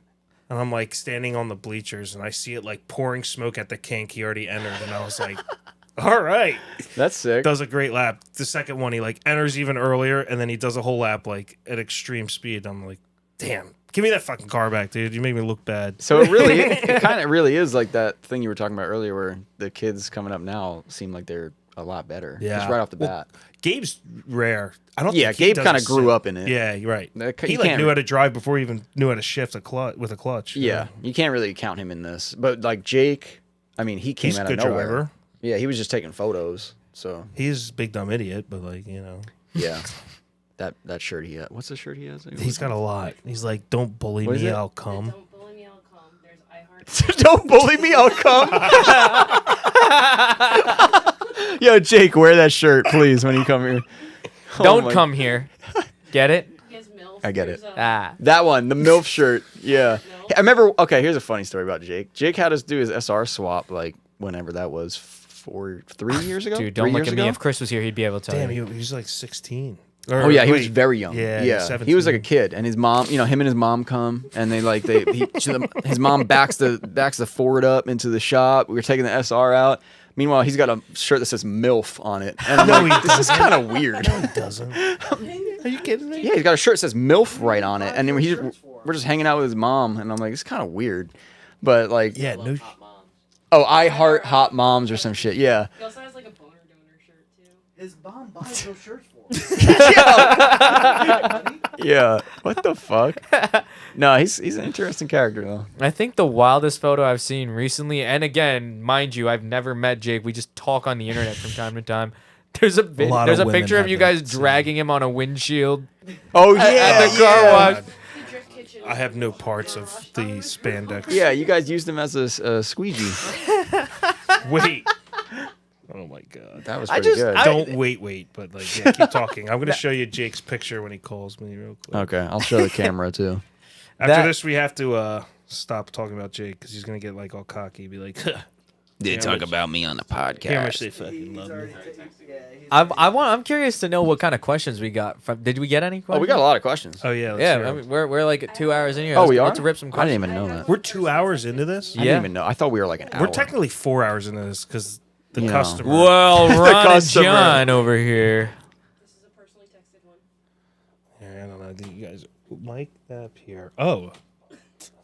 And I'm like standing on the bleachers, and I see it like pouring smoke at the kink he already entered, and I was like, "All right." That's sick. Does a great lap. The second one, he like enters even earlier, and then he does a whole lap like at extreme speed. I'm like, "Damn, give me that fucking car back, dude. You make me look bad." So it kind of really is like that thing you were talking about earlier where the kids coming up now seem like they're a lot better. Yeah. Just right off the Well, bat. Gabe's rare. I don't. Yeah, think he Gabe does kind a of grew sit. up in it. Yeah, you're right. You He like can't- knew how to drive before he even knew how to shift a clutch with a clutch. Yeah. You can't really count him in this. But like Jake, I mean, he came He's a out of good nowhere. driver. Yeah, he was just taking photos. So, He's a big dumb idiot, but like, you know, yeah. that shirt he had. What's the shirt he has? he's got a lot. He's like, "Don't bully What is me, it? I'll come." Don't bully me, I'll come. There's iHeart. Don't bully me, I'll come. Yo, Jake, wear that shirt, please, when you come here. Oh Don't my- come here. Get it? He has MILF. I get it. There's Ah. That one, the MILF shirt. Yeah. I remember, okay, here's a funny story about Jake. Jake had us do his SR swap, like, whenever that was, 3 years ago? Dude, don't 3 look years at me. ago? If Chris was here, he'd be able to tell Damn, you. he was like 16. Oh yeah, he was Wait, very young. Yeah, yeah. He was like a 17. kid, and his mom, you know, him and his mom come, and they like his mom backs the Ford up into the shop. We were taking the SR out. Meanwhile, he's got a shirt that says MILF on it, and I'm No, like, he this is kind of weird. No, he doesn't. Are you kidding me? Yeah, he's got a shirt that says MILF right on it, and then we're just hanging out with his mom, and I'm like, it's kind of weird, but like, Yeah, no. Hot moms. oh, I heart hot moms or some shit. Yeah. He also has like a boner donor shirt too. His mom buys those shirts for him. Yeah. What the fuck? No, he's an interesting character though. I think the wildest photo I've seen recently, and again, mind you, I've never met Jake. We just talk on the internet from time to time. There's a lot there's a of women picture of have you that guys dragging him on a windshield Oh yeah, at the car yeah. wash. The Drift Kitchen. I have no parts of the spandex. Yeah, you guys used him as a squeegee. Wait. Oh my god. That was I pretty just- good. Don't wait, but like, yeah, keep talking. I'm gonna show you Jake's picture when he calls me real quick. Okay, I'll show the camera too. After That- this, we have to stop talking about Jake because he's gonna get like all cocky, be like, They talk about me on the podcast. "How much they He's fucking love me." already yeah, he's I'm curious to know what kind of questions we got. Did we get any questions? Oh, we got a lot of questions. Oh yeah, let's Yeah, hear I it. mean, we're like 2 hours in here. Oh, Let's- we are. Let's rip some I questions. didn't even know that. We're 2 hours into this. I Yeah. didn't even know. I thought we were like an hour. We're technically 4 hours into this because the You know. customer. Well, Ron and customer. John over here. This is a personally texted one. Yeah, I don't know. I think you guys mic up here. Oh,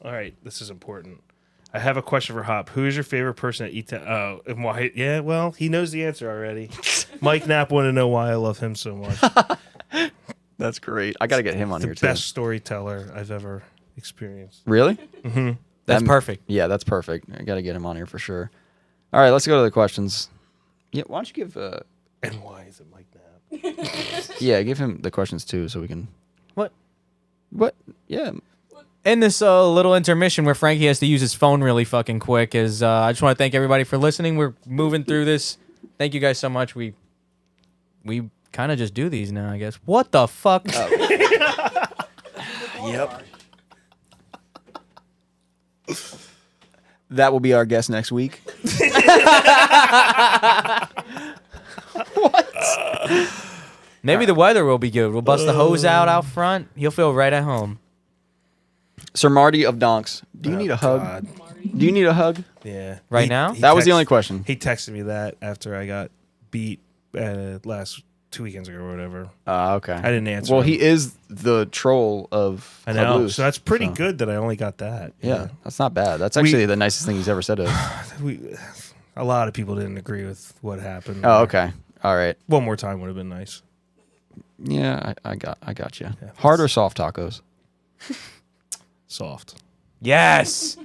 all right. This is important. I have a question for Hop. Who is your favorite person at Ethan? Oh, and why? Yeah, well, he knows the answer already. Mike Knapp wanted to know why I love him so much. That's great. I got to get him on The here too. best storyteller I've ever experienced. Really? That's perfect. Yeah, that's perfect. I got to get him on here for sure. All right, let's go to the questions. Yeah, why don't you give? And why is it Mike Knapp? Yeah, give him the questions too, so we can. What? What? Yeah. In this little intermission where Frankie has to use his phone really fucking quick, is I just want to thank everybody for listening. We're moving through this. Thank you guys so much. We kind of just do these now, I guess. What the fuck? Yep. That will be our guest next week. Maybe the weather will be good. We'll bust the hose out front. He'll feel right at home. Sir Marty of Donks, do you need a hug? God. Do you need a hug? Yeah. Right now? That was the only question. He texted me that after I got beat last 2 weekends ago or whatever. Okay. I didn't answer. Well, him. he is the troll of I Club know. Loose, So that's pretty so- good that I only got that. Yeah, that's not bad. That's actually the nicest thing he's ever said to us. A lot of people didn't agree with what happened. Oh, okay. All right. One more time would have been nice. Yeah, I got you. Yeah. Hard or soft tacos? Soft. Yes.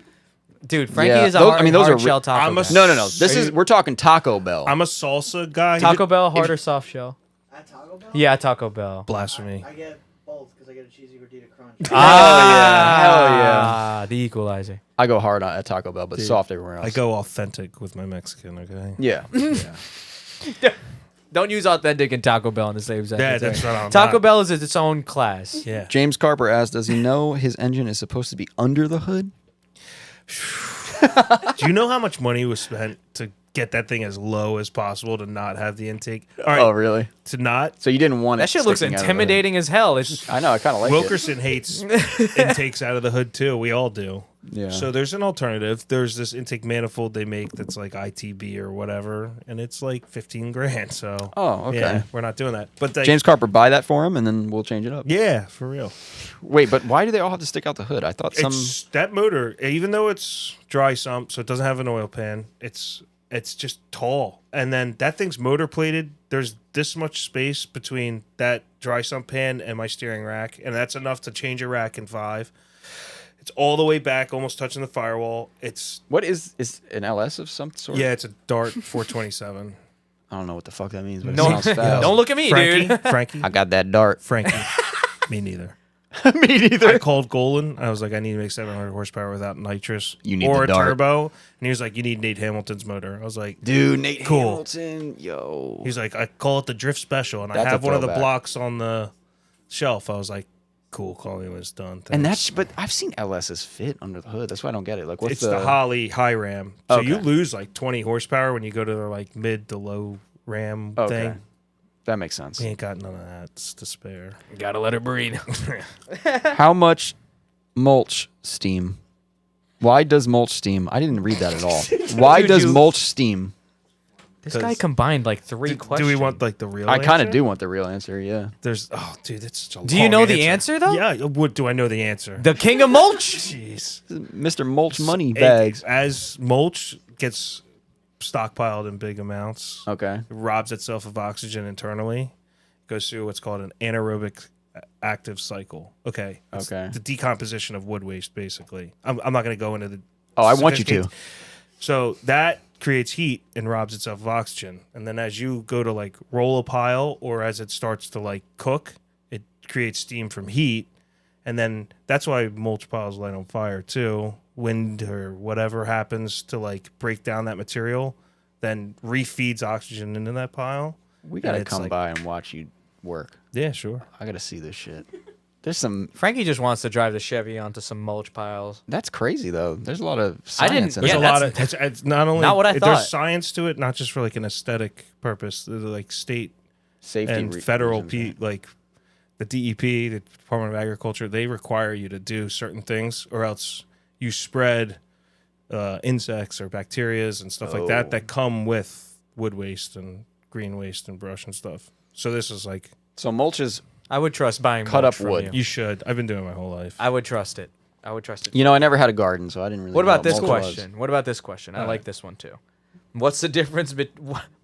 Dude, Frankie Yeah, is a those- hard, I mean, those hard are shell taco I'm a guy. No. This is we're talking Taco Bell. I'm a salsa guy. Taco Bell, hard or soft shell? At Taco Bell? Yeah, Taco Bell. Blasphemy. I get both because I get a cheesy gordita crunch. Ah, the equalizer. I go hard at Taco Bell, but soft everywhere else. I go authentic with my Mexican. Okay. Yeah. Don't use authentic and Taco Bell in the same sentence. Yeah, that's what I'm Taco not. Bell is its own class. Yeah. James Carper asked, "Does he know his engine is supposed to be under the hood?" Do you know how much money was spent to get that thing as low as possible to not have the intake? All right, Oh, really? to not. So you didn't want it That shit looks sticking out of the hood. intimidating as hell. It's I know. I kind of like it. Wilkerson hates intakes out of the hood too. We all do. Yeah. So there's an alternative. There's this intake manifold they make that's like ITB or whatever, and it's like 15 grand. So Oh, okay. yeah, we're not doing that. But they, James Carper, buy that for him, and then we'll change it up. yeah, for real. Wait, but why do they all have to stick out the hood? I thought some. It's that motor, even though it's dry sump, so it doesn't have an oil pan. It's just tall, and then that thing's motor plated. There's this much space between that dry sump pan and my steering rack, and that's enough to change a rack in 5. It's all the way back, almost touching the firewall. It's What is an LS of some sort? yeah, it's a Dart 427. I don't know what the fuck that means, but No, it sounds fast. don't look at me, Frankie, dude. Frankie, I got that dart. Frankie. Me neither. Me neither. I called Golan. I was like, I need to make 700 horsepower without nitrous You need or the a Dart. turbo. And he was like, you need Nate Hamilton's motor. I was like, Dude, Nate Cool. Hamilton, yo. he's like, I call it the Drift Special, and That's I a have one of the throwback. blocks on the shelf. I was like, cool, call me when it's done. And Thanks. but I've seen LSs fit under the hood. That's why I don't get it. Like, what's it's the Holly high ram. So Okay. you lose like 20 horsepower when you go to the like mid to low ram Okay. thing. That makes sense. We ain't got none of that to spare. Gotta let it breathe. How much mulch steam? Why does mulch steam? I didn't read that at all. Why Dude, does you- mulch steam? This guy combined like 3 questions. Do we want like the real I kind of answer? do want the real answer. Yeah. There's dude, it's such a Do you long know the answer, though? Yeah, what do I know the answer? The king of mulch? Jeez. Mr. Mulch money It- bags. As mulch gets stockpiled in big amounts, Okay. it robs itself of oxygen internally, goes through what's called an anaerobic active cycle. Okay. It's Okay. the decomposition of wood waste, basically. I'm not going to go into the. Oh, I want you to. statistics. So that creates heat and robs itself of oxygen. And then as you go to like roll a pile or as it starts to like cook, it creates steam from heat. And then that's why mulch piles light on fire too. Wind or whatever happens to like break down that material, then refeeds oxygen into that pile. We And gotta it's come like- by and watch you work. Yeah, sure. I gotta see this shit. There's some. Frankie just wants to drive the Chevy onto some mulch piles. That's crazy though. There's a lot of I didn't- science in There's Yeah, it. a lot that's- of it's not only not what I thought. There's science to it, not just for like an aesthetic purpose. There's like state Safety and re- federal reasons, like the DEP, the Department of Agriculture, they require you to do certain things, or else you spread insects or bacterias and stuff like Oh. that come with wood waste and green waste and brush and stuff. So this is like So mulch is. I would trust buying Cut mulch up from wood. you. you should. I've been doing it my whole life. I would trust it. I would trust it. You know, I never had a garden, so I didn't really. What know about this mulch was. question? What about this question? I All like right. this one too. What's the difference?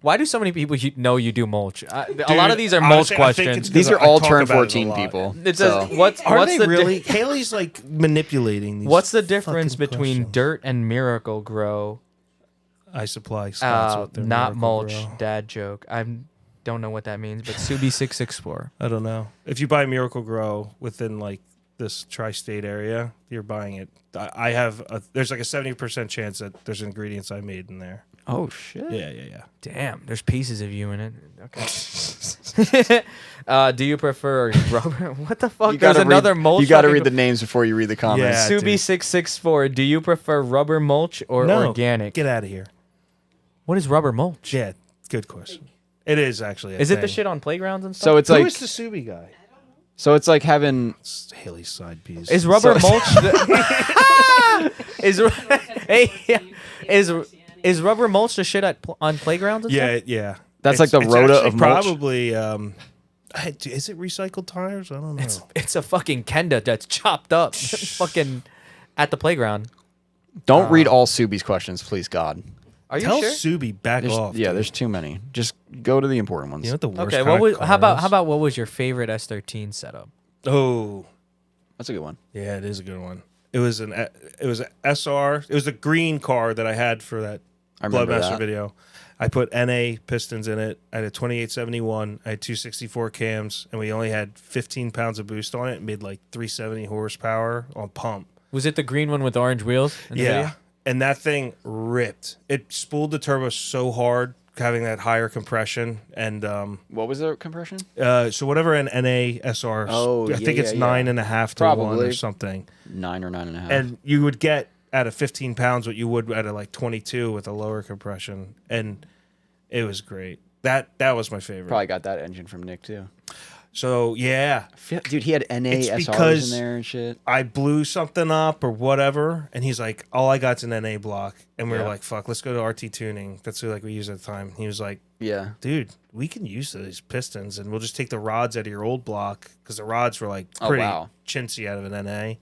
Why do so many people know you do mulch? A lot of these are mulch honestly, I think questions. it's These 'cause are I all talk turn about it a 14 lot. people. It says so- what's Are they the really? Haley's like manipulating these. what's the difference fucking between questions. dirt and Miracle Grow? I supply Scots with their Not Miracle mulch. Grow. Dad joke. I don't know what that means, but Subi664. I don't know. If you buy Miracle Grow within like this tri-state area, you're buying it. I have there's like a 70% chance that there's ingredients I made in there. Oh shit. Yeah. Damn, there's pieces of you in it. Okay. Do you prefer rubber? What the fuck? You There's gotta another read, mulch. You gotta fucking read the names before you read the comments. Yeah. Subi664. Do you prefer rubber mulch or No, organic? Get out of here. What is rubber mulch? Yeah, good question. It is actually. Is it the shit on playgrounds and stuff? So it's Who like. is the Subi guy? So it's like having. It's Haley's side piece. is rubber so- mulch? Is hey, is rubber mulch the shit on playgrounds? And yeah, stuff? yeah. That's like the Rhoda actually of mulch? probably. Is it recycled tires? I don't know. It's a fucking Kenda that's chopped up, fucking at the playground. Don't read all Subi's questions, please, God. Are you Tell sure? Subi back There's, off. yeah, dude. there's too many. Just go to the important ones. You know what the worst Okay, kind what of was car how is? about what was your favorite S13 setup? Oh, That's a good one. yeah, it is a good one. It was an SR. It was a green car that I had for that I remember Bloodmaster that. video. I put NA pistons in it. I had a 2871. I had 264 cams, and we only had 15 pounds of boost on it. It made like 370 horsepower on pump. Was it the green one with orange wheels? In the video? And that thing ripped. It spooled the turbo so hard, having that higher compression. And What was the compression? so whatever an NA SR, Oh, I think yeah, it's yeah. 9.5 to 1 Probably. or something. 9 or 9.5. And you would get out of 15 pounds what you would out of like 22 with a lower compression. And it was great. That was my favorite. Probably got that engine from Nick too. So, yeah. Dude, he had NA It's SRs because in there and shit. I blew something up or whatever, and he's like, all I got's an NA block. And we were Yeah. like, fuck, let's go to RT tuning. That's what like we used at the time. He was like, Yeah. dude, we can use these pistons, and we'll just take the rods out of your old block, because the rods were like Oh, pretty wow. chintzy out of an NA.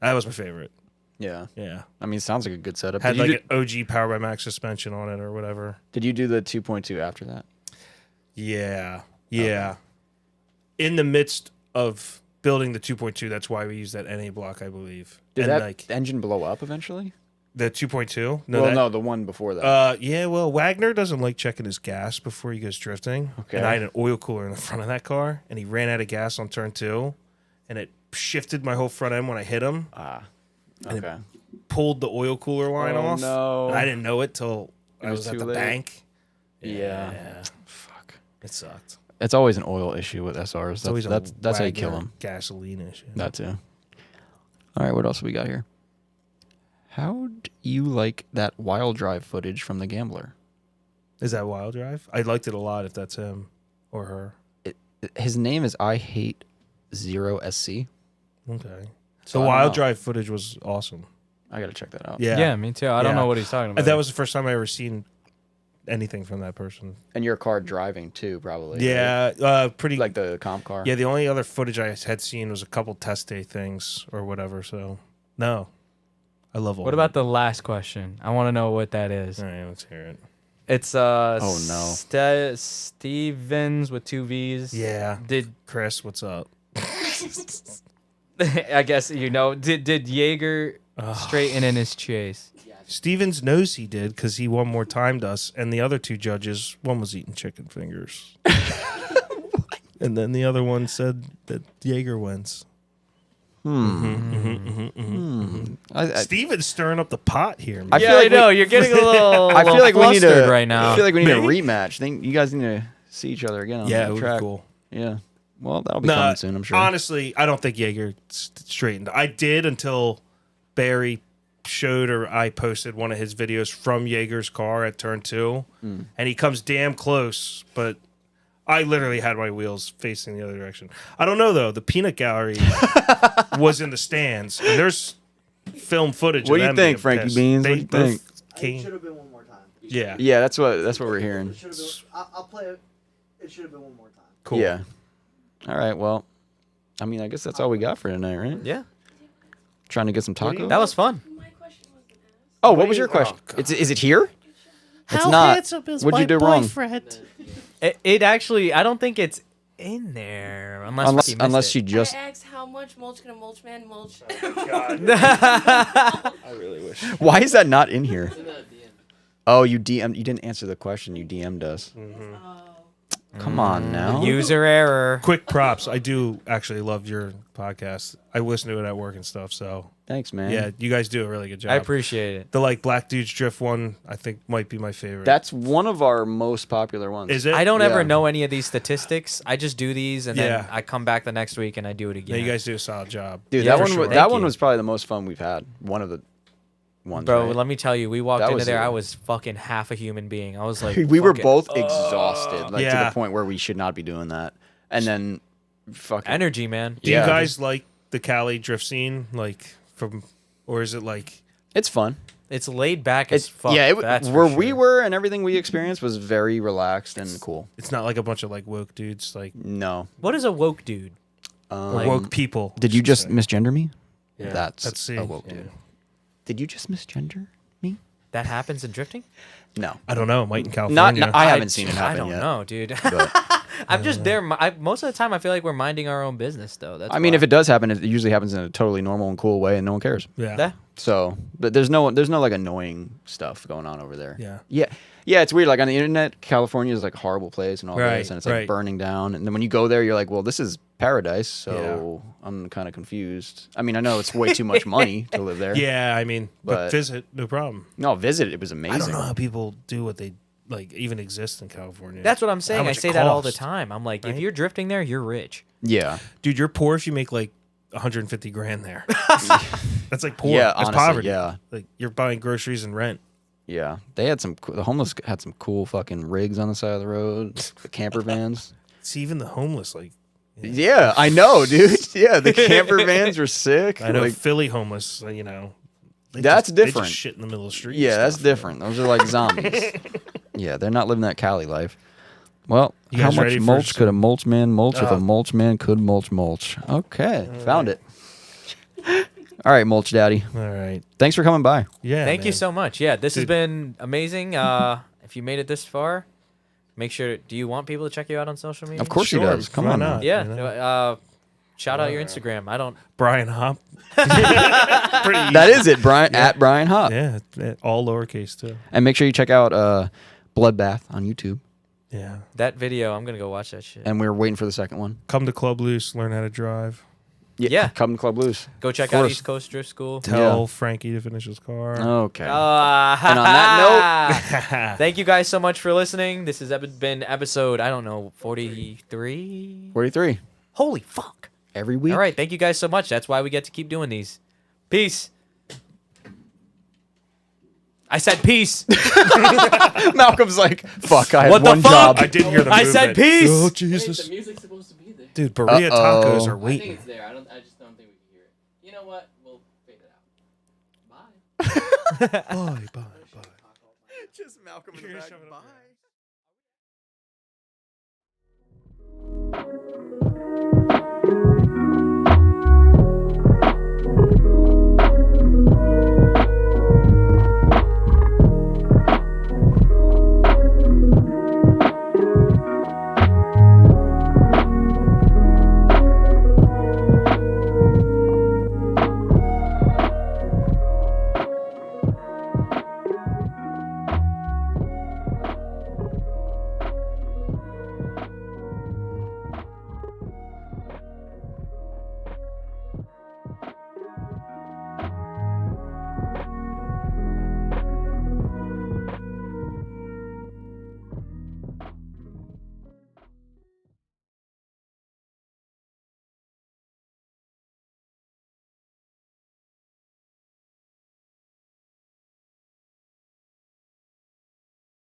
That was my favorite. Yeah. Yeah. I mean, it sounds like a good setup. Had Did, like you an OG Power by Max suspension on it or whatever. did you do the 2.2 after that? Yeah. Yeah. In the midst of building the 2.2, that's why we used that NA block, I believe. Did and that like engine blow up eventually? the 2.2? No, the one before that. Yeah, well, Wagner doesn't like checking his gas before he goes drifting. Okay. And I had an oil cooler in the front of that car, and he ran out of gas on turn 2, and it shifted my whole front end when I hit him, Okay. pulled the oil cooler line Oh, off. no. And I didn't know it till I was was at too the late. bank. Yeah. Fuck. It sucked. It's always an oil issue with SRs. It's always That's how you kill Wagner them. gasoline issue. That too. All right, what else we got here? How do you like that wild drive footage from the Gambler? Is that Wild Drive? I liked it a lot if that's him or her. His name is I Hate Zero SC. Okay. So The I don't Wild know. Drive footage was awesome. I gotta check that out. Yeah. Yeah, me too. I don't Yeah. know what he's talking about. That was the first time I ever seen anything from that person. And your car driving too, probably. Yeah, pretty. Like the comp car. Yeah, the only other footage I had seen was a couple test day things or whatever. So, no, I love all. What about the last question? I want to know what that is. All right, let's hear it. It's Oh, no. Stevens with 2 V's. Yeah, Did Chris, what's up? I guess you know? Did Jaeger straighten in his chase? Stevens knows he did because he one more timed us, and the other 2 judges, one was eating chicken fingers, and then the other one said that Jaeger wins. Stevens stirring up the pot here, man. I Yeah, feel like I know. we- You're getting a little. I feel like we need flustered to right now. I feel like we need a Maybe. rematch. You guys need to see each other again on Yeah, it the would track. be cool. Yeah. Well, that'll be No, coming soon, I'm sure. honestly, I don't think Jaeger straightened. I did until Barry showed or I posted one of his videos from Jaeger's car at turn 2, and he comes damn close, but I literally had my wheels facing the other direction. I don't know though. The peanut gallery was in the stands, and there's film footage. What of do you them think, being Frankie pissed. Beans? They What do you both think? It came- should have been one more time. Yeah, Yeah, that's what we're hearing. It should have been. I'll play it. It should have been one more time. cool. Yeah. All right. Well, I mean, I guess that's all we got for tonight, right? Yeah, Trying to get some tacos. that was fun. My question wasn't asked. Oh, what was your question? Is it here? It's not. What'd you do wrong? It actually, I don't think it's in there unless Ricky missed Unless it. she just. I asked how much mulch can a mulch man mulch. I really wish. Why is that not in here? Oh, you DM'd. You didn't answer the question. You DM'd us. Oh. Come on now. User error. Quick props. I do actually love your podcast. I listen to it at work and stuff. So Thanks, man. yeah, you guys do a really good job. I appreciate it. The like Black Dudes Drift one, I think might be my favorite. That's one of our most popular ones. Is it? I don't Yeah. ever know any of these statistics. I just do these and then Yeah. I come back the next week and I do it Yeah, again. you guys do a solid job. Dude, Yeah, that for one. sure. That Thank one you. was probably the most fun we've had. One of the ones. Bro, right? let me tell you, we walked That into was there. it. I was fucking half a human being. I was like, we were fucking both exhausted, like to Yeah. the point where we should not be doing that. And then, fucking energy, man. Do Yeah. you guys like the Cali drift scene, like from, or is it like? it's fun. It's laid back as It's fuck. yeah. that's Where for we sure. were and everything we experienced was very relaxed and cool. It's not like a bunch of like woke dudes, like No. What is a woke dude? Like- woke people. Did you should just say. misgender me? Yeah. That's Let's see. a woke Yeah. dude. Did you just misgender me? That happens in drifting? No. I don't know. It might in California. I haven't seen it happen I don't yet. know, dude. But, I'm just there. Most of the time, I feel like we're minding our own business, though. That's I mean, why. if it does happen, it usually happens in a totally normal and cool way, and no one cares. Yeah. Yeah. So, but there's no like annoying stuff going on over there. Yeah. Yeah. It's weird. Like on the internet, California is like a horrible place and all Right, this, and it's like right. burning down. And then when you go there, you're like, well, this is paradise. So I'm kind of confused. I mean, I know it's way too much money to live there. Yeah, I mean, but But- visit, no problem. No, visit. It was amazing. I don't know how people do what they like even exist in California. That's what I'm saying. I much say it that all the costs, time. I'm like, if right? you're drifting there, you're rich. Yeah. Dude, you're poor if you make like 150 grand there. That's like poor. Yeah, That's honestly, poverty. yeah. Like you're buying groceries and rent. Yeah. They had the homeless had some cool fucking rigs on the side of the road, the camper vans. See, even the homeless, like Yeah, I know, dude. Yeah, the camper vans were sick. I know Like, Philly homeless, you know. They That's they different. shit in the middle of the street. yeah, and that's stuff, you know? different. Those are like zombies. Yeah, they're not living that Cali life. Well, You how guys much ready for mulch some- could a mulch man mulch if Oh. a mulch man could mulch? Okay, found it. All right, Mulch Daddy. All right. Thanks for coming by. Yeah. Thank you man. so much. Yeah, this has Dude. been amazing. If you made it this far, make sure. Do you want people to check you out on social media? Of course Sure, he does. Come why on. not? Now. Yeah. You know? Shout out your Instagram. I don't. Brian Hop. Pretty easy. That is it, Brian at Brian Hop. Yeah, all lowercase too. And make sure you check out Bloodbath on YouTube. Yeah. That video, I'm gonna go watch that shit. And we're waiting for the second one. Come to Club Loose, learn how to drive. Yeah. Come to Club Loose. Go check Of out course. East Coast Drift School. Tell Frankie to finish his car. Okay. And And on that thank you guys so much for listening. This has been episode, I don't know, 43? 43. Holy fuck. Every week. All right. Thank you guys so much. That's why we get to keep doing these. Peace. I said peace. Malcolm's like, fuck, I have What the one fuck? job. I didn't hear the I said movement. peace. Oh, Wait, Jesus. the music's supposed to be there. Dude, burrito Uh-oh. tacos are I think waiting. it's there. I just don't think we can hear it. You know what? We'll fade it out. Bye. Bye, bye, bye. Just Malcolm in the back. Bye.